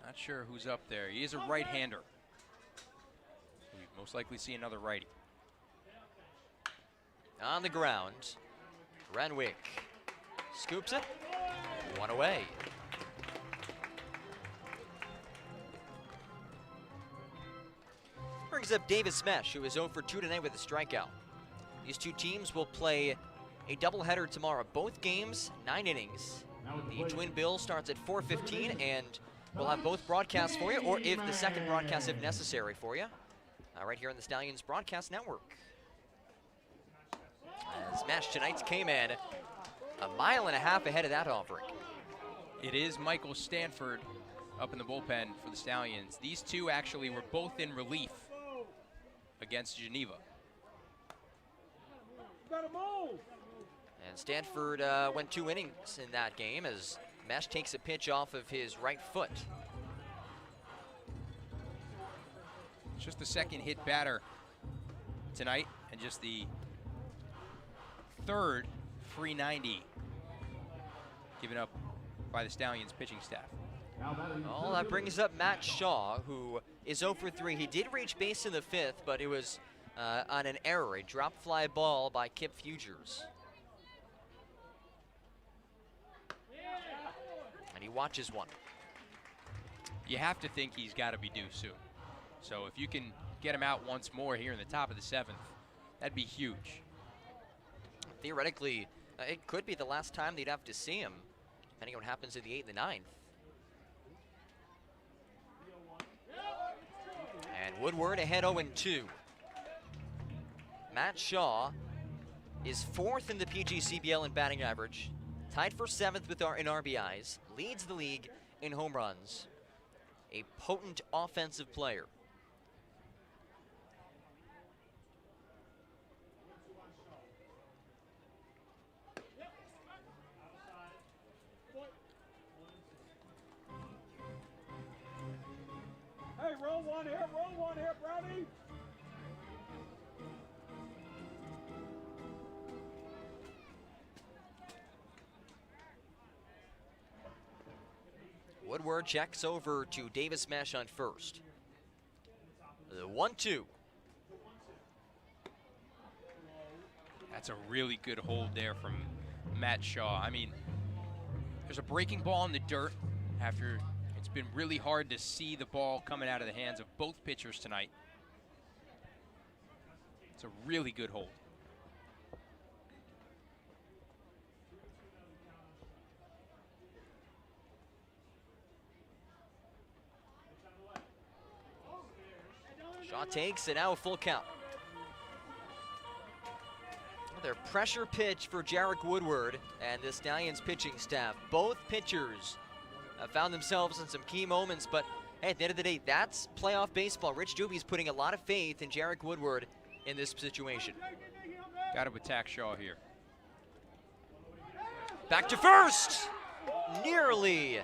Not sure who's up there. He is a right-hander. We most likely see another righty.
On the ground, Renwick scoops it. 1 away. Brings up Davis Smash, who is 0 for 2 tonight with a strikeout. These two teams will play a doubleheader tomorrow. Both games, 9 innings. The Twin Bill starts at 4:15, and we'll have both broadcasts for you, or if the second broadcast if necessary for you, right here on the Stallions Broadcast Network. Smash tonight's came in 1.5 miles ahead of that offering.
It is Michael Stanford up in the bullpen for the Stallions. These two actually were both in relief against Geneva.
Gotta move.
And Stanford went 2 innings in that game as Mesh takes a pitch off of his right foot.
Just the second hit batter tonight, and just the third free 90 given up by the Stallions pitching staff.
Oh, that brings up Matt Shaw, who is 0 for 3. He did reach base in the 5th, but it was on an error, a drop fly ball by Kip Fugers. And he watches one.
You have to think he's got to be due soon. So if you can get him out once more here in the top of the 7th, that'd be huge.
Theoretically, it could be the last time they'd have to see him, depending on what happens in the 8th and the 9th. And Woodward ahead 0-2. Matt Shaw is 4th in the PGCBL in batting average, tied for 7th in RBIs, leads the league in home runs. A potent offensive player.
Hey, roll one here, Brownie.
Woodward checks over to Davis Mesh on first. The 1-2.
That's a really good hold there from Matt Shaw. I mean, there's a breaking ball in the dirt after it's been really hard to see the ball coming out of the hands of both pitchers tonight. It's a really good hold.
Shaw takes it, now a full count. Their pressure pitch for Jarek Woodward and the Stallions pitching staff. Both pitchers have found themselves in some key moments, but hey, at the end of the day, that's playoff baseball. Rich Doobie's putting a lot of faith in Jarek Woodward in this situation.
Got to attack Shaw here.
Back to first! Nearly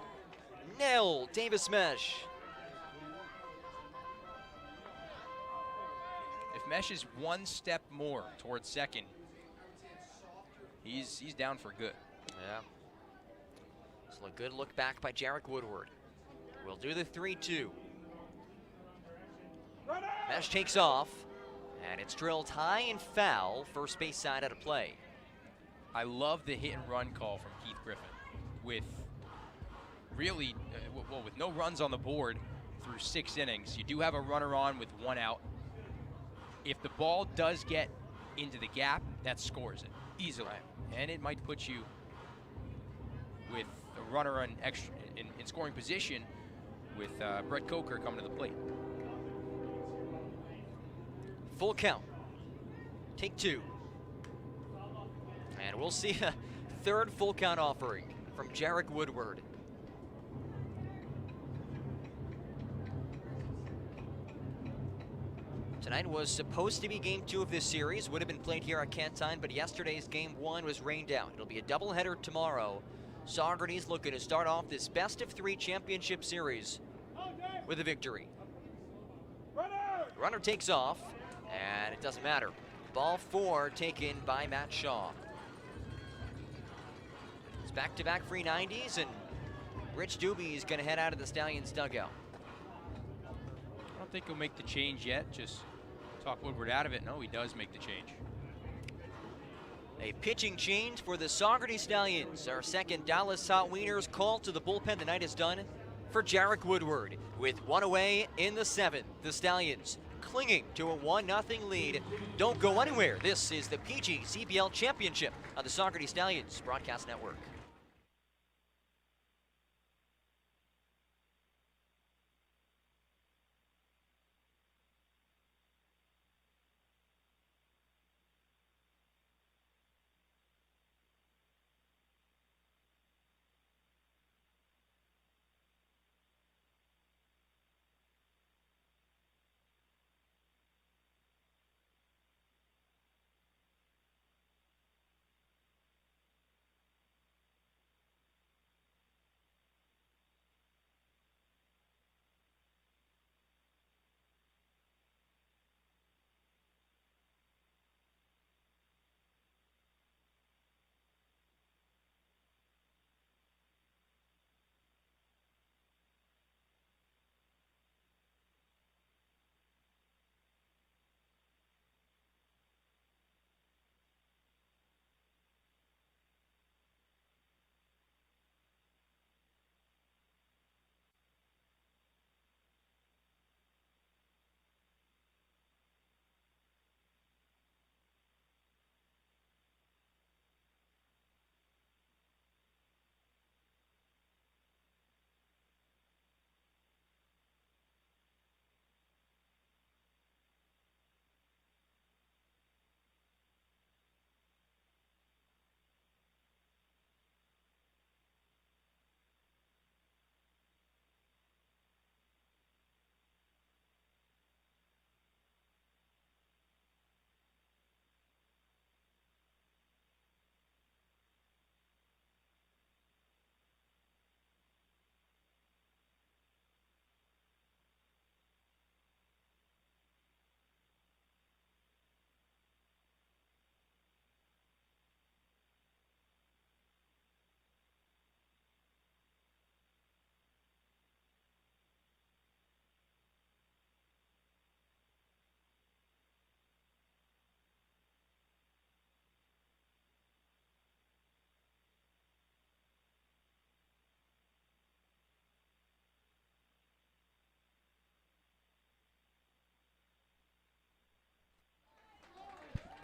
nailed Davis Mesh.
If Mesh is one step more towards second, he's down for good.
Yeah. So a good look back by Jarek Woodward. We'll do the 3-2. Mesh takes off, and it's drilled high and foul, first base side out of play.
I love the hit and run call from Keith Griffin. With really, with no runs on the board through 6 innings, you do have a runner on with 1 out. If the ball does get into the gap, that scores it easily. And it might put you with a runner on extra in scoring position with Brett Coker coming to the plate.
Full count. Take 2. And we'll see a third full count offering from Jarek Woodward. Tonight was supposed to be game 2 of this series, would have been played here at Cantine, but yesterday's game 1 was rained out. It'll be a doubleheader tomorrow. Saugerties looking to start off this best-of-3 championship series with a victory. Runner takes off, and it doesn't matter. Ball 4 taken by Matt Shaw. It's back-to-back free 90s, and Rich Doobie is going to head out of the Stallions dugout.
I don't think he'll make the change yet. Just talk Woodward out of it. No, he does make the change.
A pitching change for the Saugerties Stallions. Our second Dallas Hot Wieners call to the bullpen. The night is done for Jarek Woodward. With 1 away in the 7th, the Stallions clinging to a 1-0 lead. Don't go anywhere. This is the PGCBL Championship on the Saugerties Stallions Broadcast Network.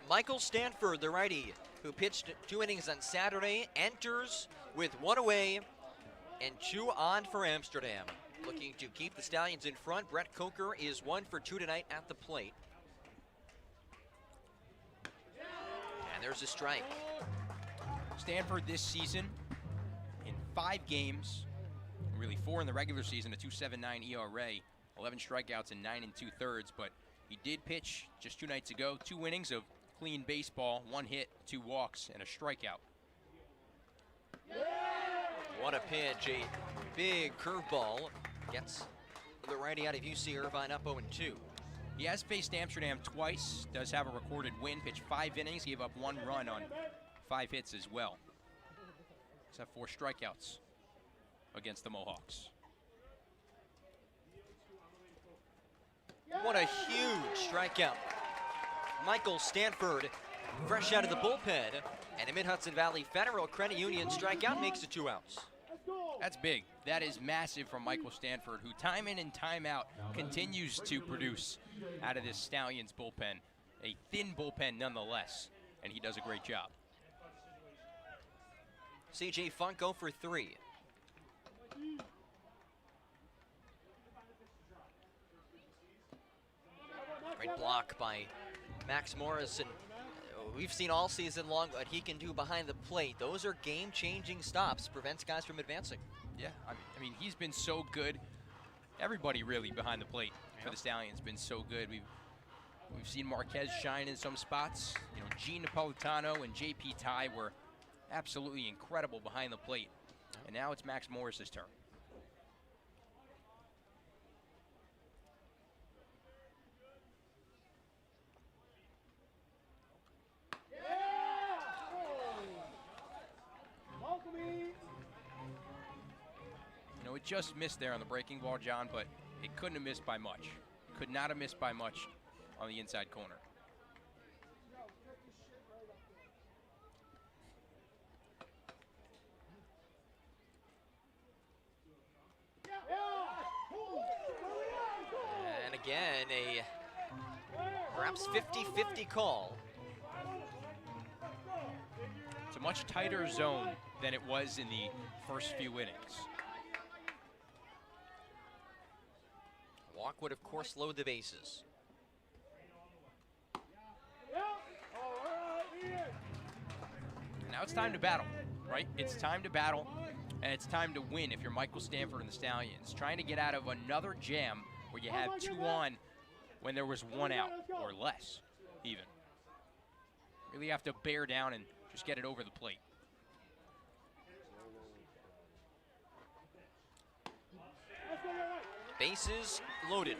Michael Stanford, the righty, who pitched 2 innings on Saturday, enters with 1 away and 2 on for Amsterdam. Looking to keep the Stallions in front. Brett Coker is 1 for 2 tonight at the plate. And there's a strike.
Stanford this season in 5 games, really 4 in the regular season, a 2.79 ERA, 11 strikeouts and 9 2/3, but he did pitch just 2 nights ago, 2 innings of clean baseball, 1 hit, 2 walks, and a strikeout.
What a pitch, a big curveball. Gets the righty out of UC Irvine up 0-2.
He has faced Amsterdam twice, does have a recorded win, pitched 5 innings, gave up 1 run on 5 hits as well. He's had 4 strikeouts against the Mohawks.
What a huge strikeout. Michael Stanford, fresh out of the bullpen, and a Mid-Hudson Valley Federal Credit Union strikeout makes it 2 outs.
That's big. That is massive from Michael Stanford, who time in and time out continues to produce out of this Stallions bullpen. A thin bullpen nonetheless, and he does a great job.
CJ Funk go for 3. Great block by Max Morrison. We've seen all season long what he can do behind the plate. Those are game-changing stops, prevents guys from advancing.
Yeah, I mean, he's been so good. Everybody really behind the plate for the Stallions been so good. We've seen Marquez shine in some spots. You know, Gene Napolitano and JP Ty were absolutely incredible behind the plate. And now it's Max Morris's turn. You know, it just missed there on the breaking ball, John, but it couldn't have missed by much. Could not have missed by much on the inside corner.
And again, a perhaps 50-50 call.
It's a much tighter zone than it was in the first few innings.
Walk would, of course, load the bases.
Now it's time to battle, right? It's time to battle, and it's time to win if you're Michael Stanford and the Stallions. Trying to get out of another jam where you have 2 on when there was 1 out, or less, even. Really have to bear down and just get it over the plate.
Bases loaded.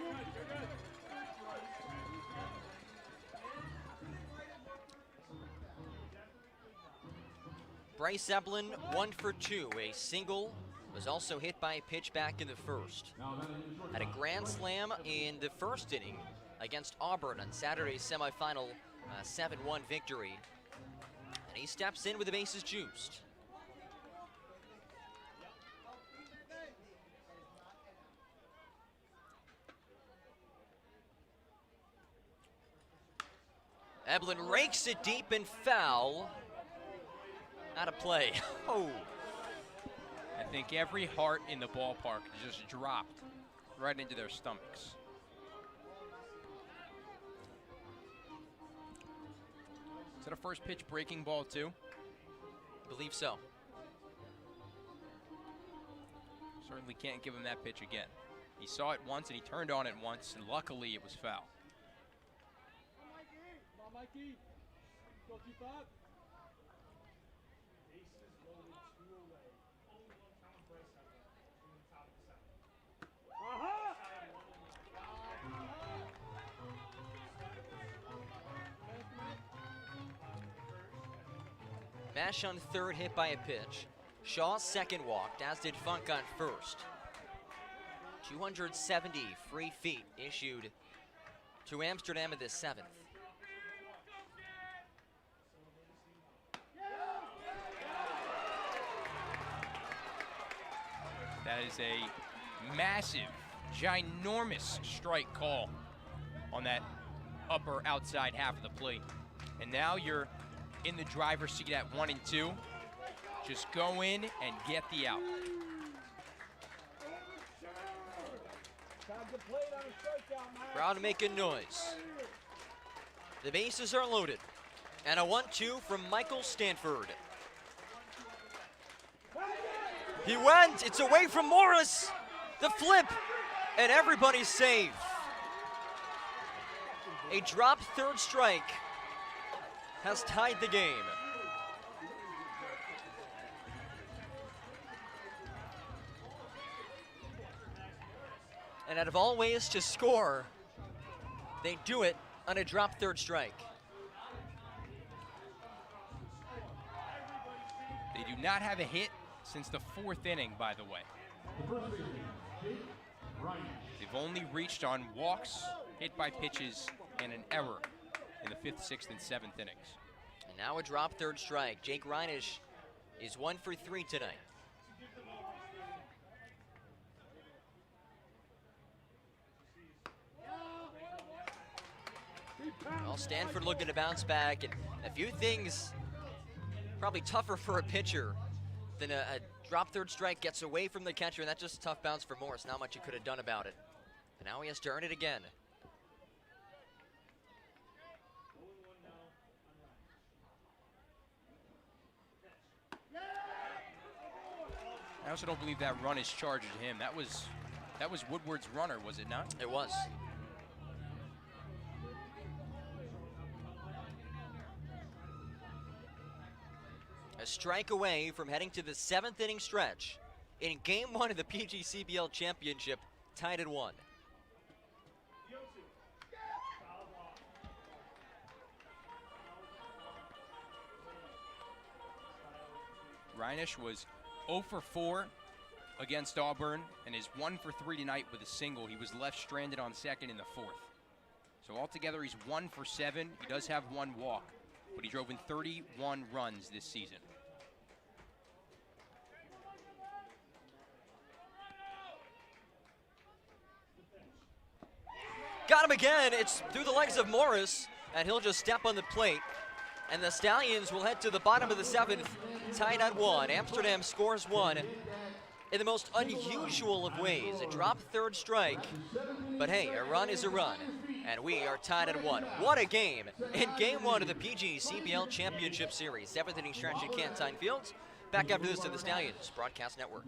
Bryce Eblin 1 for 2. A single was also hit by a pitch back in the first. Had a grand slam in the first inning against Auburn on Saturday's semifinal 7-1 victory. And he steps in with the bases juiced. Eblin rakes it deep and foul. Out of play. Oh.
I think every heart in the ballpark just dropped right into their stomachs. Is that a first pitch breaking ball too?
I believe so.
Certainly can't give him that pitch again. He saw it once and he turned on it once, and luckily it was foul.
Mikey, go keep up.
Mash on third, hit by a pitch. Shaw second walked, as did Funk on first. 270 free feet issued to Amsterdam in the 7th.
That is a massive, ginormous strike call on that upper outside half of the plate. And now you're in the driver's seat at 1 and 2. Just go in and get the out.
Crowd making noise. The bases are loaded. And a 1-2 from Michael Stanford. He went, it's away from Morris. The flip, and everybody's safe. A dropped third strike has tied the game. And out of all ways to score, they do it on a dropped third strike.
They do not have a hit since the 4th inning, by the way. They've only reached on walks, hit by pitches, and an error in the 5th, 6th, and 7th innings.
And now a drop third strike. Jake Reinisch is 1 for 3 tonight. Well, Stanford looking to bounce back, and a few things probably tougher for a pitcher Then a drop third strike gets away from the catcher, and that's just a tough bounce for Morris. Not much he could have done about it. And now he has to earn it again.
I also don't believe that run is charged to him. That was Woodward's runner, was it not?
It was. A strike away from heading to the 7th inning stretch in Game 1 of the PGCBL Championship, tied at 1.
Reinisch was 0 for 4 against Auburn and is 1 for 3 tonight with a single. He was left stranded on second in the 4th. So altogether he's 1 for 7. He does have 1 walk, but he drove in 31 runs this season.
Got him again. It's through the legs of Morris, and he'll just step on the plate. And the Stallions will head to the bottom of the 7th, tied at 1. Amsterdam scores 1 in the most unusual of ways. A drop third strike, but hey, a run is a run. And we are tied at 1. What a game in Game 1 of the PGCBL Championship Series. 7th inning stretch at Cantine Fields. Back after this to the Stallions Broadcast Network.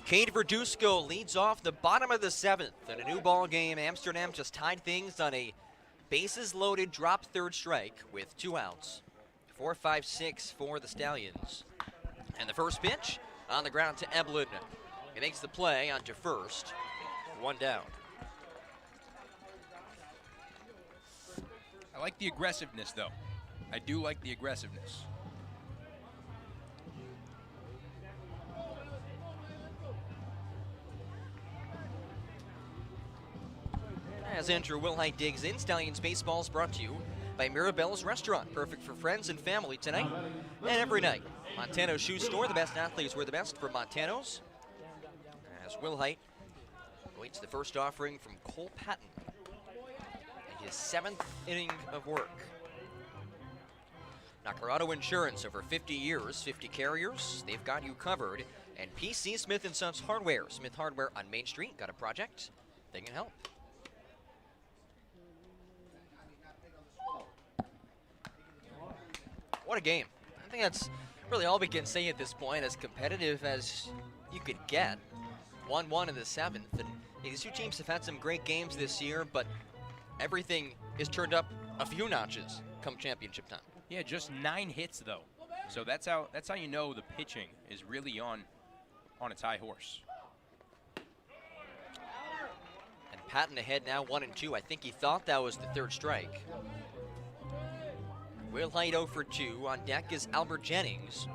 Cade Verduzco leads off the bottom of the 7th in a new ball game. Amsterdam just tied things on a bases-loaded drop third strike with 2 outs. 4-5-6 for the Stallions. And the first pitch on the ground to Eblin. He makes the play onto first. 1 down.
I like the aggressiveness, though. I do like the aggressiveness.
As Andrew Wilhite digs in, Stallions baseball is brought to you by Mirabelle's Restaurant, perfect for friends and family tonight and every night. Montano's Shoe Store, the best athletes wear the best for Montano's. As Wilhite awaits the first offering from Cole Patton in his 7th inning of work. Nacarado Insurance, over 50 years, 50 carriers, they've got you covered. And PC Smith & Sons Hardware, Smith Hardware on Main Street, got a project, they can help. What a game. I think that's really all we can say at this point, as competitive as you could get. 1-1 in the 7th, and these two teams have had some great games this year, but everything is turned up a few notches come championship time.
Yeah, just 9 hits though. So that's how you know the pitching is really on its high horse.
And Patton ahead now 1-2. I think he thought that was the 3rd strike. Wilhite 0 for 2. On deck is Albert Jennings,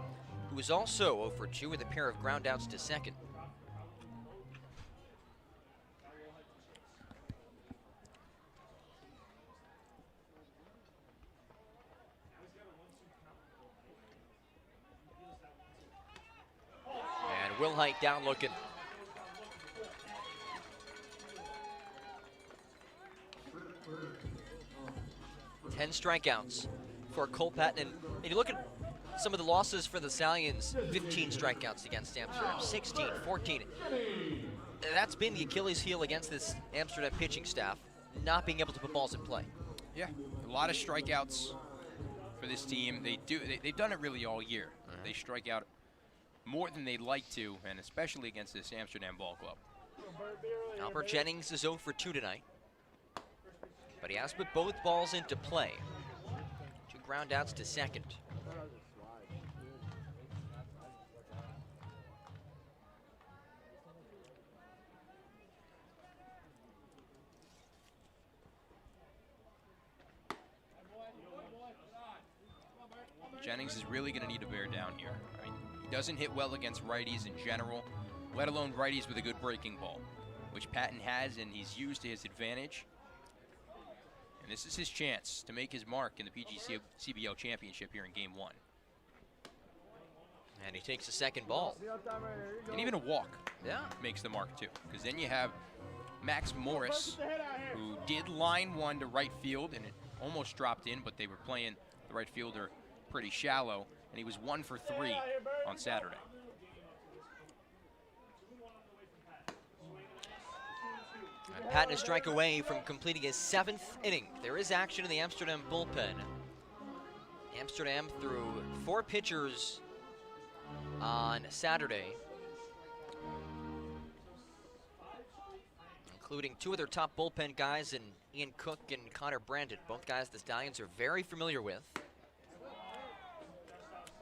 who is also 0 for 2 with a pair of ground outs to second. And Wilhite down looking. Ten strikeouts for Cole Patton. And you look at some of the losses for the Stallions, 15 strikeouts against Amsterdam, 16, 14. That's been the Achilles heel against this Amsterdam pitching staff, not being able to put balls in play.
Yeah, a lot of strikeouts for this team. They've done it really all year. They strike out more than they'd like to, and especially against this Amsterdam ball club.
Albert Jennings is 0 for 2 tonight, but he has put both balls into play. 2 ground outs to second.
Jennings is really going to need to bear down here. I mean, he doesn't hit well against righties in general, let alone righties with a good breaking ball, which Patton has and he's used to his advantage. And this is his chance to make his mark in the PGCBL championship here in game 1.
And he takes the second ball.
And even a walk
Yeah.
makes the mark too, because then you have Max Morris, who did line one to right field and it almost dropped in, but they were playing the right fielder pretty shallow, and he was 1 for 3 on Saturday.
And Patton a strike away from completing his 7th inning. There is action in the Amsterdam bullpen. Amsterdam threw 4 pitchers on Saturday, including 2 of their top bullpen guys in Ian Cook and Connor Brandon, both guys the Stallions are very familiar with.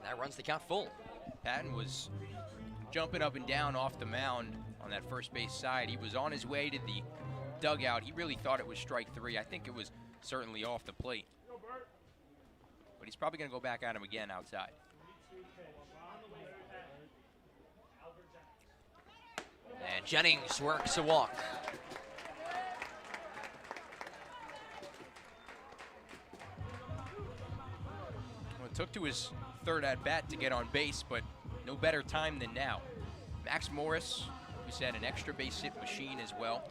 That runs the count full.
Patton was jumping up and down off the mound on that first base side. He was on his way to the dugout. He really thought it was strike 3. I think it was certainly off the plate. But he's probably going to go back at him again outside.
And Jennings works a walk.
Well, it took to his 3rd at-bat to get on base, but no better time than now. Max Morris, we said, an extra base hit machine as well.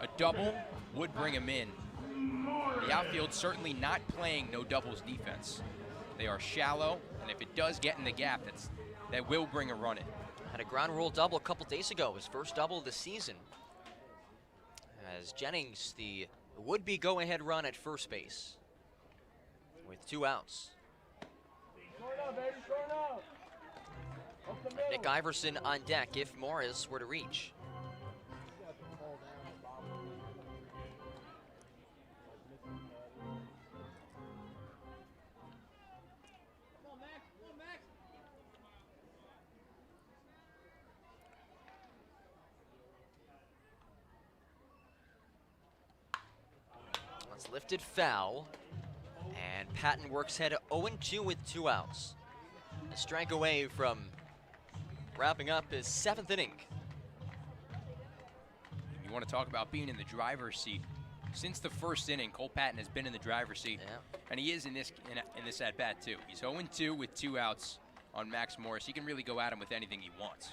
A double would bring him in. The outfield certainly not playing no doubles defense. They are shallow, and if it does get in the gap, that will bring a run in.
Had a ground rule double a couple days ago, his first double of the season. As Jennings, the would-be go-ahead run at first base with 2 outs. Nick Iverson on deck if Morris were to reach. That's lifted foul, and Patton works head 0-2 with 2 outs. A strike away from wrapping up his 7th inning.
You You want to talk about being in the driver's seat. Since the first inning, Cole Patton has been in the driver's seat, and he is in this at-bat too. He's 0-2 with 2 outs on Max Morris. He can really go at him with anything he wants.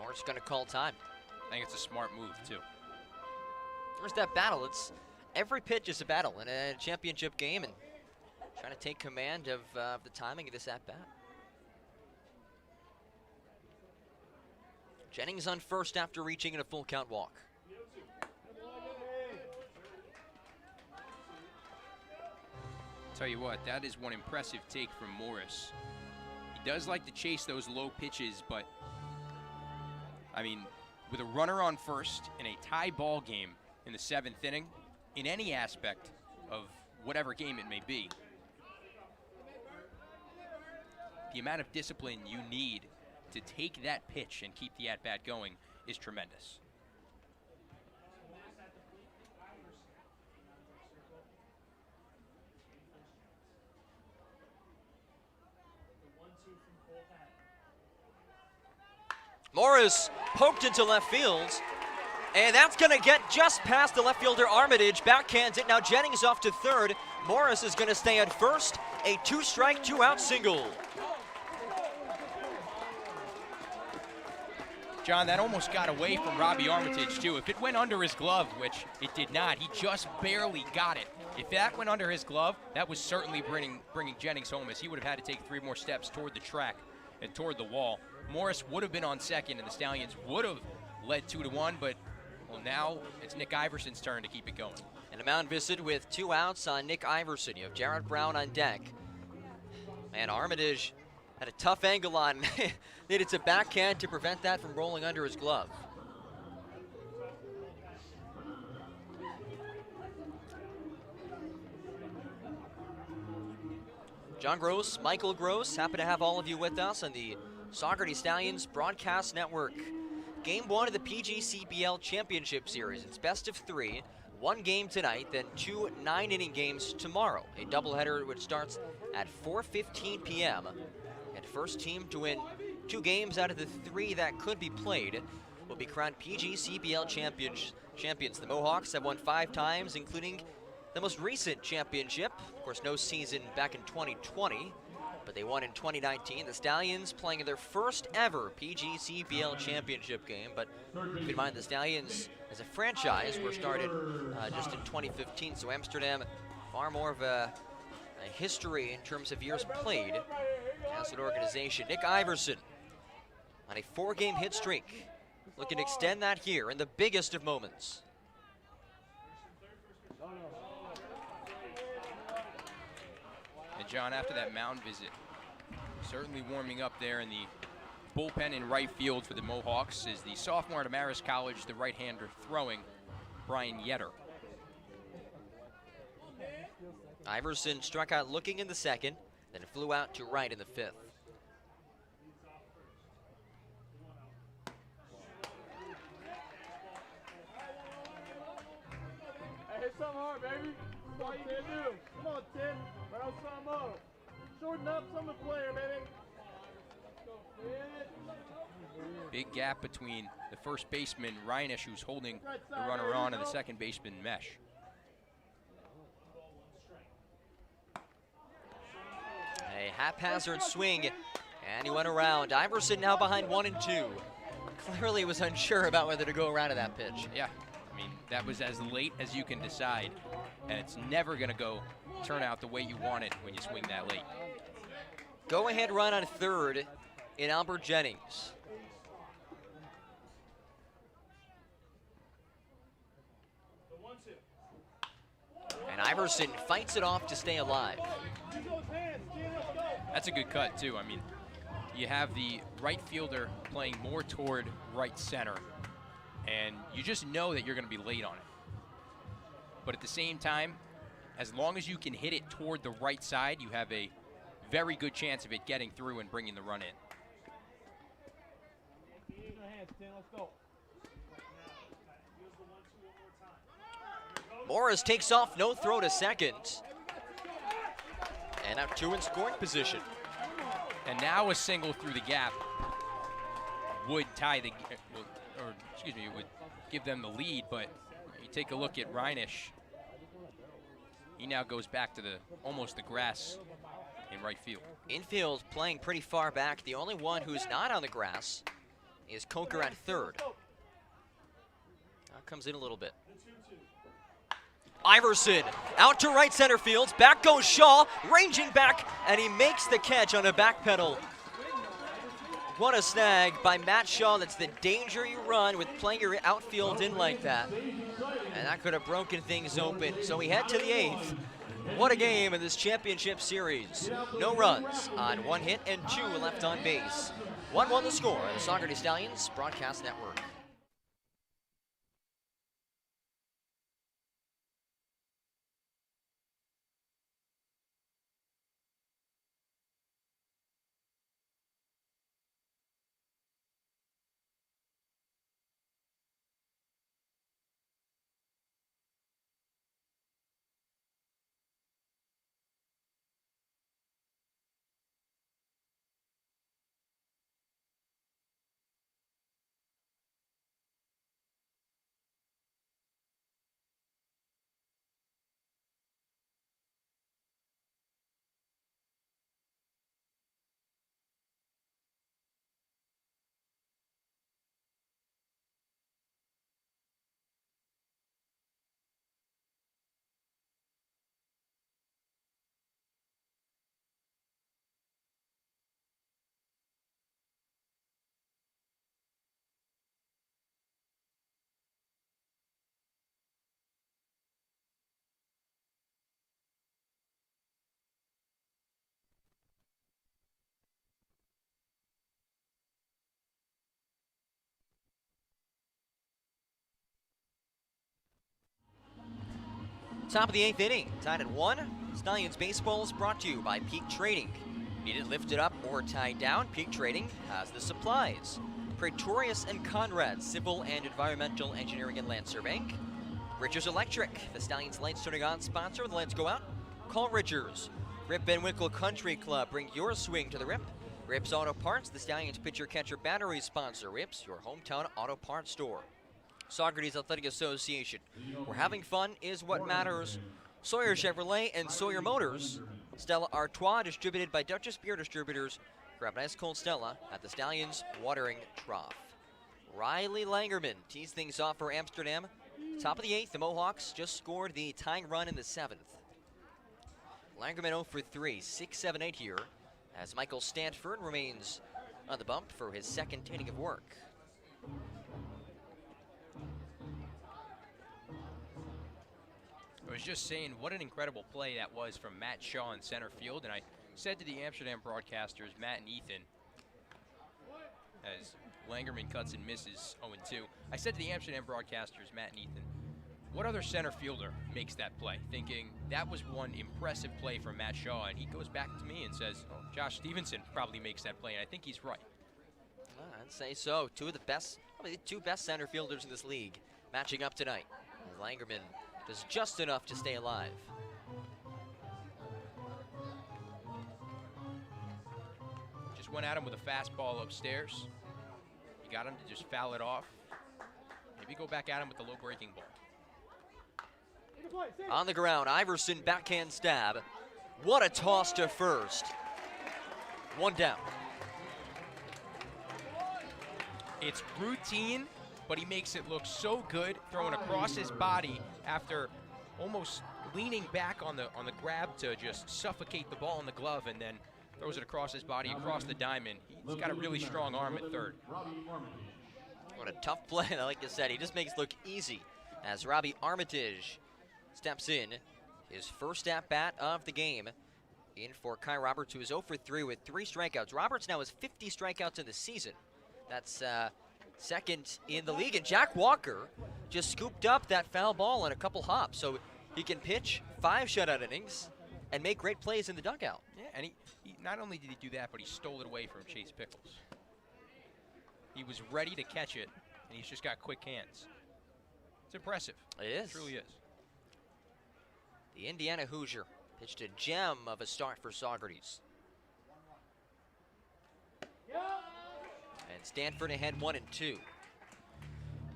Morris going to call time.
I think it's a smart move too.
There's that battle. It's every pitch is a battle in a championship game, and trying to take command of the timing of this at-bat. Jennings on first after reaching in a full count walk.
Tell you what, that is one impressive take from Morris. He does like to chase those low pitches, but I mean, with a runner on first in a tie ball game in the 7th inning, in any aspect of whatever game it may be, the amount of discipline you need to take that pitch and keep the at-bat going is tremendous.
Morris poked into left field, and that's going to get just past the left fielder Armitage. Backhands it. Now Jennings off to third. Morris is going to stay at first. A 2-strike, 2-out single.
John, that almost got away from Robbie Armitage, too. If it went under his glove, which it did not, he just barely got it. If that went under his glove, that was certainly bringing Jennings home, as he would have had to take 3 more steps toward the track and toward the wall. Morris would have been on second, and the Stallions would have led 2-1, but, well, now it's Nick Iverson's turn to keep it going.
And a mound visit with 2 outs on Nick Iverson. You have Jarrett Brown on deck. And Armitage had a tough angle on. Needed to backhand to prevent that from rolling under his glove. John Gross, Michael Gross, happy to have all of you with us on the Saugerties Stallions Broadcast Network. Game 1 of the PGCBL Championship Series. It's best of 3. 1 game tonight, then 2 9-inning games tomorrow. A doubleheader which starts at 4:15 p.m. And first team to win 2 games out of the 3 that could be played will be crowned PGCBL champions. The Mohawks have won 5 times, including the most recent championship. Of course, no season back in 2020, but they won in 2019. The Stallions playing their first ever PGCBL championship game, but keep in mind the Stallions as a franchise were started just in 2015, so Amsterdam, far more of a history in terms of years played as an organization. Nick Iverson on a 4-game hit streak, looking to extend that here in the biggest of moments.
And John, after that mound visit, certainly warming up there in the bullpen in right field for the Mohawks is the sophomore at Marist College, the right-hander throwing, Brian Yetter.
Iverson struck out looking in the 2nd, then flew out to right in the 5th.
Hey, hit something hard, baby. That's all you can do. Come on, Tim. Right on something up. Shorten up some of the player, baby.
Big gap between the first baseman, Reinish, who's holding the runner on, and the second baseman, Mesh.
A haphazard swing, and he went around. Iverson now behind 1-2. Clearly was unsure about whether to go around to that pitch.
Yeah, I mean, that was as late as you can decide, and it's never going to turn out the way you want it when you swing that late.
Go-ahead run on third in Albert Jennings. And Iverson fights it off to stay alive.
That's a good cut, too. I mean, you have the right fielder playing more toward right center, and you just know that you're going to be late on it. But at the same time, as long as you can hit it toward the right side, you have a very good chance of it getting through and bringing the run in.
Morris takes off, no throw to second. And out 2 in scoring position.
And now a single through the gap would tie the, or excuse me, would give them the lead. But you take a look at Reinisch. He now goes back to almost the grass in right field.
Infield playing pretty far back. The only one who's not on the grass is Coker at third. Now comes in a little bit. Iverson out to right center field. Back goes Shaw, ranging back, and he makes the catch on a back pedal. What a snag by Matt Shaw. That's the danger you run with playing your outfield in like that. And that could have broken things open. So we head to the 8th. What a game in this championship series. No runs on 1 hit and 2 left on base. 1-1 the score on the Saugerties Stallions Broadcast Network. Top of the 8th inning, tied at 1. Stallions baseball is brought to you by Peak Trading. Need it lifted up or tied down? Peak Trading has the supplies. Pretorius and Conrad, Civil and Environmental Engineering and Land Surveying. Richards Electric, the Stallions lights turning on sponsor. The lights go out. Call Richards. Rip and Winkle Country Club, bring your swing to the Rip. Rip's Auto Parts, the Stallions pitcher catcher battery sponsor. Rip's, your hometown auto parts store. Saugerties Athletic Association, where having fun is what matters. Sawyer Chevrolet and Sawyer Motors. Stella Artois, distributed by Duchess Beer Distributors. Grab an ice cold Stella at the Stallions Watering Trough. Riley Langerman tees things off for Amsterdam. Top of the 8th, the Mohawks just scored the tying run in the 7th. Langerman 0 for 3, 6-7-8 here, as Michael Stanford remains on the bump for his 2nd inning of work.
I was just saying what an incredible play that was from Matt Shaw in center field, and I said to the Amsterdam broadcasters, Matt and Ethan, as Langerman cuts and misses 0-2, I said to the Amsterdam broadcasters, Matt and Ethan, what other center fielder makes that play? Thinking that was one impressive play from Matt Shaw, and he goes back to me and says, oh, Josh Stevenson probably makes that play, and I think he's right.
I'd say so. Two of the best, probably the 2 best center fielders in this league matching up tonight. Langerman does just enough to stay alive.
Just went at him with a fastball upstairs. You got him to just foul it off. Maybe go back at him with the low breaking ball.
On the ground, Iverson backhand stab. What a toss to first. 1 down.
It's routine, but he makes it look so good, throwing across his body after almost leaning back on the grab to just suffocate the ball in the glove, and then throws it across his body, across the diamond. He's got a really strong arm at third.
What a tough play, like I said, he just makes it look easy as Robbie Armitage steps in, his first at-bat of the game. In for Kai Roberts, who is 0 for 3 with 3 strikeouts. Roberts now has 50 strikeouts in the season. That's 2nd in the league, and Jack Walker just scooped up that foul ball in a couple hops, so he can pitch 5 shutout innings and make great plays in the dugout.
Yeah, and he not only did he do that, but he stole it away from Chase Pickles. He was ready to catch it, and he's just got quick hands. It's impressive.
It is.
It truly is.
The Indiana Hoosier Pitched a gem of a start for Saugerties. And Stanford ahead 1-2.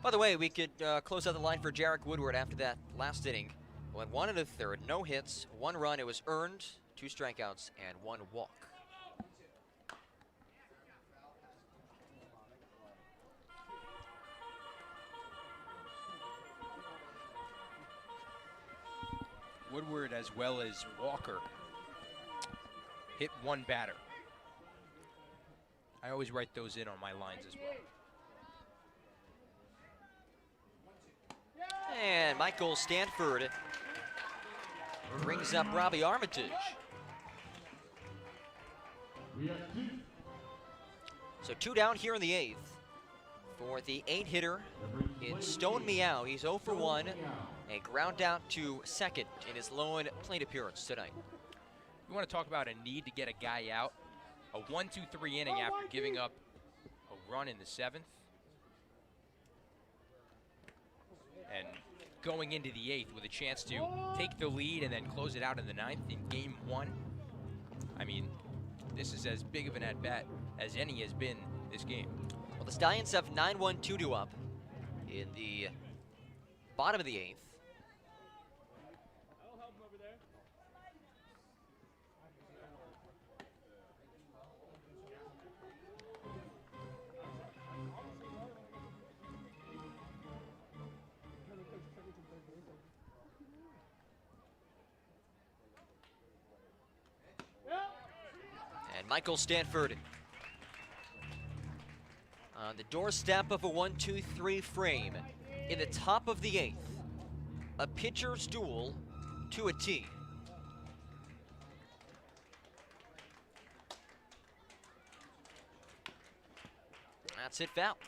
By the way, we could close out the line for Jarek Woodward after that last inning. Went 1 1/3, no hits, 1 run. It was earned, 2 strikeouts, and 1 walk.
Woodward, as well as Walker, hit 1 batter. I always write those in on my lines as well.
And Michael Stanford brings up Robbie Armitage.
We have 2.
So 2 down here in the 8th for the 8-hitter in Stone Meow. He's 0 for 1, a ground out to second in his lone plate appearance tonight.
You want to talk about a need to get a guy out? A 1-2-3 inning after giving up a run in the 7th. And going into the 8th with a chance to take the lead and then close it out in the 9th in game 1. I mean, this is as big of an at-bat as any has been this game.
Well, the Stallions have 9-1-2 up in the bottom of the 8th. And Michael Stanford on the doorstep of a 1-2-3 frame in the top of the 8th. A pitcher's duel to a T. That's it, foul.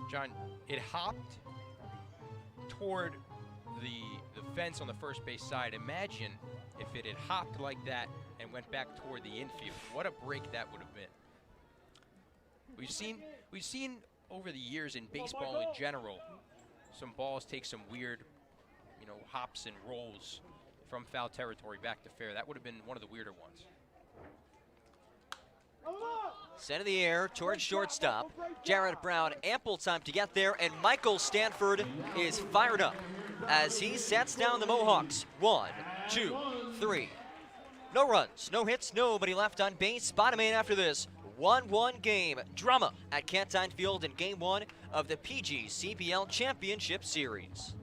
John, it hopped toward the fence on the first base side. Imagine if it had hopped like that and went back toward the infield. What a break that would have been. We've seen over the years in baseball in general, some balls take some weird, hops and rolls from foul territory back to fair. That would have been one of the weirder ones.
Sent in the air towards shortstop. Jared Brown, ample time to get there, and Michael Stanford is fired up as he sets down the Mohawks. 1, 2, 3. No runs, no hits, nobody left on base. Bottom 8 after this 1-1 game. Drama at Cantine Field in Game 1 of the PGCBL Championship Series.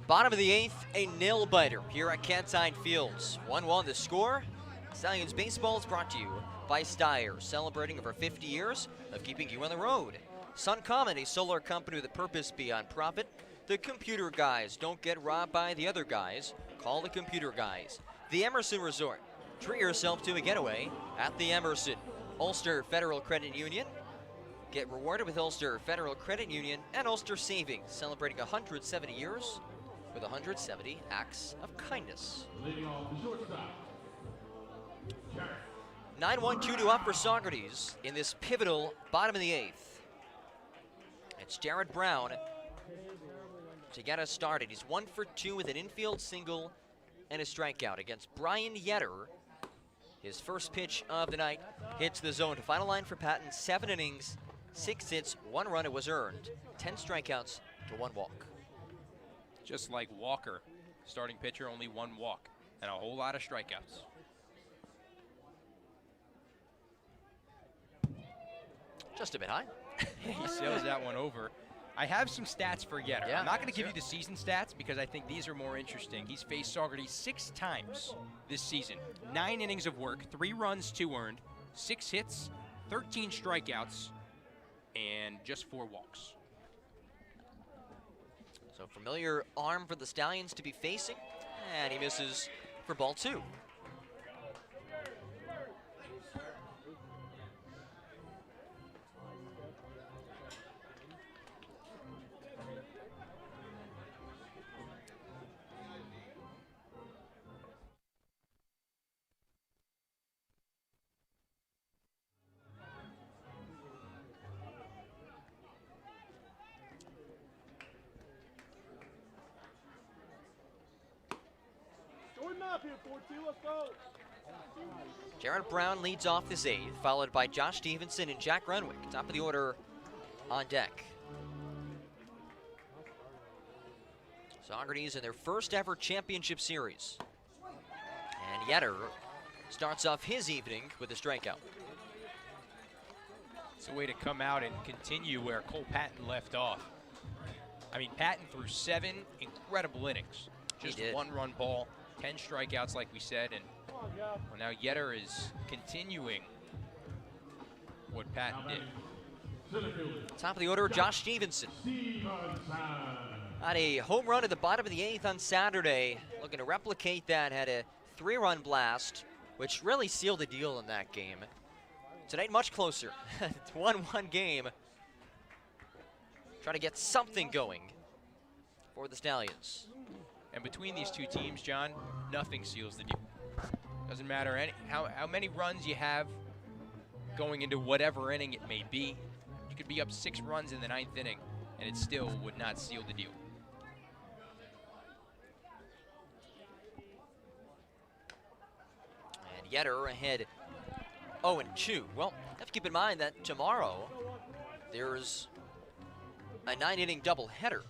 Bottom of the 8th, a nail-biter here at Cantine Fields. 1-1 the score. Stallions Baseball is brought to you by Steyr, celebrating over 50 years of keeping you on the road. Suncommon, a solar company with a purpose beyond profit. The computer guys. Don't get robbed by the other guys. Call the computer guys. The Emerson Resort. Treat yourself to a getaway at the Emerson. Ulster Federal Credit Union. Get rewarded with Ulster Federal Credit Union and Ulster Savings, celebrating 170 years with 170 acts of kindness.
Leading off the shortstop, Jared.
9-1, 2-2 up for Saugerties in this pivotal bottom of the 8th. It's Jared Brown to get us started. He's 1 for 2 with an infield single and a strikeout against Brian Yetter. His first pitch of the night hits the zone. Final line for Patton, 7 innings, 6 hits, 1 run. It was earned. 10 strikeouts to 1 walk.
Just like Walker, starting pitcher, only 1 walk and a whole lot of strikeouts.
Just a bit high.
He sails that one over. I have some stats for Yetter.
Yeah,
I'm not going to give you the season stats because I think these are more interesting. He's faced Saugerties 6 times this season. 9 innings of work, 3 runs, 2 earned, 6 hits, 13 strikeouts, and just 4 walks.
So familiar arm for the Stallions to be facing, and he misses for ball 2.
Jordan up here, 4-2, let's go.
Jared Brown leads off this 8th, followed by Josh Stevenson and Jack Renwick. Top of the order on deck. Saugerties in their first ever championship series. And Yetter starts off his evening with a strikeout.
It's a way to come out and continue where Cole Patton left off. I mean, Patton threw 7 incredible innings. Just 1-run ball, 10 strikeouts like we said, and well, now Yetter is continuing what Patton did.
Top of the order, Josh Stevenson. Had a home run at the bottom of the 8th on Saturday. Looking to replicate that, had a 3-run blast, which really sealed the deal in that game. Tonight, much closer. It's 1-1 game. Trying to get something going for the Stallions.
And between these two teams, John, nothing seals the deal. Doesn't matter how many runs you have going into whatever inning it may be. You could be up 6 runs in the 9th inning, and it still would not seal the deal.
And Yetter ahead 0-2. Well, you have to keep in mind that tomorrow there's a 9-inning doubleheader.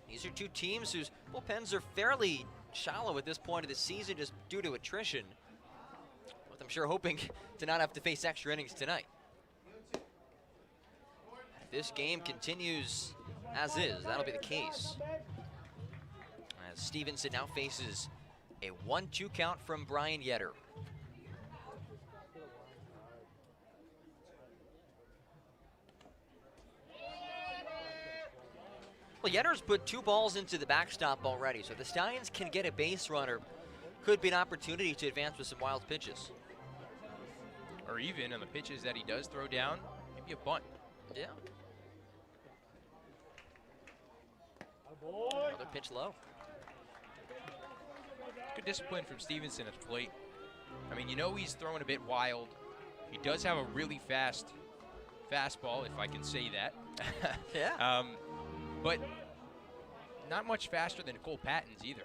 These are two teams whose bullpens are fairly shallow at this point of the season just due to attrition. With I'm sure hoping to not have to face extra innings tonight. If this game continues as is, that'll be the case. As Stevenson now faces a 1-2 count from Brian Yetter. Well, Yetter's put 2 balls into the backstop already, so the Stallions can get a base runner. Could be an opportunity to advance with some wild pitches.
Or even on the pitches that he does throw down, maybe a bunt.
Yeah. Another pitch low.
Good discipline from Stevenson at the plate. I mean, you know he's throwing a bit wild. He does have a really fast fastball, if I can say that.
Yeah.
But not much faster than Cole Patton's either.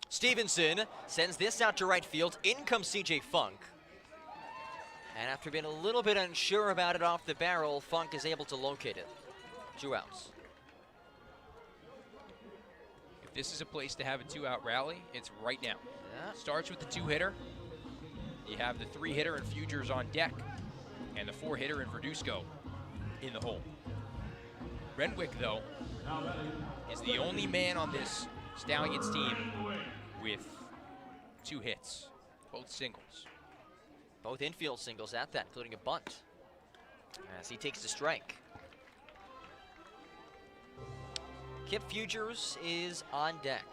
Stevenson sends this out to right field. In comes CJ Funk. And after being a little bit unsure about it off the barrel, Funk is able to locate it. 2 outs.
If this is a place to have a 2-out rally, it's right now.
Yeah.
Starts with the 2-hitter. You have the 3-hitter and Fugers on deck. And the 4-hitter in Verduzco in the hole. Renwick, though, is the only man on this Stallions team with 2 hits, both singles.
Both infield singles at that, including a bunt. As he takes the strike. Kip Fugers is on deck.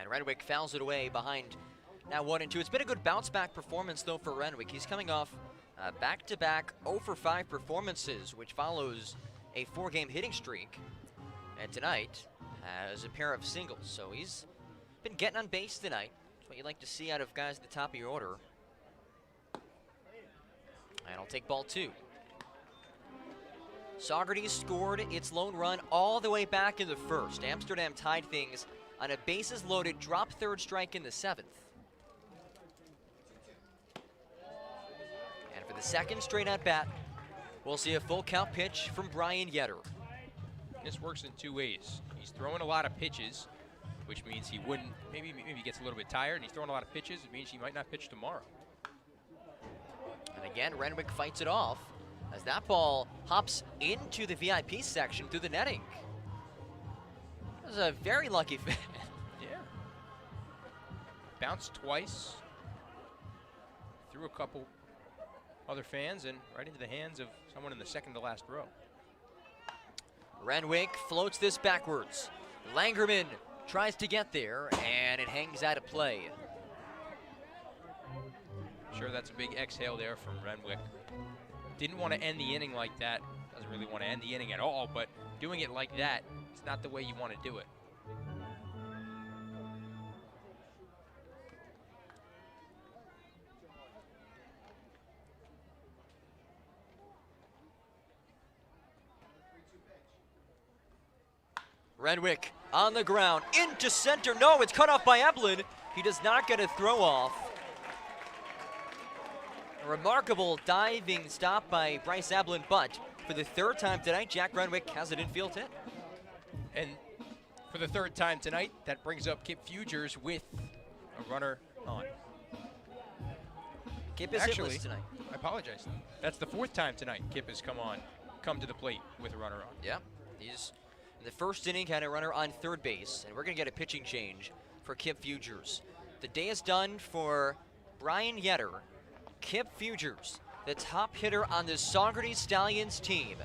And Renwick fouls it away behind now 1-2. It's been a good bounce back performance though for Renwick. He's coming off back-to-back 0 for 5 performances, which follows a 4-game hitting streak. And tonight has a pair of singles. So he's been getting on base tonight. That's what you like to see out of guys at the top of your order. And I'll take ball 2. Saugerties scored its lone run all the way back in the first. Amsterdam tied things on a bases-loaded drop third strike in the 7th. And for the second straight at bat, we'll see a full count pitch from Brian Yetter.
This works in 2 ways. He's throwing a lot of pitches, which means he wouldn't, maybe he gets a little bit tired, and he's throwing a lot of pitches. It means he might not pitch tomorrow.
And again, Renwick fights it off as that ball hops into the VIP section through the netting. It was a very lucky fit.
Yeah. Bounced twice. Threw a couple other fans and right into the hands of someone in the second to last row.
Renwick floats this backwards. Langerman tries to get there, and it hangs out of play.
Sure, that's a big exhale there from Renwick. Didn't want to end the inning like that. Doesn't really want to end the inning at all, but doing it like that, it's not the way you want to do it.
Renwick on the ground, into center. No, it's cut off by Eblin. He does not get a throw off. A remarkable diving stop by Bryce Eblin, but for the 3rd time tonight, Jack Renwick has an infield hit.
And for the 3rd time tonight, that brings up Kip Fugers with a runner on.
Kip is
Actually,
hitless tonight.
I apologize. That's the 4th time tonight Kip has come to the plate with a runner on.
Yeah, he's in the 1st inning had a runner on 3rd base, and we're gonna get a pitching change for Kip Fugers. The day is done for Brian Yetter. Kip Fugers, the top hitter on the Saugerties Stallions team,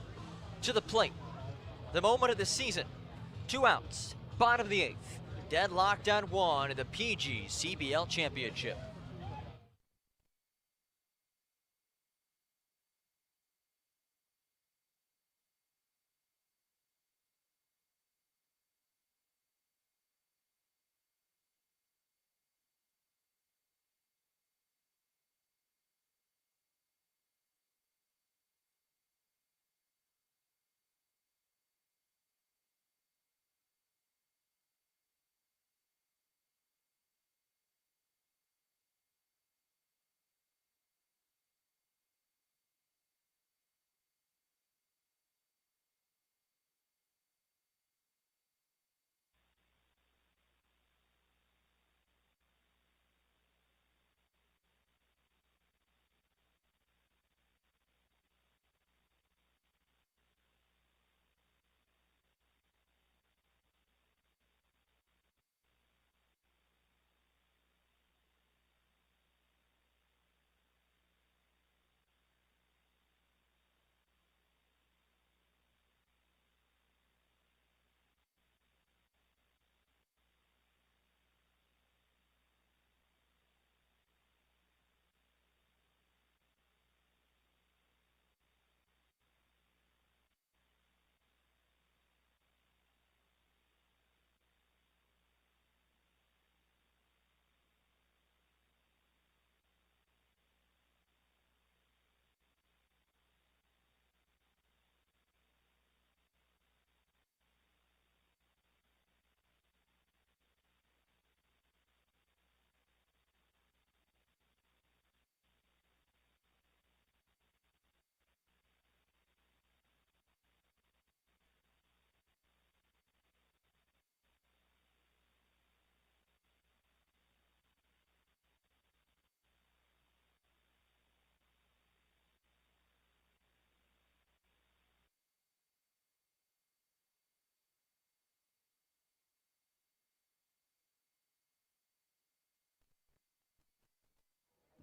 to the plate. The moment of the season. 2 outs, bottom of the 8th. Deadlocked on 1 in the PGCBL Championship.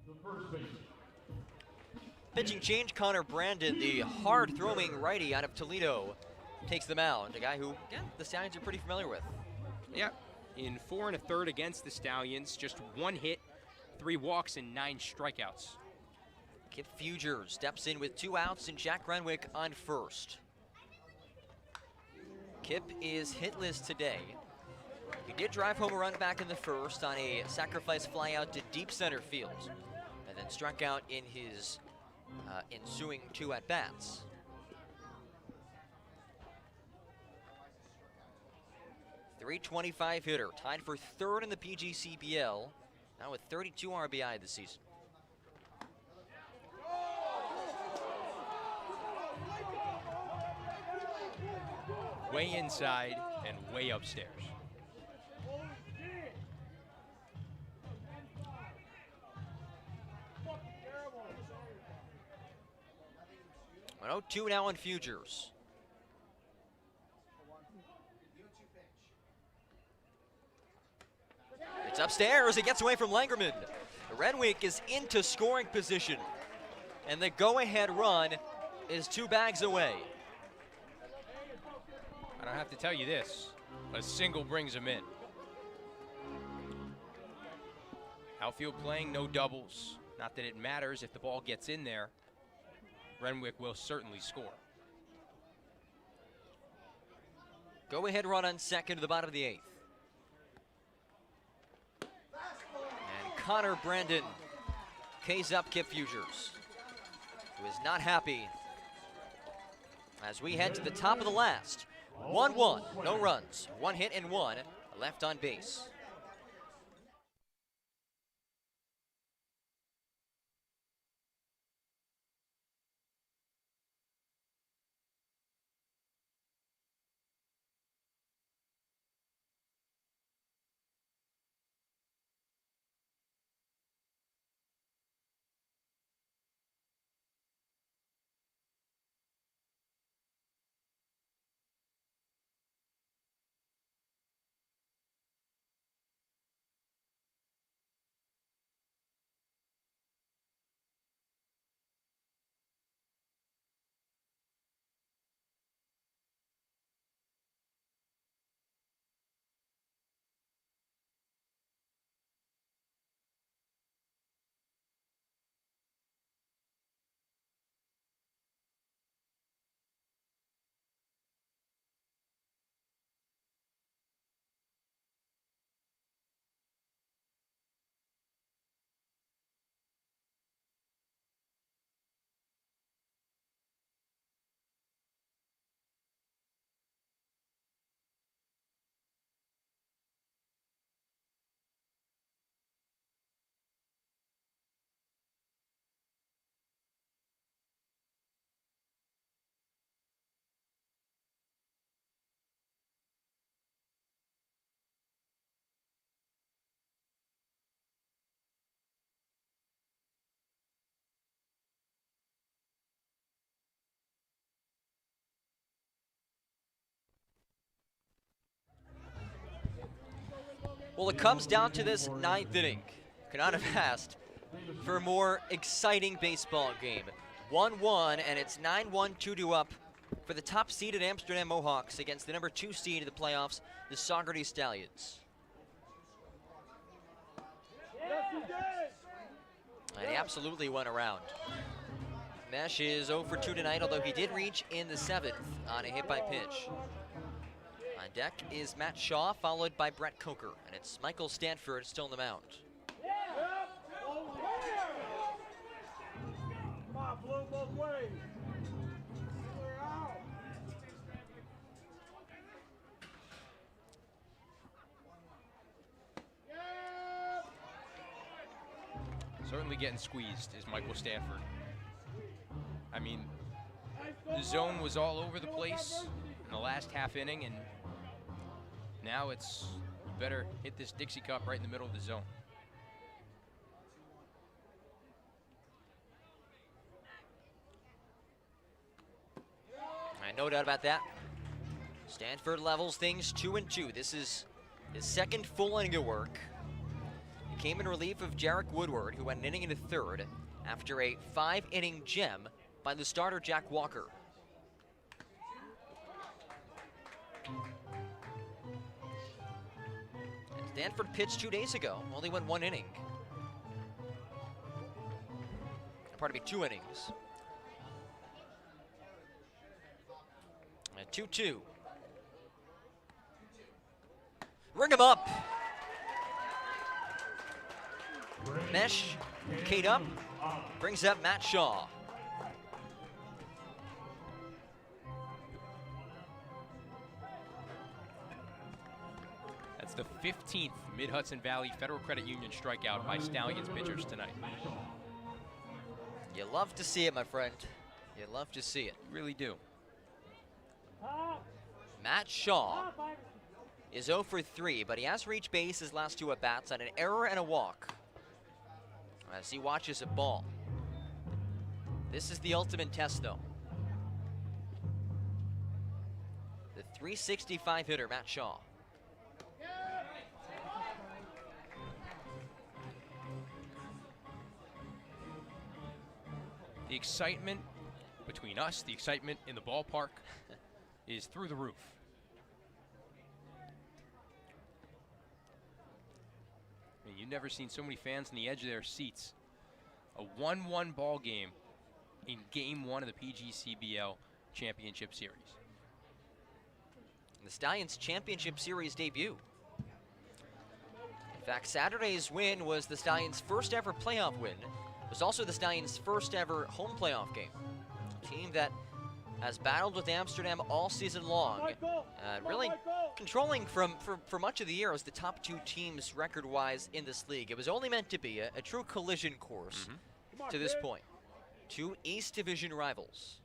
the first baseman.
Pitching change, Connor Brandon, the hard-throwing righty out of Toledo, takes the mound. A guy who, again, the Stallions are pretty familiar with.
Yeah, in 4 1/3 against the Stallions, just 1 hit, 3 walks, and 9 strikeouts.
Kip Fuger steps in with 2 outs and Jack Renwick on first. Kip is hitless today. He did drive home a run back in the first on a sacrifice fly out to deep center field, and then struck out in his ensuing 2 at-bats. .325 hitter, tied for 3rd in the PGCBL, now with 32 RBI this season.
Way inside and way upstairs.
An 0-2 now on Fugers. It's upstairs, it gets away from Langerman. Renwick is into scoring position, and the go-ahead run is 2 bags away.
I don't have to tell you this, a single brings him in. Outfield playing, no doubles. Not that it matters if the ball gets in there. Renwick will certainly score.
Go-ahead run on second to the bottom of the 8th. And Connor Brandon K's up Kip Fugers, who is not happy as we head to the top of the last. 1-1, no runs, 1 hit and 1 left on base. Well, it comes down to this 9th inning. Could not have asked for a more exciting baseball game. 1-1, and it's 9-1, 2-2 up for the top seeded Amsterdam Mohawks against the number 2 seed of the playoffs, the Saugerties Stallions. And he absolutely went around. Mesh is 0 for 2 tonight, although he did reach in the 7th on a hit by pitch. On deck is Matt Shaw, followed by Brett Coker, and it's Michael Stanford still on the mound.
Certainly getting squeezed is Michael Stanford. I mean, the zone was all over the place in the last half inning, and now it's, you better hit this Dixie Cup right in the middle of the zone.
No doubt about that. Stanford levels things 2-2. This is his 2nd full inning of work. came in relief of Jarek Woodward, who went an inning and a third after a 5-inning gem by the starter Jack Walker. And Stanford pitched 2 days ago, only went 1 inning. Pardon me, 2 innings. And 2-2. Ring him up. Mesh, Kate up, brings up Matt Shaw.
That's the 15th Mid-Hudson Valley Federal Credit Union strikeout by Stallions pitchers tonight.
You love to see it, my friend. You love to see it.
You really do.
Matt Shaw is 0 for 3, but he has reached base his last 2 at-bats on an error and a walk as he watches a ball. This is the ultimate test, though. The .365 hitter, Matt Shaw.
The excitement between us, the excitement in the ballpark is through the roof. I mean, you've never seen so many fans on the edge of their seats. A 1-1 ball game in Game 1 of the PGCBL Championship Series.
The Stallions' Championship Series debut. In fact, Saturday's win was the Stallions' first ever playoff win. It was also the Stallions' first ever home playoff game. A team that has battled with Amsterdam all season long, really controlling for much of the year as the top 2 teams record-wise in this league. It was only meant to be a true collision course to this point. 2 East Division rivals.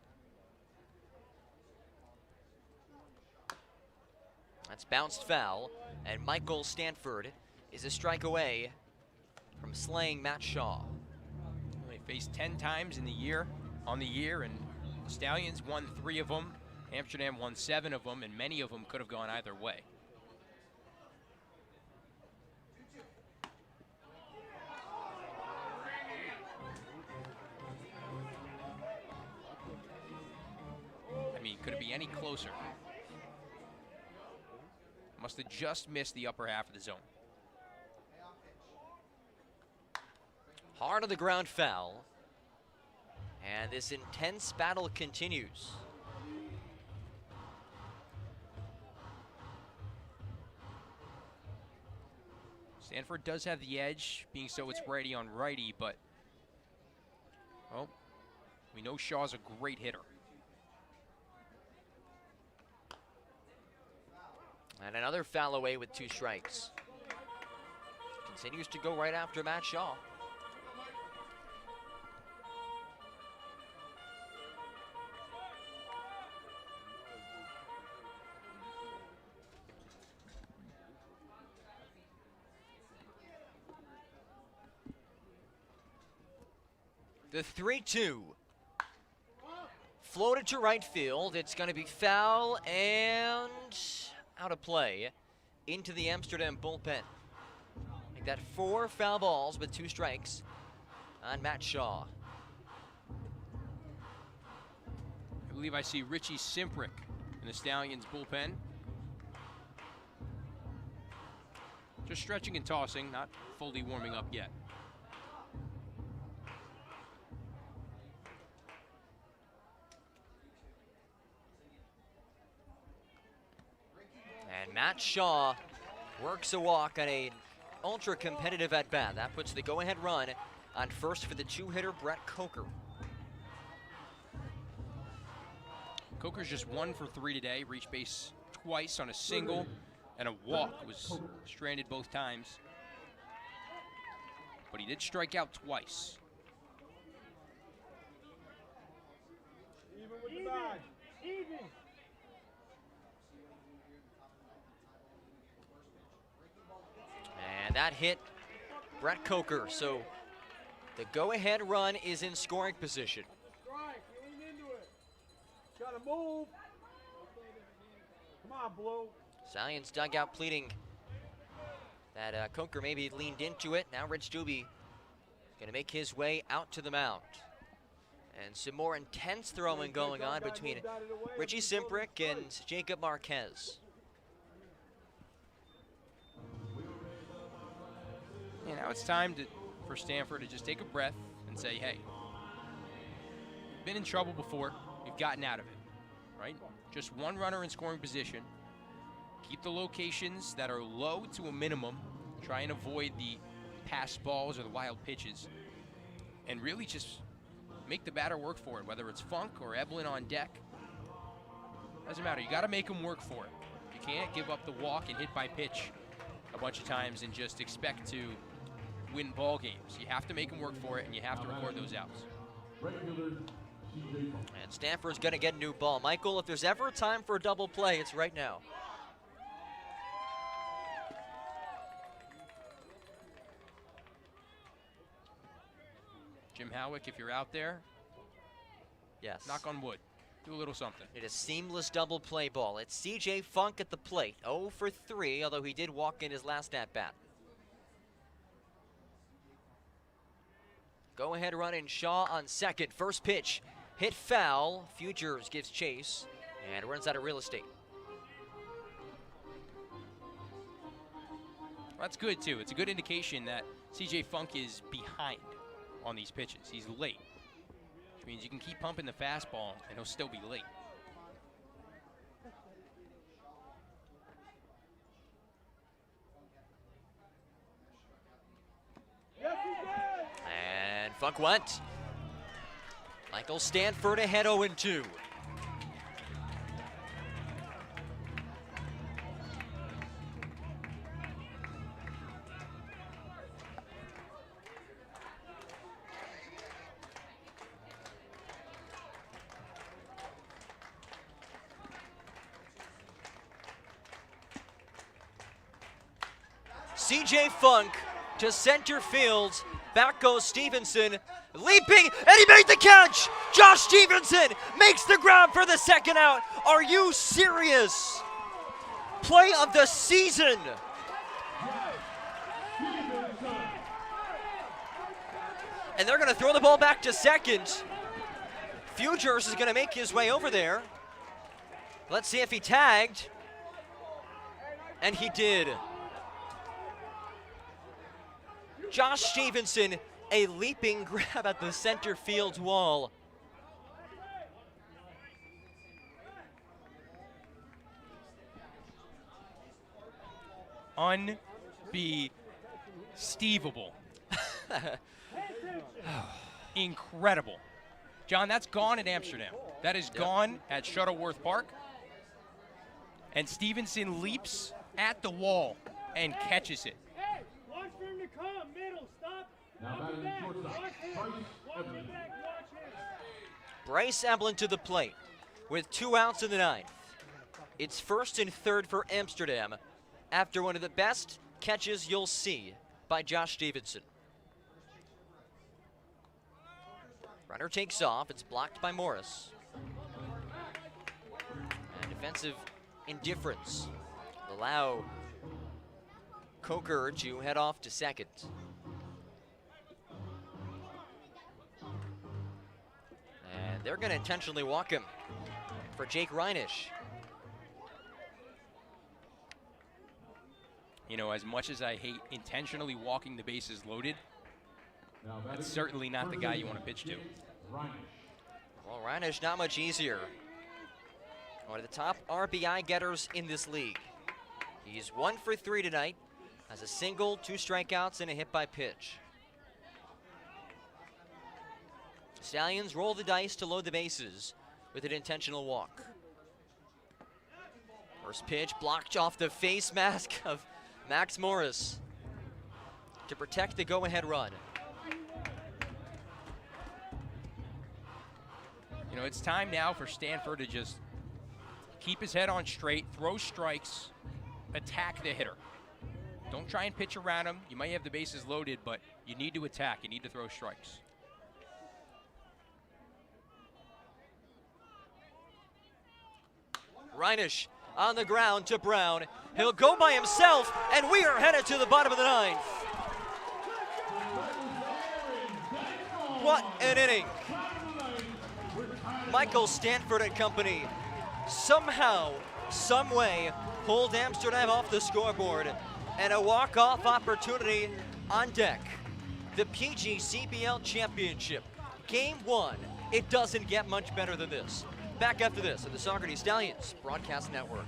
That's bounced foul, and Michael Stanford is a strike away from slaying Matt Shaw.
They faced 10 times in the year, and the Stallions won 3 of them. Amsterdam won 7 of them, and many of them could have gone either way. I mean, could it be any closer? Must have just missed the upper half of the zone.
Hard on the ground foul. And this intense battle continues.
Stanford does have the edge, being so it's righty on righty, but, well, we know Shaw's a great hitter.
And another foul away with 2 strikes. Continues to go right after Matt Shaw. The 3-2. Floated to right field. It's going to be foul and out of play into the Amsterdam bullpen. Make that 4 foul balls with 2 strikes on Matt Shaw.
I believe I see Richie Simprick in the Stallions bullpen. Just stretching and tossing, not fully warming up yet.
And Matt Shaw works a walk on an ultra-competitive at-bat. That puts the go-ahead run on first for the 2-hitter Brett Coker.
Coker's just 1 for 3 today, reached base twice on a single and a walk. Was stranded both times. But he did strike out twice.
Even with the bag. Even.
And that hit Brett Coker, so the go-ahead run is in scoring position.
Strike, lean into it. Gotta move. Come on, Blue.
Stallions dugout pleading That Coker maybe leaned into it. Now Rich Doobie going to make his way out to the mound. And some more intense throwing going on between Richie Simprick and Jacob Marquez.
Yeah, now it's time for Stanford to just take a breath and say, hey, we've been in trouble before. We've gotten out of it, right? Just one runner in scoring position. Keep the locations that are low to a minimum. Try and avoid the pass balls or the wild pitches. And really just make the batter work for it, whether it's Funk or Eblin on deck. Doesn't matter. You got to make them work for it. You can't give up the walk and hit by pitch a bunch of times and just expect to win ball games. You have to make them work for it, and you have to record those outs.
And Stanford's going to get a new ball. Michael, if there's ever a time for a double play, it's right now.
Jim Howick, if you're out there,
yes,
knock on wood. Do a little something.
It is seamless double play ball. It's CJ Funk at the plate. 0 for 3, although he did walk in his last at-bat. Go-ahead run in Shaw on second. First pitch, hit foul. Futures gives chase and runs out of real estate.
Well, that's good, too. It's a good indication that CJ Funk is behind on these pitches. He's late, which means you can keep pumping the fastball and he'll still be late.
And Funk went. Michael Stanford ahead 0-2. CJ Funk to center field. Back goes Stevenson, leaping, and he made the catch! Josh Stevenson makes the grab for the second out. Are you serious? Play of the season. And they're gonna throw the ball back to second. Futures is gonna make his way over there. Let's see if he tagged. And he did. Josh Stevenson, a leaping grab at the center field wall.
Unbelievable. Incredible. John, that's gone at Amsterdam. That is gone at Shuttleworth Park. And Stevenson leaps at the wall and catches it.
Watch for him to come, middle, stop.
Now batting shortstop, Bryce Eblin.
Bryce Eblin to the plate with 2 outs in the ninth. It's first and third for Amsterdam after one of the best catches you'll see by Josh Stevenson. Runner takes off. It's blocked by Morris. And defensive indifference will allow Coker to head off to second. And they're going to intentionally walk him for Jake Reinisch.
You know, as much as I hate intentionally walking the bases loaded, that's certainly not the guy you want to pitch to.
Well, Reinisch not much easier. One of the top RBI getters in this league. He's 1 for 3 tonight. Has a single, 2 strikeouts, and a hit by pitch. Stallions roll the dice to load the bases with an intentional walk. First pitch blocked off the face mask of Max Morris to protect the go-ahead run.
You know, it's time now for Stanford to just keep his head on straight, throw strikes, attack the hitter. Don't try and pitch around him. You might have the bases loaded, but you need to attack. You need to throw strikes.
Reinisch on the ground to Brown. He'll go by himself, and we are headed to the bottom of the ninth. What an inning. Michael Stanford and company somehow, some way, pulled Amsterdam off the scoreboard, and a walk-off opportunity on deck. The PGCBL Championship, Game 1. It doesn't get much better than this. Back after this at the Saugerties Stallions Broadcast Network.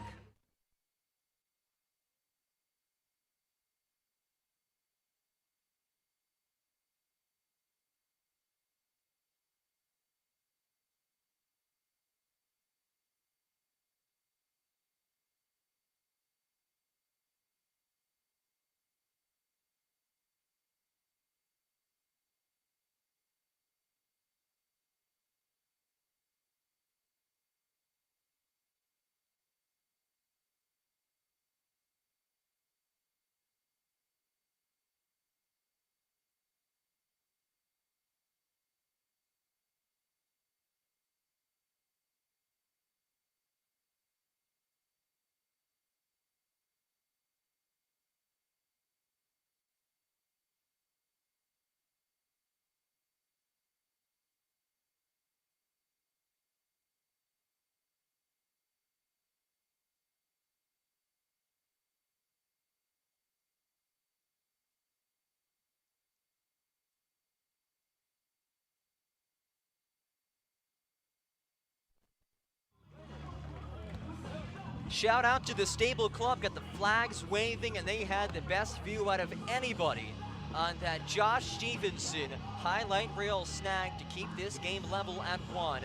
Shout out to the Stable Club, got the flags waving, and they had the best view out of anybody on that Josh Stevenson highlight reel snag to keep this game level at 1.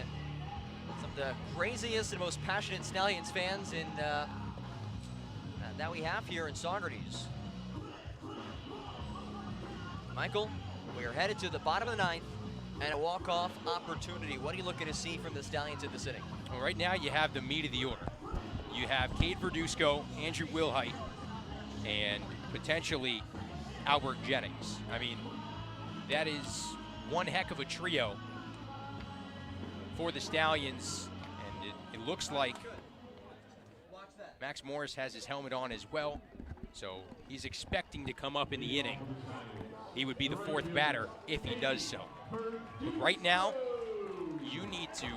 Some of the craziest and most passionate Stallions fans that we have here in Saugerties. Michael, we are headed to the bottom of the ninth and a walk-off opportunity. What are you looking to see from the Stallions in this inning?
Well, right now you have the meat of the order. You have Cade Verduzco, Andrew Wilhite, and potentially Albert Jennings. I mean, that is one heck of a trio for the Stallions, and it looks like Max Morris has his helmet on as well, so he's expecting to come up in the inning. He would be the 4th batter if he does so. But right now, you need to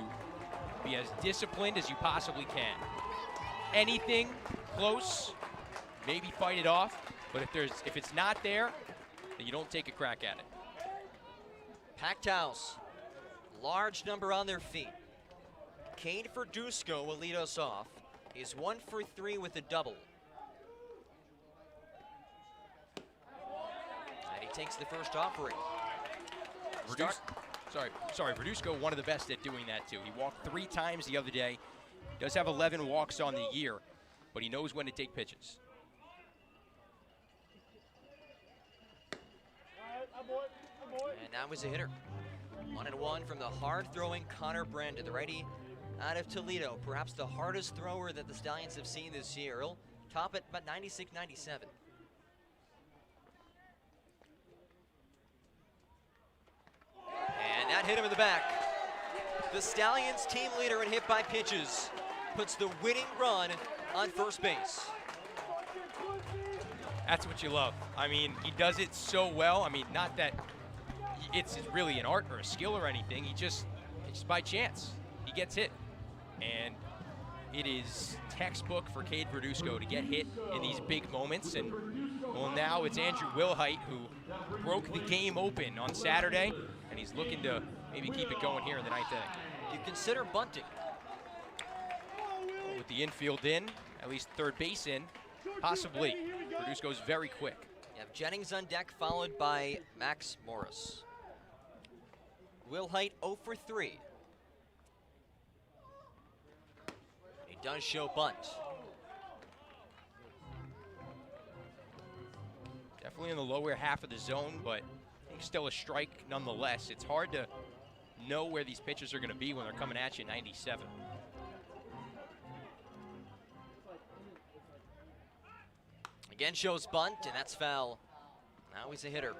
be as disciplined as you possibly can. Anything close, maybe fight it off, but if it's not there, then you don't take a crack at it.
Packed house, large number on their feet. Cade Verduzco will lead us off. He's 1 for 3 with a double. And he takes the first offering.
Verduzco, one of the best at doing that too. He walked 3 times the other day. Does have 11 walks on the year, but he knows when to take pitches.
And now he's a hitter. 1-1 from the hard-throwing Connor Brandon, the righty out of Toledo. Perhaps the hardest thrower that the Stallions have seen this year. He'll top it about 96, 97. And that hit him in the back. The Stallions team leader in hit by pitches puts the winning run on first base.
That's what you love. I mean, he does it so well. I mean, not that it's really an art or a skill or anything. It's just by chance. He gets hit. And it is textbook for Cade Verduzco to get hit in these big moments. And, well, now it's Andrew Wilhite who broke the game open on Saturday, and he's looking to maybe keep it going here in the 9th inning.
You consider bunting.
With the infield in, at least third base in, possibly. Verduzco's very quick.
You have Jennings on deck, followed by Max Morris. Wilhite 0 for 3. He does show bunt.
Definitely in the lower half of the zone, but I think still a strike nonetheless. It's hard to know where these pitches are going to be when they're coming at you 97.
Again shows bunt, and that's foul. Now he's a hitter.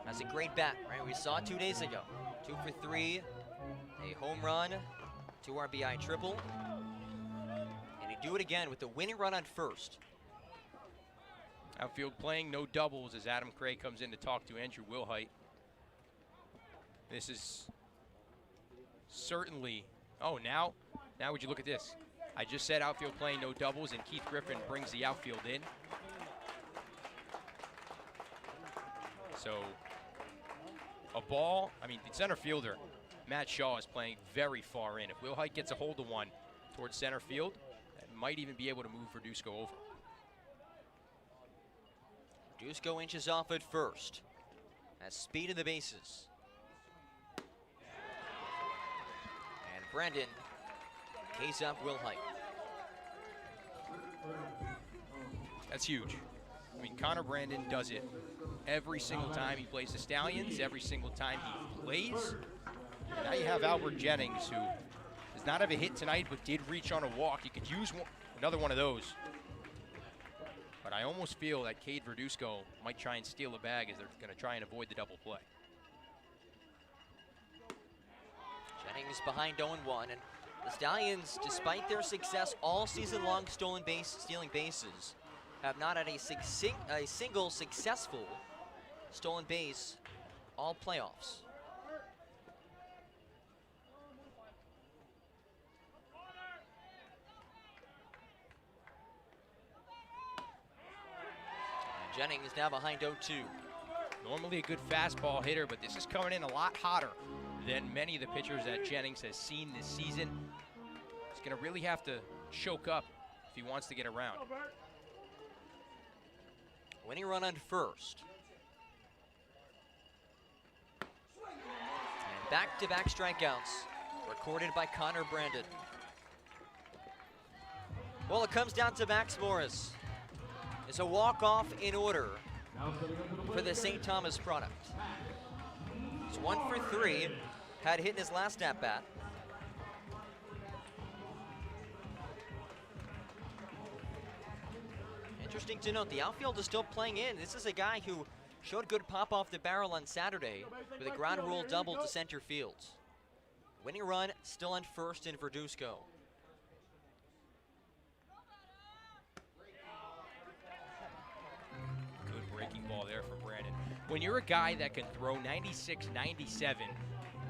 That's a great bat, right? We saw it 2 days ago. 2 for 3, a home run, 2 RBI triple. And he'd do it again with the winning run on first.
Outfield playing no doubles as Adam Craig comes in to talk to Andrew Wilhite. This is certainly, oh, now would you look at this? I just said outfield playing no doubles, and Keith Griffin brings the outfield in. So a ball, I mean, the center fielder, Matt Shaw, is playing very far in. If Wilhite gets a hold of one towards center field, that might even be able to move Verduzco over.
Verduzco inches off at first. Has speed in the bases. And Brandon pays up Wilhite.
That's huge. I mean, Connor Brandon does it every single time he plays the Stallions, every single time he plays. And now you have Albert Jennings, who does not have a hit tonight, but did reach on a walk. You could use another one of those. But I almost feel that Cade Verduzco might try and steal a bag as they're going to try and avoid the double play.
Jennings behind 0-1, and the Stallions, despite their success all season long stealing bases, have not had a single successful stolen base all playoffs. And Jennings now behind 0-2.
Normally a good fastball hitter, but this is coming in a lot hotter than many of the pitchers that Jennings has seen this season. He's going to really have to choke up if he wants to get around.
Winning run on first. And back-to-back strikeouts recorded by Connor Brandon. Well, it comes down to Max Morris. It's a walk-off in order for the St. Thomas product. It's 1 for 3. Had hit in his last at-bat. Interesting to note, the outfield is still playing in. This is a guy who showed good pop off the barrel on Saturday with a ground rule double to center field. Winning run still on first in Verduzco.
Good breaking ball there from Brandon. When you're a guy that can throw 96, 97,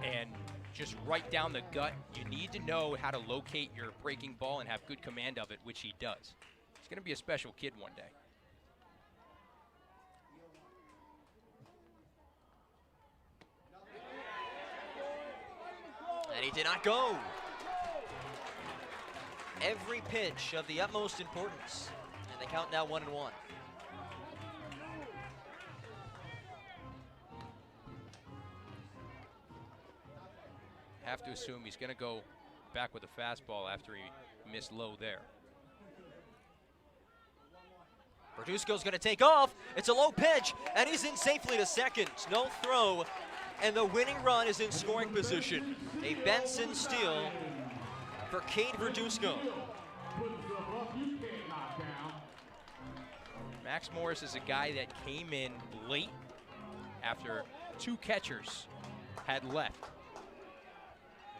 and just right down the gut, you need to know how to locate your breaking ball and have good command of it, which he does. He's going to be a special kid one day.
And he did not go. Every pitch of the utmost importance. And they count now 1-1.
Have to assume he's going to go back with a fastball after he missed low there.
Verduzco's going to take off. It's a low pitch, and he's in safely to second. No throw, and the winning run is in scoring position. A Benson steal for Cade Verduzco.
Max Morris is a guy that came in late after 2 catchers had left.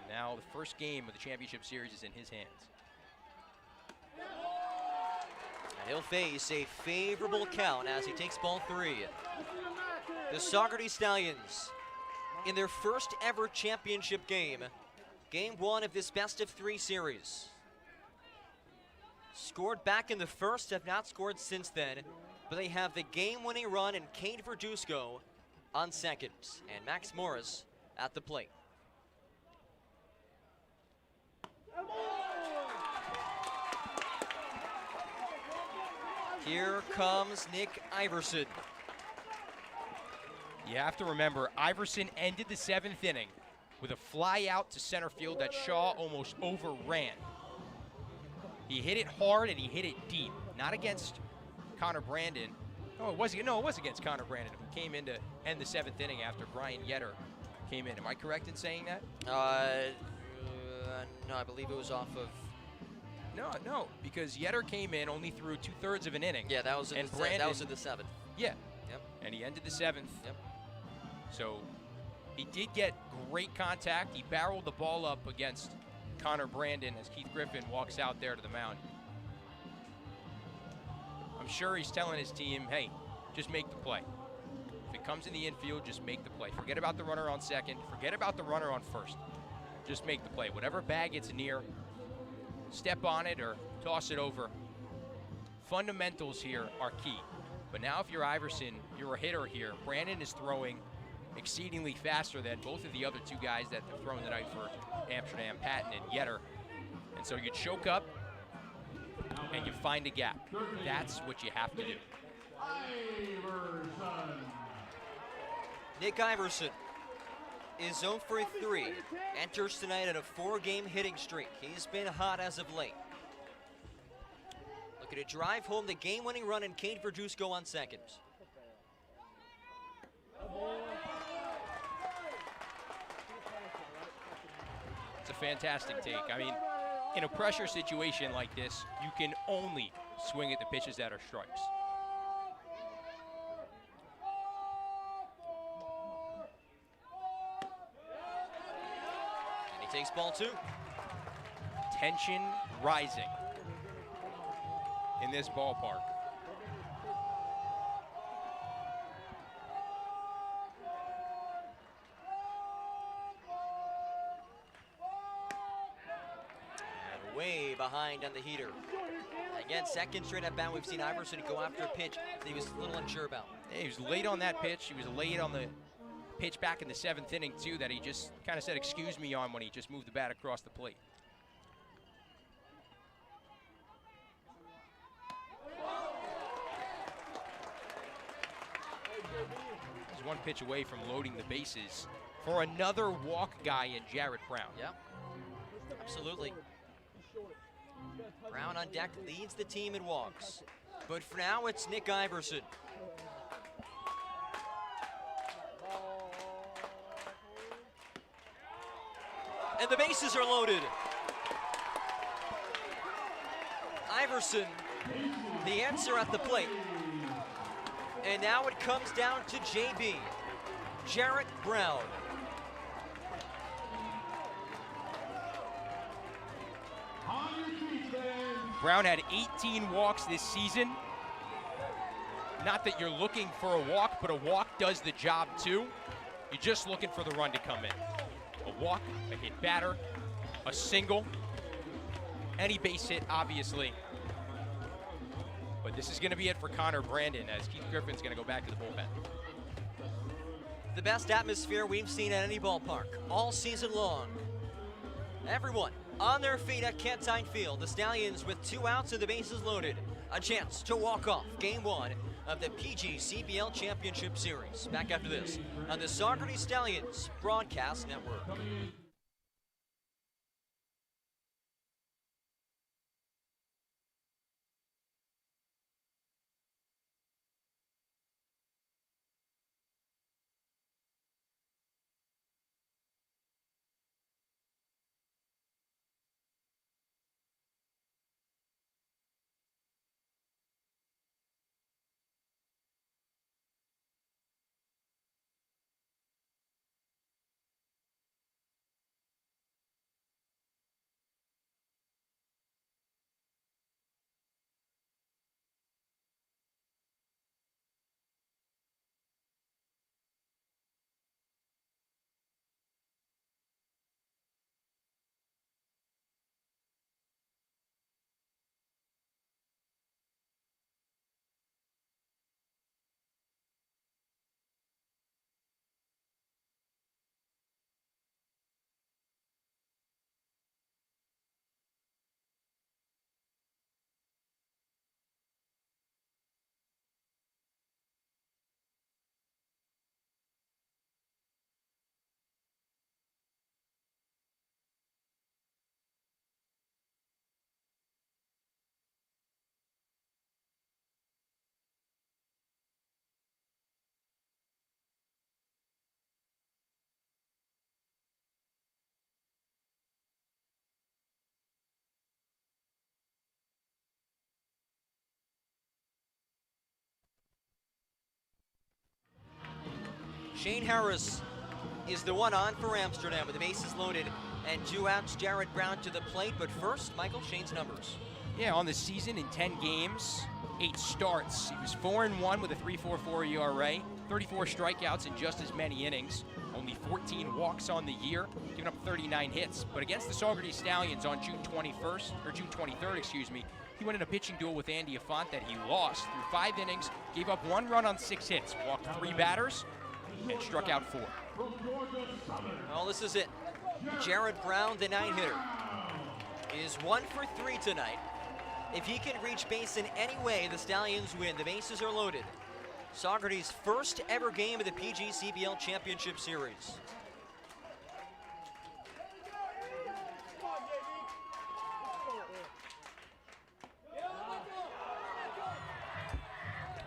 And now the first game of the championship series is in his hands.
And he'll face a favorable count as he takes ball 3. The Saugerties Stallions in their first ever championship game. Game 1 of this best-of-3 series. Scored back in the first, have not scored since then, but they have the game-winning run in Cade Verduzco on second, and Max Morris at the plate. Here comes Nick Iverson.
You have to remember, Iverson ended the 7th inning with a fly out to center field that Shaw almost overran. He hit it hard and he hit it deep. Not against Connor Brandon. Oh, it was against Connor Brandon, who came in to end the 7th inning after Brian Yetter came in. Am I correct in saying that?
No, I believe it was off of...
No, because Yetter came in, only threw 2/3 of an inning.
Yeah, that was in the 7th.
Yeah.
Yep.
And he ended the 7th.
Yep.
So He did get great contact. He barreled the ball up against Connor Brandon as Keith Griffin walks out there to the mound. I'm sure he's telling his team, hey, just make the play. If it comes in the infield, just make the play. Forget about the runner on second. Forget about the runner on first. Just make the play. Whatever bag it's near, step on it or toss it over. Fundamentals here are key. But now if you're Iverson, you're a hitter here. Brandon is throwing exceedingly faster than both of the other two guys that have thrown tonight for Amsterdam, Patton and Yetter. And so you choke up and you find a gap. That's what you have to do.
Nick Iverson is 0 for 3. Enters tonight at a 4-game hitting streak. He's been hot as of late. Looking to drive home the game-winning run, and Kane Verduzco on second.
It's a fantastic take. I mean, in a pressure situation like this, you can only swing at the pitches that are strikes.
And he takes ball 2.
Tension rising in this ballpark.
And way behind on the heater. Again, second straight at bat, we've seen Iverson go after a pitch that he was a little unsure about.
Yeah, he was late on that pitch. He was late on the pitch back in the 7th inning, too, that he just kind of said, excuse me, on when he just moved the bat across the plate. He's one pitch away from loading the bases for another walk guy in Jarrett Brown.
Yeah, absolutely. Brown on deck leads the team in walks. But for now, it's Nick Iverson. And the bases are loaded. Iverson, the answer at the plate. And now it comes down to JB, Jarrett Brown.
Brown had 18 walks this season. Not that you're looking for a walk, but a walk does the job too. You're just looking for the run to come in. A walk, a hit batter, a single, any base hit, obviously. But this is going to be it for Connor Brandon as Keith Griffin's going to go back to the bullpen.
The best atmosphere we've seen at any ballpark all season long. Everyone on their feet at Cantine Field. The Stallions with 2 outs and the bases loaded. A chance to walk off Game 1 of the PGCBL Championship Series. Back after this on the Saugerties Stallions Broadcast Network. Shane Harris is the one on for Amsterdam with the bases loaded and two outs. Jared Brown to the plate, but first, Michael, Shane's numbers.
Yeah, on the season in 10 games, 8 starts. He was 4-1 with a 3.44 ERA, 34 strikeouts in just as many innings, only 14 walks on the year, giving up 39 hits. But against the Saugerties Stallions on June 23rd, excuse me, he went in a pitching duel with Andy Affont that he lost through 5 innings, gave up 1 run on 6 hits, walked 3 batters, and struck out 4.
Well, this is it. Jared Brown, the 9-hitter, is 1 for 3 tonight. If he can reach base in any way, the Stallions win. The bases are loaded. Saugerties' first ever game of the PGCBL Championship Series.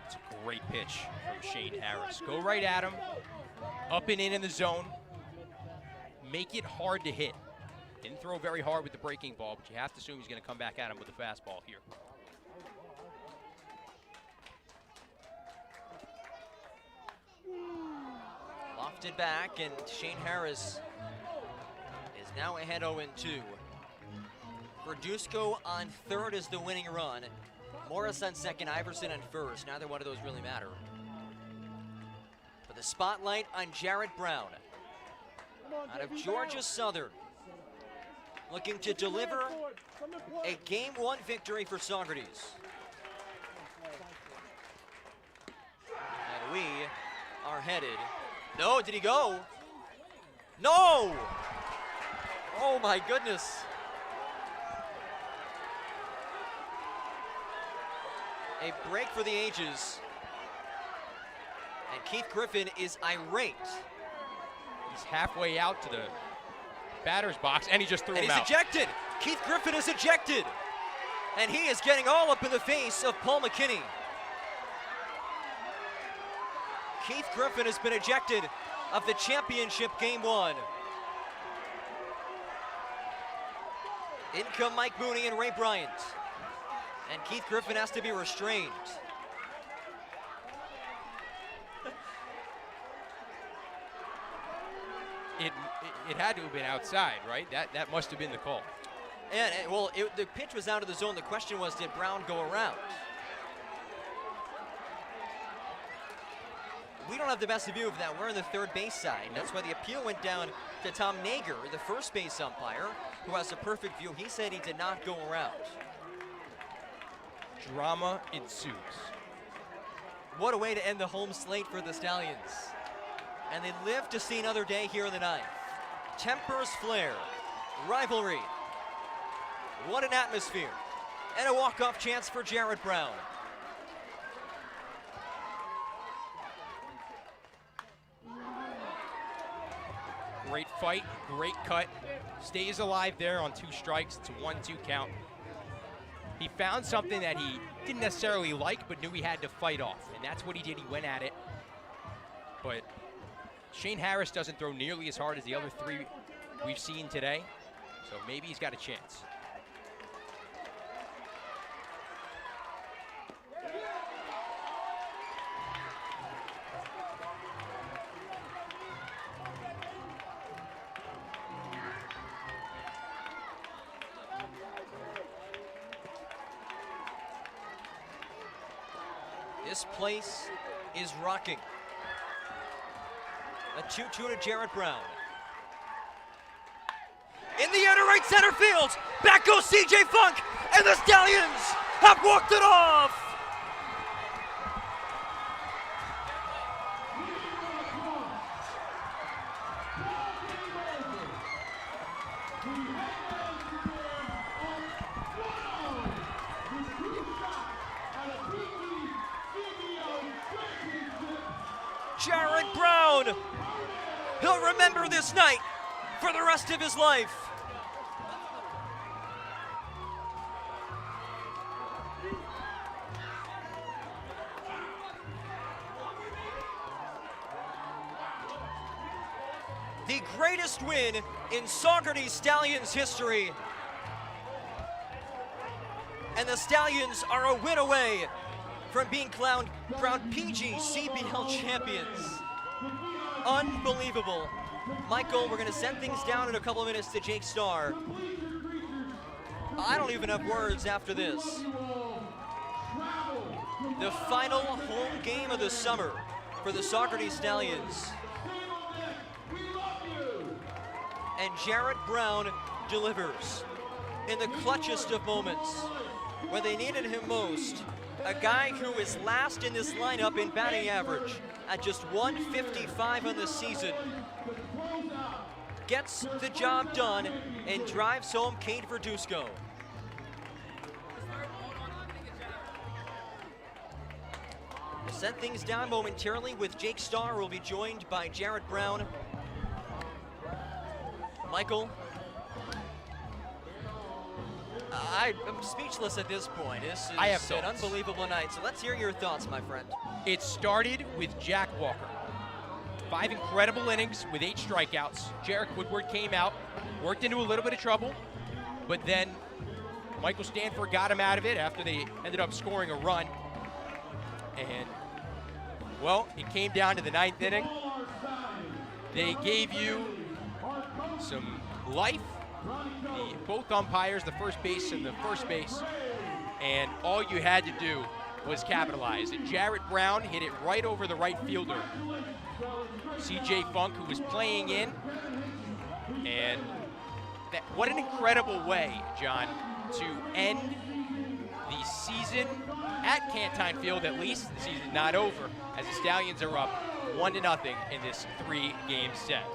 It's a great pitch from Shane Harris. Go right at him, up and in the zone. Make it hard to hit. Didn't throw very hard with the breaking ball, but you have to assume he's going to come back at him with a fastball here.
Lofted back, and Shane Harris is now ahead 0-2. Verduzco on third is the winning run. Morris on second, Iverson on first. Neither one of those really matter. But the spotlight on Jared Brown out of Georgia Southern, looking to deliver a Game 1 victory for Saugerties. And we are headed. No, did he go? No! Oh my goodness. A break for the ages. And Keith Griffin is irate.
He's halfway out to the batter's box, and he just threw him
he's
out.
Ejected. Keith Griffin is ejected. And he is getting all up in the face of Paul McKinney. Keith Griffin has been ejected of the championship Game 1. In come Mike Mooney and Ray Bryant. And Keith Griffin has to be restrained.
It had to have been outside, right? That must have been the call.
And the pitch was out of the zone. The question was, did Brown go around? We don't have the best view of that. We're on the third base side. That's why the appeal went down to Tom Nager, the first base umpire, who has a perfect view. He said he did not go around.
Drama ensues.
What a way to end the home slate for the Stallions. And they live to see another day here in the ninth. Tempers flare, rivalry. What an atmosphere. And a walk-off chance for Jared Brown.
Great fight, great cut. Stays alive there on 2 strikes. It's a 1-2 count. He found something that he didn't necessarily like, but knew he had to fight off. And that's what he did. He went at it. But Shane Harris doesn't throw nearly as hard as the other 3 we've seen today. So maybe he's got a chance.
This place is rocking. A 2-2 to Jared Brown. In the air to right center field. Back goes CJ Funk, and the Stallions have walked it off. Jared Brown, he'll remember this night for the rest of his life. The greatest win in Saugerties Stallions history. And the Stallions are a win away from being crowned PGCBL champions. Unbelievable. Michael, we're going to send things down in a couple of minutes to Jake Starr. I don't even have words after this. The final home game of the summer for the Saugerties Stallions. And Jarrett Brown delivers in the clutchest of moments when they needed him most. A guy who is last in this lineup in batting average at just 155 on the season gets the job done and drives home Kate Verduzco. We'll set things down momentarily with Jake Starr, who will be joined by Jarrett Brown. Michael, I'm speechless at this point. This is an unbelievable night. So let's hear your thoughts, my friend.
It started with Jack Walker. 5 incredible innings with 8 strikeouts. Jarek Woodward came out, worked into a little bit of trouble, but then Michael Stanford got him out of it after they ended up scoring a run. And, well, it came down to the 9th inning. They gave you some life, both umpires, the first base and the first base, and all you had to do was capitalize. And Jarrett Brown hit it right over the right fielder, CJ Funk, who was playing in. And what an incredible way, John, to end the season at Cantine Field, at least. The season's not over, as the Stallions are up 1-0 in this 3-game set.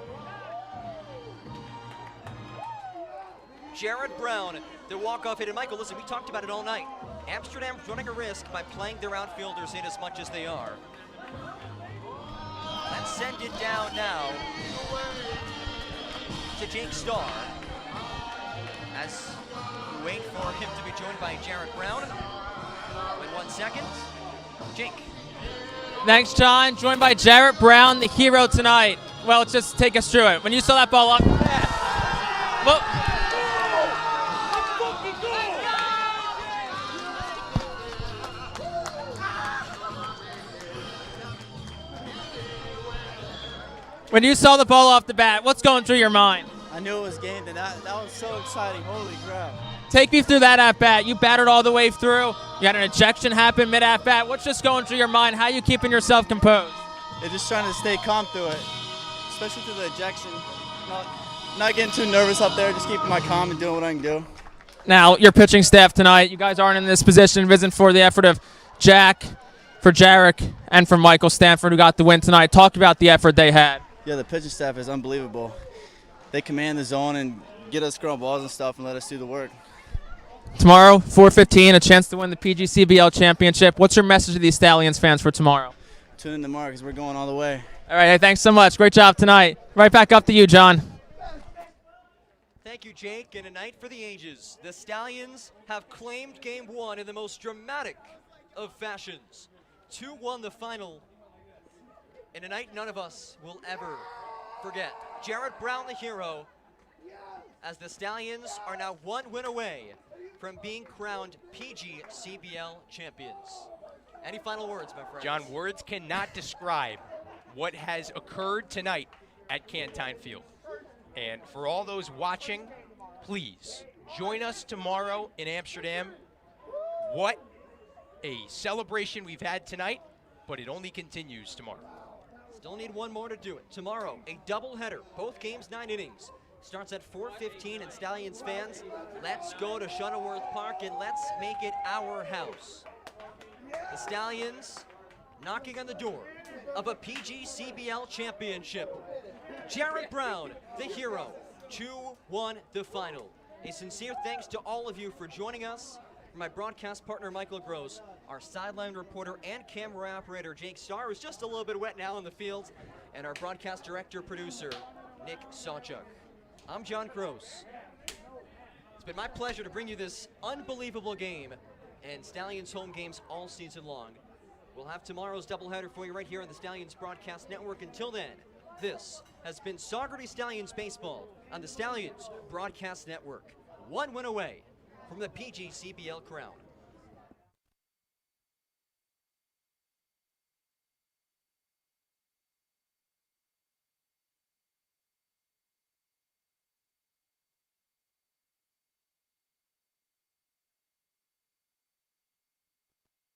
Jarrett Brown, the walk-off hit. And Michael, listen, we talked about it all night. Amsterdam's running a risk by playing their outfielders in as much as they are. Let's send it down now to Jake Starr as we wait for him to be joined by Jarrett Brown. In 1 second, Jake.
Thanks, John. Joined by Jarrett Brown, the hero tonight. Well, just take us through it. When you saw that ball up, well, when you saw the ball off the bat, what's going through your mind?
I knew it was game, and that was so exciting. Holy crap.
Take me through that at-bat. You batted all the way through. You had an ejection happen mid-at-bat. What's just going through your mind? How are you keeping yourself composed?
They're just trying to stay calm through it, especially through the ejection. Not getting too nervous up there, just keeping my calm and doing what I can do.
Now, your pitching staff tonight, you guys aren't in this position, risen for the effort of Jack, for Jarek, and for Michael Stanford, who got the win tonight. Talk about the effort they had.
Yeah, the pitching staff is unbelievable. They command the zone and get us ground balls and stuff and let us do the work.
Tomorrow, 4:15, a chance to win the PGCBL championship. What's your message to these Stallions fans for tomorrow?
Tune in tomorrow because we're going all the way.
All right, hey, thanks so much. Great job tonight. Right back up to you, John.
Thank you, Jake. And a night for the ages. The Stallions have claimed Game 1 in the most dramatic of fashions. 2-1 the final. In a night none of us will ever forget. Jarrett Brown, the hero, as the Stallions are now 1 win away from being crowned PGCBL champions. Any final words, my friend?
John, words cannot describe what has occurred tonight at Cantine Field. And for all those watching, please join us tomorrow in Amsterdam. What a celebration we've had tonight, but it only continues tomorrow.
Still need one more to do it. Tomorrow, a doubleheader, both games 9 innings. Starts at 4:15, and Stallions fans, let's go to Shuttleworth Park and let's make it our house. The Stallions knocking on the door of a PGCBL championship. Jarrett Brown, the hero, 2-1 the final. A sincere thanks to all of you for joining us. For my broadcast partner, Michael Gross, our sideline reporter and camera operator, Jake Starr, who's just a little bit wet now in the field, and our broadcast director, producer, Nick Sawchuk. I'm John Gross. It's been my pleasure to bring you this unbelievable game and Stallions home games all season long. We'll have tomorrow's doubleheader for you right here on the Stallions Broadcast Network. Until then, this has been Saugerties Stallions Baseball on the Stallions Broadcast Network. 1 win away from the PGCBL crown.